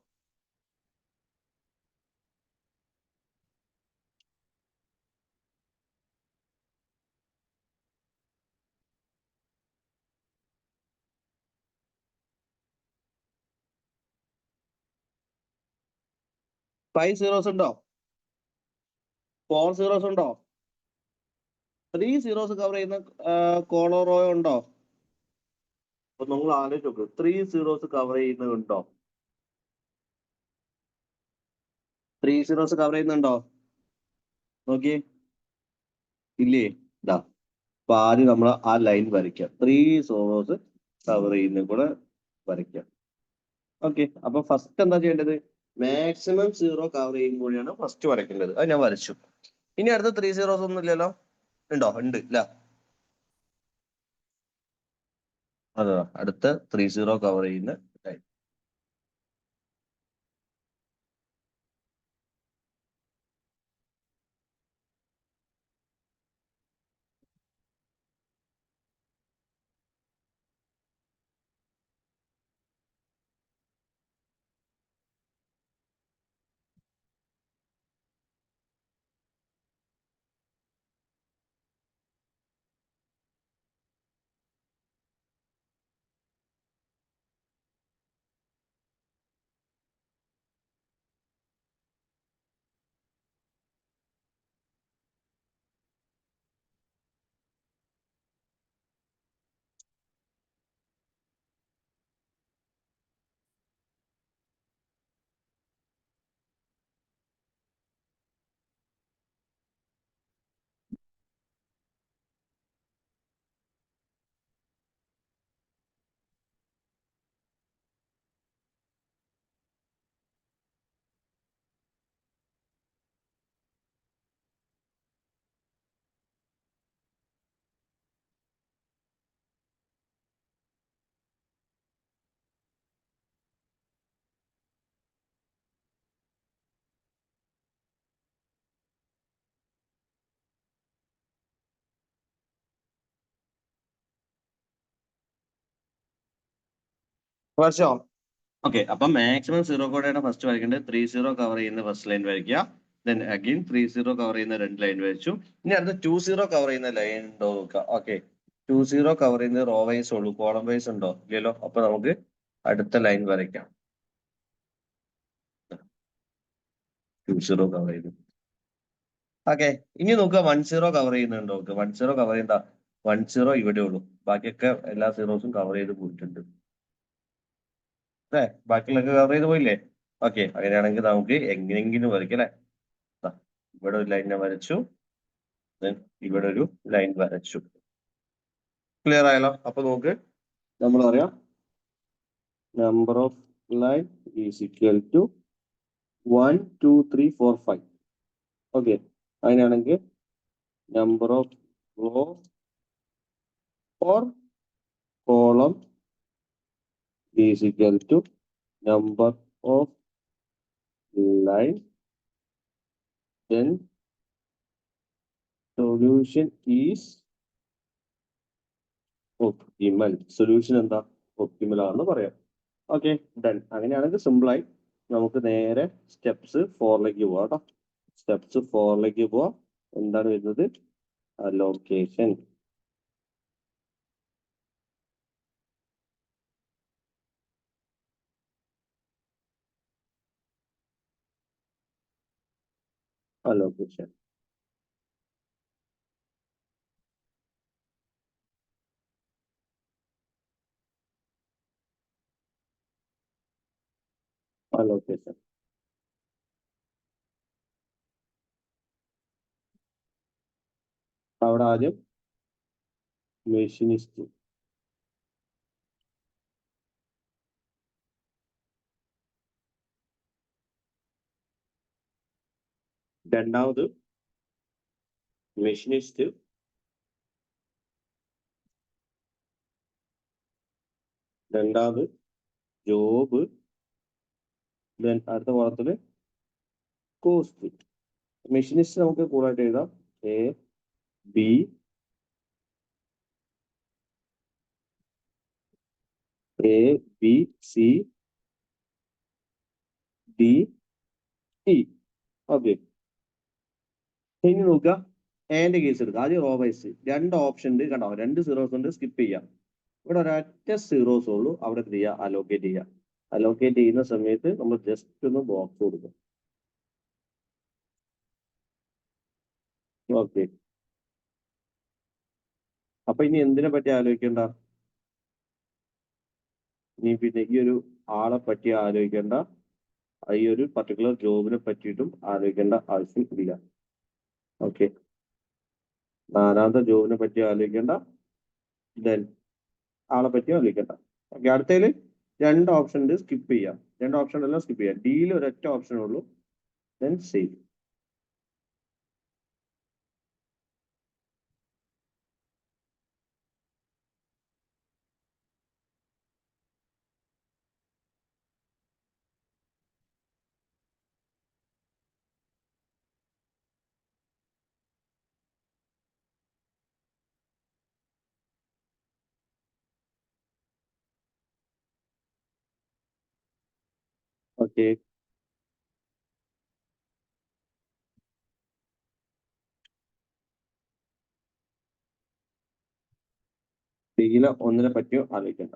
ഫൈവ് സീറോസ് ഉണ്ടോ, 4 സീറോസ് ഉണ്ടോ, 3 സീറോസ് കവർ ചെയ്യുന്ന കോളോ റോ ഉണ്ടോ? അപ്പൊ നമ്മൾ ആലോചിച്ച് നോക്ക്, 3 സീറോസ് കവർ ചെയ്യുന്നുണ്ടോ, 3 സീറോസ് കവർ ചെയ്യുന്നുണ്ടോ നോക്കിയേ, ഇല്ലേ? ഇതാ, അപ്പൊ ആദ്യം നമ്മൾ ആ ലൈൻ വരയ്ക്കാം, 3 സീറോസ് കവർ ചെയ്യുന്ന കൂടെ വരയ്ക്കാം. ഓക്കെ, അപ്പൊ ഫസ്റ്റ് എന്താ ചെയ്യേണ്ടത്, മാക്സിമം 0 കവർ ചെയ്യുമ്പോഴാണ് ഫസ്റ്റ് വരയ്ക്കേണ്ടത്. അത് ഞാൻ വരച്ചു. ഇനി അടുത്ത 3 സീറോസ് ഒന്നും ഇല്ലല്ലോ, ഉണ്ടോ? ഉണ്ട് ഇല്ല, അതാ അടുത്ത 3 സീറോ കവർ ചെയ്യുന്ന ലൈൻ. വരച്ചോ? ഓക്കെ, അപ്പൊ മാക്സിമം 0 കൂടെയാണ് ഫസ്റ്റ് വരയ്ക്കേണ്ടത്. 3 സീറോ കവർ ചെയ്യുന്ന ഫസ്റ്റ് ലൈൻ വരയ്ക്കുക. ദെൻ അഗെയിൻ 3 സീറോ കവർ ചെയ്യുന്ന 2 ലൈൻ വരച്ചു. ഇനി അടുത്ത 2 സീറോ കവർ ചെയ്യുന്ന ലൈൻ ഉണ്ടോ നോക്കുക. ഓക്കെ, 2 സീറോ കവർ ചെയ്യുന്ന റോ വൈസ് ഉള്ളൂ, കോളം വൈസ് ഉണ്ടോ ഇല്ലല്ലോ. അപ്പൊ നമുക്ക് അടുത്ത ലൈൻ വരയ്ക്കാം. 2 സീറോ കവർ ചെയ്തു. ഓക്കെ, ഇനി നോക്കുക 10 കവർ ചെയ്യുന്നുണ്ടോ നോക്കുക. 10 കവർ ചെയ്യണ്ട, 10 ഇവിടെ ഉള്ളൂ, ബാക്കിയൊക്കെ എല്ലാ സീറോസും കവർ ചെയ്ത് പോയിട്ടുണ്ട് അല്ലേ, ബാക്കിയുള്ളൊക്കെ കവർ ചെയ്ത് പോയില്ലേ. ഓക്കെ, അങ്ങനെയാണെങ്കിൽ നമുക്ക് എങ്ങനെയെങ്കിലും വരയ്ക്കാം അല്ലെ. ഇവിടെ ഒരു ലൈൻ വരച്ചു, ഇവിടെ ഒരു ലൈൻ വരച്ചു. ക്ലിയർ ആയല്ലോ. അപ്പൊ നോക്ക്, നമ്മൾ പറയാം number of line is equal to 1 2 3 4 5. Okay, അങ്ങനെയാണെങ്കിൽ number of row or column is equal to number of line, then solution is optimal. Solution എന്താ, ഒപ്റ്റിമൽ ആണെന്ന് പറയാം. Okay, done. അങ്ങനെയാണെങ്കിൽ സിമ്പിൾ ആയി നമുക്ക് നേരെ സ്റ്റെപ്സ് 4ലേക്ക് പോവാം കേട്ടോ. സ്റ്റെപ്സ് 4ലേക്ക് പോവാം. എന്താണ് വരുന്നത്, അലോക്കേഷൻ. അലോക്കേഷൻ അലോക്കേഷൻ അവിടെ ആദ്യം മെഷീനിസ്റ്റ്, രണ്ടാമത് മെഷീനിസ്റ്റ്, രണ്ടാമത് ജോബ്, ദെൻ അടുത്ത പാഠത്തില് കോസ്റ്റ്. മെഷീനിസ്റ്റ് നമുക്ക് കൂടുതലായിട്ട് എഴുതാം A B C D E. Okay, ഇനി നോക്കുക എന്റെ കേസ് എടുക്കുക. ആദ്യം റോ വൈസ് 2 ഓപ്ഷൻ ഉണ്ട് കണ്ടോ, 2 സീറോസ് ഉണ്ട്, സ്കിപ്പ് ചെയ്യാം. ഇവിടെ ഒരൊറ്റ സീറോസ് ഉള്ളൂ, അവിടെ എന്ത് ചെയ്യുക, അലോക്കേറ്റ് ചെയ്യുക. അലോക്കേറ്റ് ചെയ്യുന്ന സമയത്ത് നമ്മൾ ജസ്റ്റ് ഒന്ന് ബോക്സ് കൊടുക്കും. ഓക്കെ, അപ്പൊ ഇനി എന്തിനെ പറ്റി ആലോചിക്കേണ്ട, ഇനി പിന്നെ ഈ ഒരു ആളെ പറ്റി ആലോചിക്കേണ്ട, ഈ ഒരു പർട്ടിക്കുലർ ജോബിനെ പറ്റിയിട്ടും ആലോചിക്കേണ്ട ആവശ്യം ഇല്ല. ഓക്കെ, നാലാമത്തെ ജോബിനെ പറ്റി ആലോചിക്കേണ്ട, ദെൻ ആളെ പറ്റി ആലോചിക്കേണ്ട. ഓക്കെ, അടുത്തതിൽ 2 ഓപ്ഷൻ ഉണ്ട്, സ്കിപ്പ് ചെയ്യാം. 2 ഓപ്ഷൻ എല്ലാം സ്കിപ്പ് ചെയ്യാം. ഡിയിൽ ഒരൊറ്റ ഓപ്ഷൻ ഉള്ളൂ, ദെൻ സേവ്. ഓക്കെ, ഡിയിലെ ഒന്നിനെ പറ്റിയോ ആലോചിക്കേണ്ട.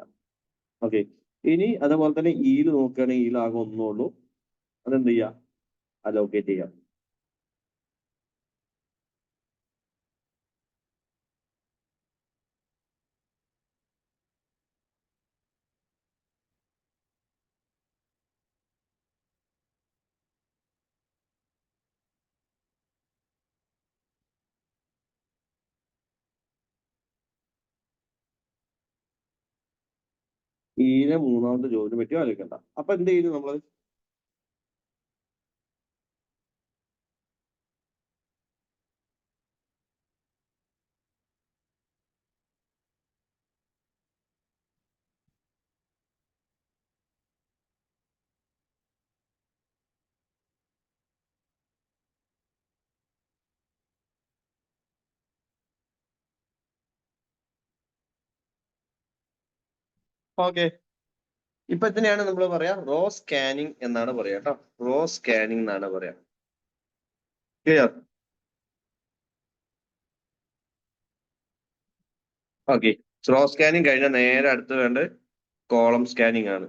ഓക്കെ, ഇനി അതേപോലെ തന്നെ ഇയിൽ നോക്കുകയാണെങ്കിൽ ഇയിൽ ആകെ ഒന്നേ ഉള്ളൂ, അതെന്ത് ചെയ്യാം, അലോക്കേറ്റ് ചെയ്യാം. ഇയിലെ മൂന്നാമത്തെ ജോബിനെ പറ്റി ആലോചിക്കണ്ട. അപ്പൊ എന്ത് ചെയ്തു നമ്മള്, ഓക്കെ, ഇപ്പൊ ഇതിനെയാണ് നമ്മൾ പറയാ റോ സ്കാനിങ് എന്നാണ് പറയാ കേട്ടോ. റോ സ്കാനിങ് എന്നാണ് പറയാ. ക്ലിയർ. ഓക്കെ, റോ സ്കാനിങ് കഴിഞ്ഞാൽ നേരെ അടുത്ത് വേണ്ട കോളം സ്കാനിങ് ആണ്.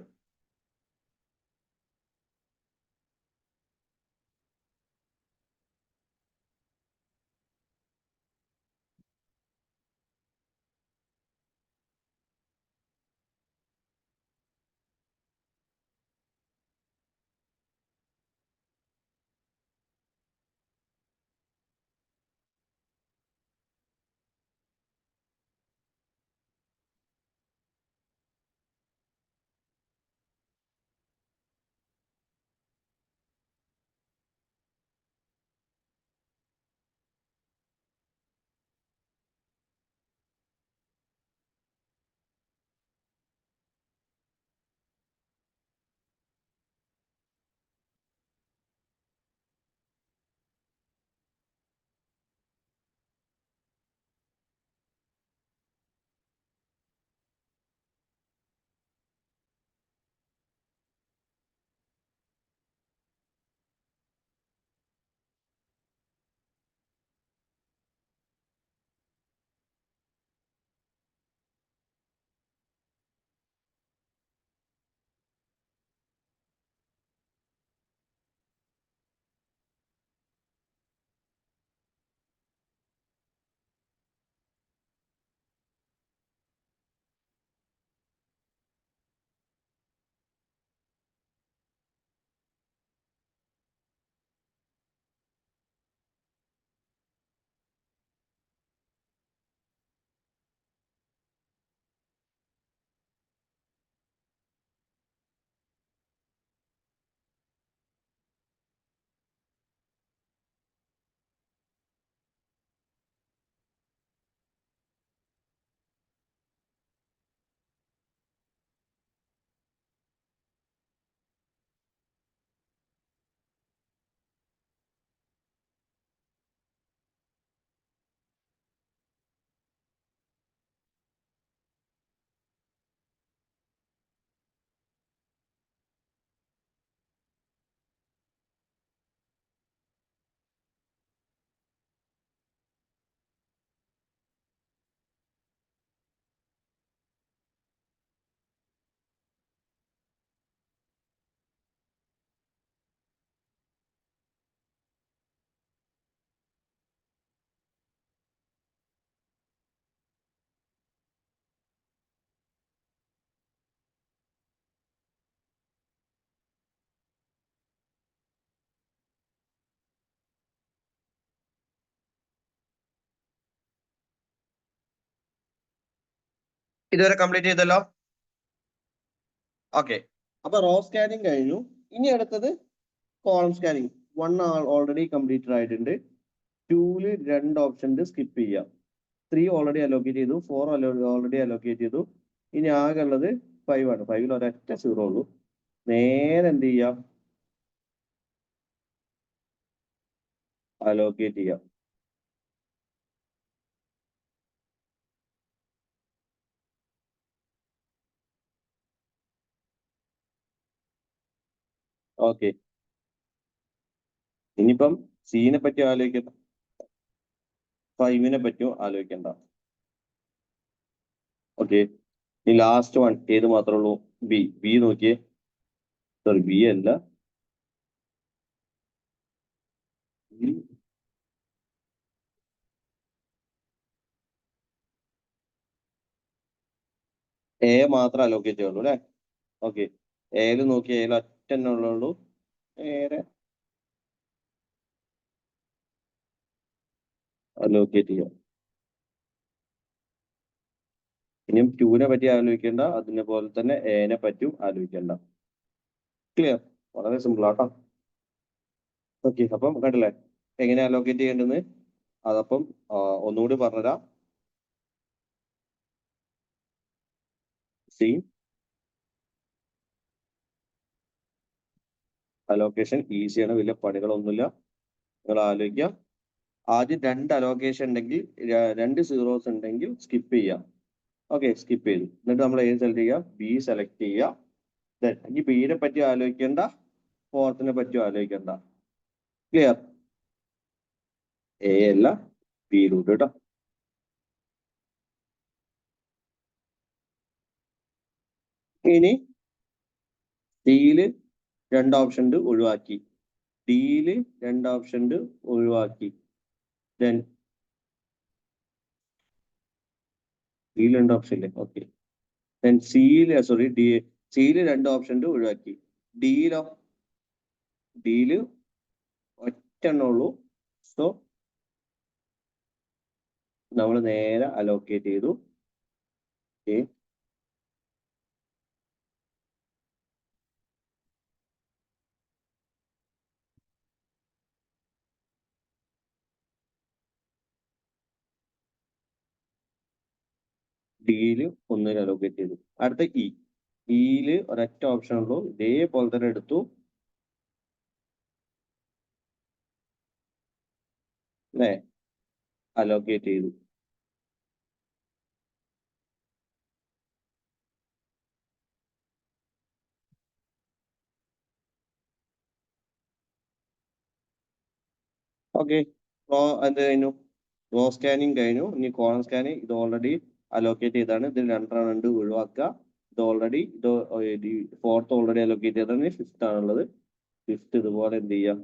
ഇതുവരെ കംപ്ലീറ്റ് ചെയ്തല്ലോ. ഓക്കെ, അപ്പൊ റോ സ്കാനിങ് കഴിഞ്ഞു. ഇനി അടുത്തത് കോളം സ്കാനിങ്. 1 ഓൾറെഡി കംപ്ലീറ്റഡ് ആയിട്ടുണ്ട്. 2-ല് 2 ഓപ്ഷൻ സ്കിപ്പ് ചെയ്യാം. 3 ഓൾറെഡി അലോക്കേറ്റ് ചെയ്തു. 4 ഓൾറെഡി അലോക്കേറ്റ് ചെയ്തു. ഇനി ആകെ ഉള്ളത് 5 ആണ്. 5-ൽ ഒരൊറ്റ 0 ഉള്ളൂ. നേരെ എന്ത് ചെയ്യാം, അലോക്കേറ്റ് ചെയ്യാം. ഓക്കെ, ഇനിയിപ്പം സീനെ പറ്റി ആലോചിക്കണ്ട, 5-നെ പറ്റിയും ആലോചിക്കണ്ട. ഓക്കെ, ഈ ലാസ്റ്റ് വൺ ഏത് മാത്രമേ ഉള്ളൂ? ബി നോക്കിയേ. സോറി, ബി അല്ല, എ മാത്രം അലോക്കേറ്റ് ചെയ്യുള്ളൂ അല്ലെ. ഓക്കെ, എയില് നോക്കി, എയിൽ ഒറ്റ ഉള്ളൂ. നേരെ അലോക്കേറ്റ് ചെയ്യാം. ഇനിയും 2-നെ പറ്റി ആലോചിക്കേണ്ട, അതിനെ പോലെ തന്നെ എനെ പറ്റിയും ആലോചിക്കേണ്ട. ക്ലിയർ? വളരെ സിമ്പിൾ ആട്ടോ. ഓക്കെ, അപ്പം കണ്ടില്ലേ എങ്ങനെ അലോക്കേറ്റ് ചെയ്യേണ്ടതെന്ന്. അതപ്പം ഒന്നുകൂടി പറഞ്ഞുതരാം. സി അലോക്കേഷൻ ഈസിയാണ്, വലിയ പണികളൊന്നുമില്ല. നിങ്ങൾ ആലോചിക്കുക. ആദ്യം 2 അലോക്കേഷൻ ഉണ്ടെങ്കിൽ, 2 സീറോസ് ഉണ്ടെങ്കിൽ സ്കിപ്പ് ചെയ്യാം. ഓക്കെ, സ്കിപ്പ് ചെയ്തു. എന്നിട്ട് നമ്മൾ ഏത് സെലക്ട് ചെയ്യുക? ബി സെലക്ട് ചെയ്യുക. ഇനി ബിയെ പറ്റി ആലോചിക്കേണ്ട, 4നെ പറ്റി ആലോചിക്കേണ്ട. ക്ലിയർ? എ അല്ല, ബിയിലൂടെ കേട്ടോ. ഇനി ഡിയില് 2 ഓപ്ഷൻ ഒഴിവാക്കി, ഡിയില് 2 ഓപ്ഷൻ ഒഴിവാക്കി. ദെൻ ഡിയിൽ 2 ഓപ്ഷൻ ഇല്ലേ? ഓക്കെ, ദെൻ സോറി സിയില് 2 ഓപ്ഷൻ ഒഴിവാക്കി. ഡിയില് ഒറ്റ ഉള്ളൂ. സോ നമ്മൾ നേരെ അലോക്കേറ്റ് ചെയ്തു. ഓക്കെ, ഡിയില് 1 അലോക്കേറ്റ് ചെയ്തു. അടുത്ത ഇയില് ഒരൊറ്റ ഓപ്ഷൻ ഉള്ളൂ. ഇതേപോലെ തന്നെ എടുത്തു, അല്ലേ, അലോക്കേറ്റ് ചെയ്തു. ഓക്കെ, എന്ത് കഴിഞ്ഞു? റോ സ്കാനിങ് കഴിഞ്ഞു. ഇനി കോളം സ്കാനിങ്. ഇത് ഓൾറെഡി അലോക്കേറ്റ് ചെയ്താണ്. ഇതിൽ 2 ഒഴിവാക്കുക. ഇത് ഓൾറെഡി 4th ഓൾറെഡി അലോക്കേറ്റ് ചെയ്താണ്. 5th ആണുള്ളത്. 5th ഇതുപോലെ എന്ത് ചെയ്യാം,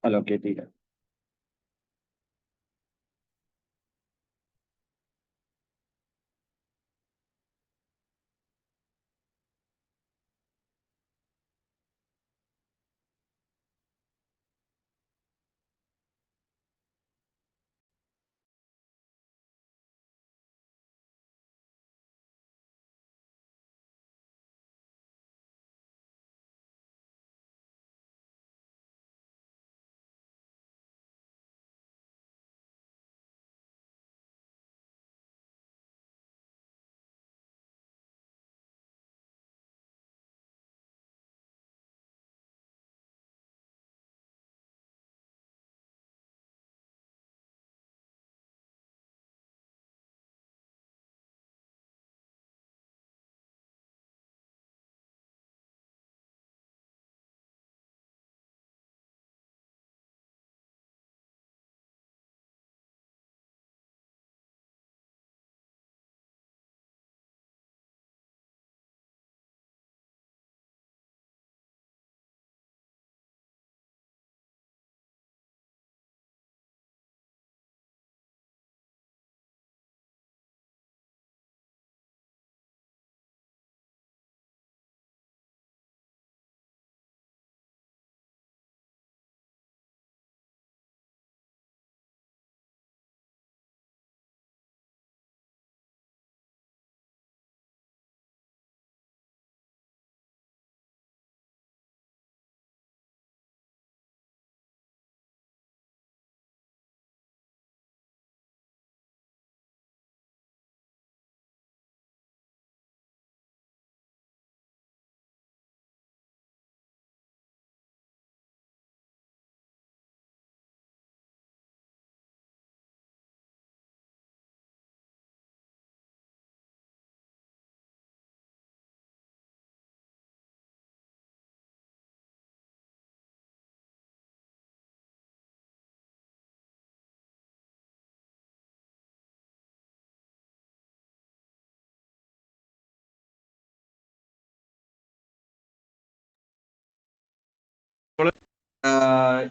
അലോക്കേറ്റ് ചെയ്യാം.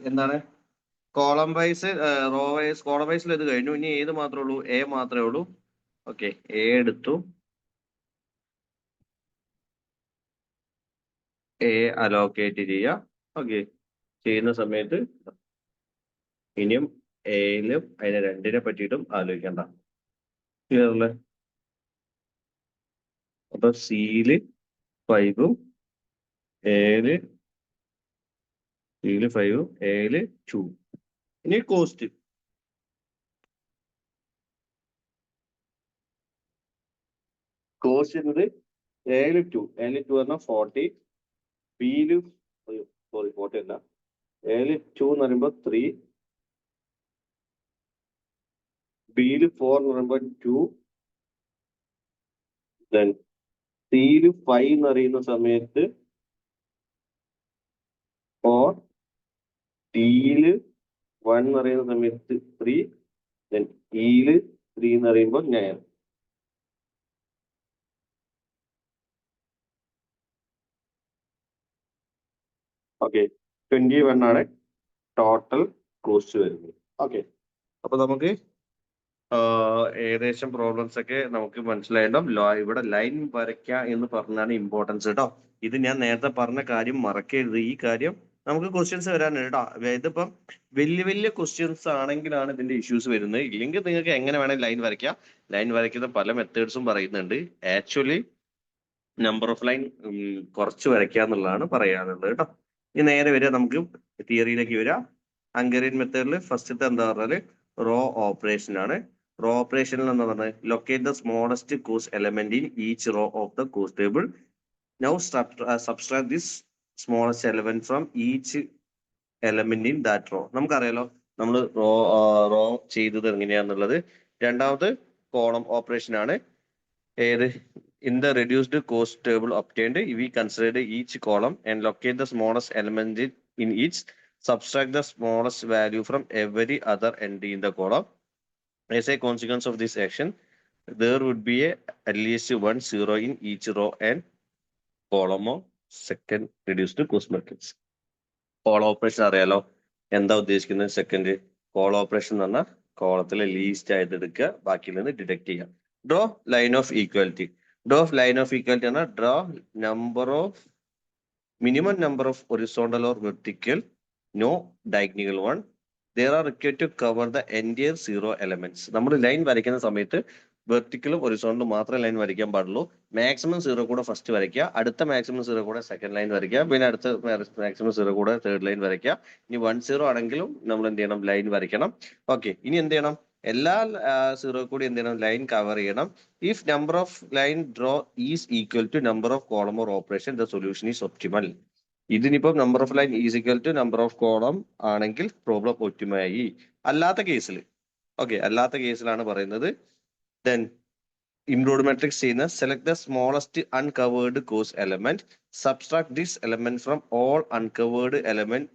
എന്താണ് column wise row wise column വൈസിൽ ഇത് കഴിഞ്ഞു. ഇനി ഏത് മാത്രമേ ഉള്ളൂ? എ മാത്രമേ ഉള്ളൂ. ഓക്കെ, എ എടുത്തു. എ അലോക്കേറ്റ് ചെയ്യുക. ഓക്കെ, ചെയ്യുന്ന സമയത്ത് ഇനിയും എയിലും അതിനെ രണ്ടിനെ പറ്റിയിട്ടും ആലോചിക്കണ്ട. ക്ലിയർ അല്ലേ? അപ്പൊ സിയില് 5ഉം എയില് 5ഉം എയില് 2. ഇനി കോസ്റ്റ്. കോസ്റ്റ് എന്നത് എയില് 2 പറഞ്ഞാൽ 40, ബിയില് സോറി 40 അല്ല, എയില് 2 എന്ന് പറയുമ്പോൾ 3, ബിയില് 4 എന്ന് പറയുമ്പോൾ 2, ദെൻ സിയില് 5 എന്ന് അറിയുന്ന സമയത്ത് 4, ഡിയില് 1 എന്ന് പറയുന്ന സമയത്ത് 3, ദെൻ ഇയില് 3 എന്ന് പറയുമ്പോൾ 9. ഓക്കെ, 21 ആണ് ടോട്ടൽ കോസ്റ്റ് വരുന്നത്. ഓക്കെ, അപ്പൊ നമുക്ക് ഏകദേശം പ്രോബ്ലംസ് ഒക്കെ നമുക്ക് മനസ്സിലായിട്ടും ഇവിടെ ലൈൻ വരയ്ക്കുക എന്ന് പറഞ്ഞാണ് ഇമ്പോർട്ടൻസ് കേട്ടോ. ഇത് ഞാൻ നേരത്തെ പറഞ്ഞ കാര്യം മറക്കരുത്. ഈ കാര്യം നമുക്ക് ക്വസ്റ്റ്യൻസ് വരാനുണ്ട് കേട്ടോ. ഇതിപ്പം വലിയ വലിയ ക്വസ്റ്റ്യൻസ് ആണെങ്കിലാണ് ഇതിന്റെ ഇഷ്യൂസ് വരുന്നത്. ഇല്ലെങ്കിൽ നിങ്ങൾക്ക് എങ്ങനെ വേണമെങ്കിൽ ലൈൻ വരയ്ക്കാം. ലൈൻ വരയ്ക്കുന്ന പല മെത്തേഡ്സും പറയുന്നുണ്ട്. ആക്ച്വലി നമ്പർ ഓഫ് ലൈൻ കുറച്ച് വരയ്ക്കുക എന്നുള്ളതാണ് പറയാനുള്ളത് കേട്ടോ. ഇനി നേരെ വരിക, നമുക്ക് തിയറിയിലേക്ക് വരിക. ഹംഗേറിയൻ മെത്തേഡിൽ ഫസ്റ്റത്തെ എന്താ പറഞ്ഞാല് റോ ഓപ്പറേഷൻ ആണ്. റോ ഓപ്പറേഷനിൽ എന്താ പറഞ്ഞത്? Locate the smallest cost element in each row of the cost table. Now subtract this smallest element from each element in that row. നമുക്കറിയാലോ നമ്മൾ റോ ചെയ്തത് എങ്ങനെയാന്നുള്ളത്. രണ്ടാമത് കോളം ഓപ്പറേഷൻ ആണ്. ഏത്? In the reduced cost table obtained, we consider each column and locate the smallest element in each. Subtract the smallest value from every other entry in the column. As a consequence of this action, there would be at least 1 0 in each row and column of second reduced cost matrix. Call operation അറിയാലോ എന്താ ഉദ്ദേശിക്കുന്നത്? Second call operation എന്ന് പറഞ്ഞാൽ കോളത്തിലെ least ആയിട്ട് എടുക്കുക, ബാക്കിയിൽ നിന്ന് deduct ചെയ്യുക. Draw line of equality. Draw line of equality എന്നാൽ draw minimum number of horizontal or vertical, no diagonal one. There are required to cover the entire 0 elements. നമ്മൾ line വരയ്ക്കുന്ന സമയത്ത് വെർട്ടിക്കലും ഹൊറിസോണ്ടലും മാത്രമേ ലൈൻ വരയ്ക്കാൻ പാടുള്ളൂ. മാക്സിമം 0 കൂടെ ഫസ്റ്റ് വരയ്ക്കുക, അടുത്ത മാക്സിമം 0 കൂടെ സെക്കൻഡ് ലൈൻ വരയ്ക്കുക, പിന്നെ അടുത്ത മാക്സിമം 0 കൂടെ തേർഡ് ലൈൻ വരയ്ക്കുക. ഇനി 1 0 ആണെങ്കിലും നമ്മൾ എന്ത് ചെയ്യണം? ലൈൻ വരയ്ക്കണം. ഓക്കെ, ഇനി എന്ത് ചെയ്യണം? എല്ലാ 0 കൂടി എന്ത് ചെയ്യണം? ലൈൻ കവർ ചെയ്യണം. If number of line draw is equal to number of column or operation, the solution is optimal. ഇതിനിപ്പം number of line is equal to number of column ആണെങ്കിൽ പ്രോബ്ലം ഒപ്റ്റിമലായി. അല്ലാത്ത കേസിൽ, ഓക്കെ, അല്ലാത്ത കേസിലാണ് പറയുന്നത്. ദെൻ ഇംപ്രൂവ്ഡ് മാട്രിക്സ് ചെയ്യുന്ന select the smallest uncovered cost element, subtract this element from all uncovered element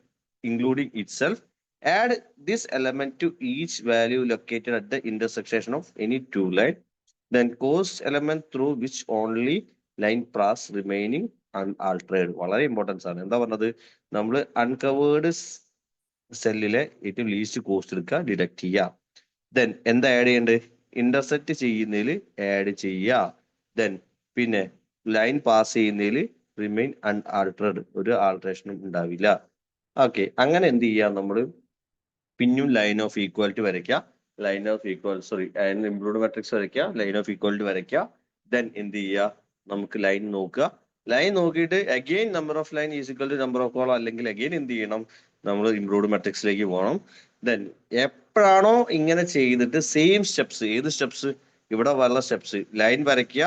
including itself, add this element to each value located at the intersection of any two lines, then cost element through which only line pass remaining unaltered. വളരെ importance ആണ്. എന്താ പറഞ്ഞത്? നമ്മൾ uncovered സെല്ലിലെ ഏറ്റവും least cost എടുക്കുക, deduct ചെയ്യുക. Then എന്താ ആഡ് ചെയ്യേണ്ടത്? ഇന്റർസെക്ട് ചെയ്യുന്നതിൽ ആഡ് ചെയ്യുക. ദെൻ പിന്നെ ലൈൻ പാസ് ചെയ്യുന്നതിൽ റിമെയിൻ അൺആൾട്ടേർഡ്, ഒരു ആൾട്രേഷനും ഉണ്ടാവില്ല. ഓക്കെ, അങ്ങനെ എന്ത് ചെയ്യാം? നമ്മൾ പിന്നും ലൈൻ ഓഫ് ഈക്വാലിറ്റി വരയ്ക്കുക, ലൈൻ ഓഫ് ഇംപ്രൂവ്ഡ് മാട്രിക്സ് വരയ്ക്കുക, ലൈൻ ഓഫ് ഈക്വാലിറ്റി വരയ്ക്കുക. ദെൻ എന്ത് ചെയ്യുക? നമുക്ക് ലൈൻ നോക്കുക. ലൈൻ നോക്കിയിട്ട് again number of line is equal to number of column, അല്ലെങ്കിൽ അഗെയിൻ എന്ത് ചെയ്യണം? നമ്മൾ ഇംപ്രൂവ്ഡ് മാട്രിക്സിലേക്ക് പോകണം. ദെൻ എപ്പോഴാണോ ഇങ്ങനെ ചെയ്തിട്ട് സെയിം സ്റ്റെപ്സ്, ഏത് സ്റ്റെപ്സ്? ഇവിടെ വല്ല സ്റ്റെപ്സ്, ലൈൻ വരയ്ക്കുക,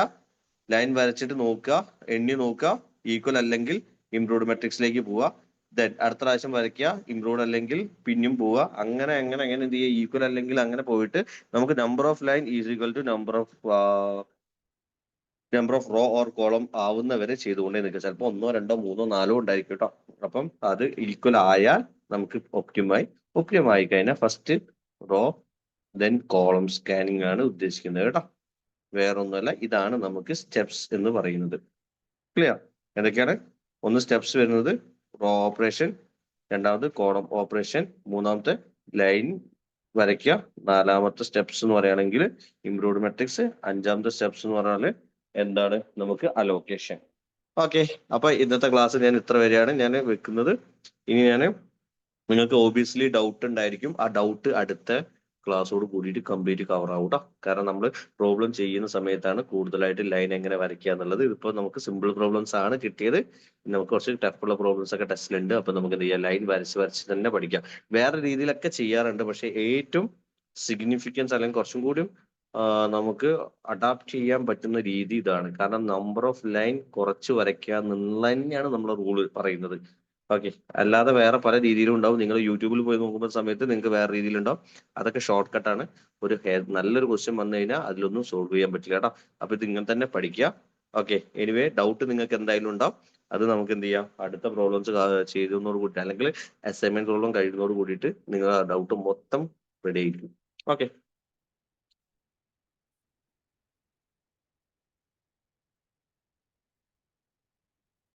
ലൈൻ വരച്ചിട്ട് നോക്കുക, എണ്ണി നോക്കുക, ഈക്വൽ അല്ലെങ്കിൽ ഇംപ്രൂവ്ഡ് മാട്രിക്സിലേക്ക് പോവുക. ദെൻ അടുത്ത പ്രാവശ്യം വരയ്ക്കുക, ഇംപ്രൂവ്ഡ് അല്ലെങ്കിൽ പിന്നും പോവുക. അങ്ങനെ അങ്ങനെ അങ്ങനെ എന്ത് ചെയ്യുക? ഈക്വൽ അല്ലെങ്കിൽ അങ്ങനെ പോയിട്ട് നമുക്ക് number of line is equal to number of row or column ആവുന്നവരെ ചെയ്തുകൊണ്ടേ നിൽക്കുക. ചിലപ്പോൾ 1 2 3 4 ഉണ്ടായിരിക്കും കേട്ടോ. അപ്പം അത് ഈക്വൽ ആയാൽ നമുക്ക് ഒപ്റ്റിമായി കഴിഞ്ഞാൽ first row then column scanning ആണ് ഉദ്ദേശിക്കുന്നത് കേട്ടോ. വേറൊന്നുമല്ല, ഇതാണ് നമുക്ക് സ്റ്റെപ്സ് എന്ന് പറയുന്നത്. ക്ലിയർ? എന്തൊക്കെയാണ്? ഒന്ന് സ്റ്റെപ്സ് വരുന്നത് റോ ഓപ്പറേഷൻ, രണ്ടാമത് കോളം ഓപ്പറേഷൻ, മൂന്നാമത്തെ ലൈൻ വരയ്ക്കുക, നാലാമത്തെ സ്റ്റെപ്സ് എന്ന് പറയുകയാണെങ്കിൽ ഇംപ്രൂവ്ഡ് മെട്രിക്സ്, അഞ്ചാമത്തെ സ്റ്റെപ്സ് എന്ന് പറഞ്ഞാൽ എന്താണ് നമുക്ക് അലോക്കേഷൻ. ഓക്കെ, അപ്പൊ ഇന്നത്തെ ക്ലാസ് ഞാൻ ഇത്ര വരെയാണ് ഞാൻ വെക്കുന്നത്. ഇനി ഞാൻ നിങ്ങൾക്ക് ഓബിയസ്ലി ഡൗട്ട് ഉണ്ടായിരിക്കും. ആ ഡൗട്ട് അടുത്ത ക്ലാസ്സോട് കൂടിയിട്ട് കംപ്ലീറ്റ് കവർ ആവും കേട്ടോ. കാരണം നമ്മൾ പ്രോബ്ലം ചെയ്യുന്ന സമയത്താണ് കൂടുതലായിട്ട് ലൈൻ എങ്ങനെ വരയ്ക്കുക എന്നുള്ളത്. ഇതിപ്പോൾ നമുക്ക് സിമ്പിൾ പ്രോബ്ലംസ് ആണ് കിട്ടിയത്. നമുക്ക് കുറച്ച് ടഫുള്ള പ്രോബ്ലംസ് ഒക്കെ ടെസ്റ്റിലുണ്ട്. അപ്പൊ നമുക്ക് എന്ത് ചെയ്യാം, ലൈൻ വരച്ച് തന്നെ പഠിക്കാം. വേറെ രീതിയിലൊക്കെ ചെയ്യാറുണ്ട്, പക്ഷെ ഏറ്റവും സിഗ്നിഫിക്കൻസ് അല്ലെങ്കിൽ കുറച്ചും കൂടി നമുക്ക് അഡാപ്റ്റ് ചെയ്യാൻ പറ്റുന്ന രീതി ഇതാണ്. കാരണം നമ്പർ ഓഫ് ലൈൻ കുറച്ച് വരയ്ക്കുക എന്നുള്ള തന്നെയാണ് നമ്മളെ റൂള് പറയുന്നത്. ഓക്കെ, അല്ലാതെ വേറെ പല രീതിയിലും ഉണ്ടാവും. നിങ്ങൾ യൂട്യൂബിൽ പോയി നോക്കുമ്പോൾ സമയത്ത് നിങ്ങൾക്ക് വേറെ രീതിയിലുണ്ടാവും. അതൊക്കെ ഷോർട്ട് കട്ടാണ്. നല്ലൊരു ക്വസ്റ്റ്യൻ വന്നു കഴിഞ്ഞാൽ അതിലൊന്നും സോൾവ് ചെയ്യാൻ പറ്റില്ല കേട്ടോ. അപ്പൊ ഇത് ഇങ്ങനെ തന്നെ പഠിക്കുക. ഓക്കെ, എനിവേ ഡൗട്ട് നിങ്ങൾക്ക് എന്തായാലും ഉണ്ടാവും. അത് നമുക്ക് എന്ത് ചെയ്യാം, അടുത്ത പ്രോബ്ലംസ് ചെയ്തതോട് കൂടി അല്ലെങ്കിൽ അസൈൻമെന്റ് പ്രോബ്ലം കഴിയുന്നതോട് കൂടിയിട്ട് നിങ്ങൾ ആ ഡൗട്ട് മൊത്തം റെഡി ആയിരിക്കും. ഓക്കെ.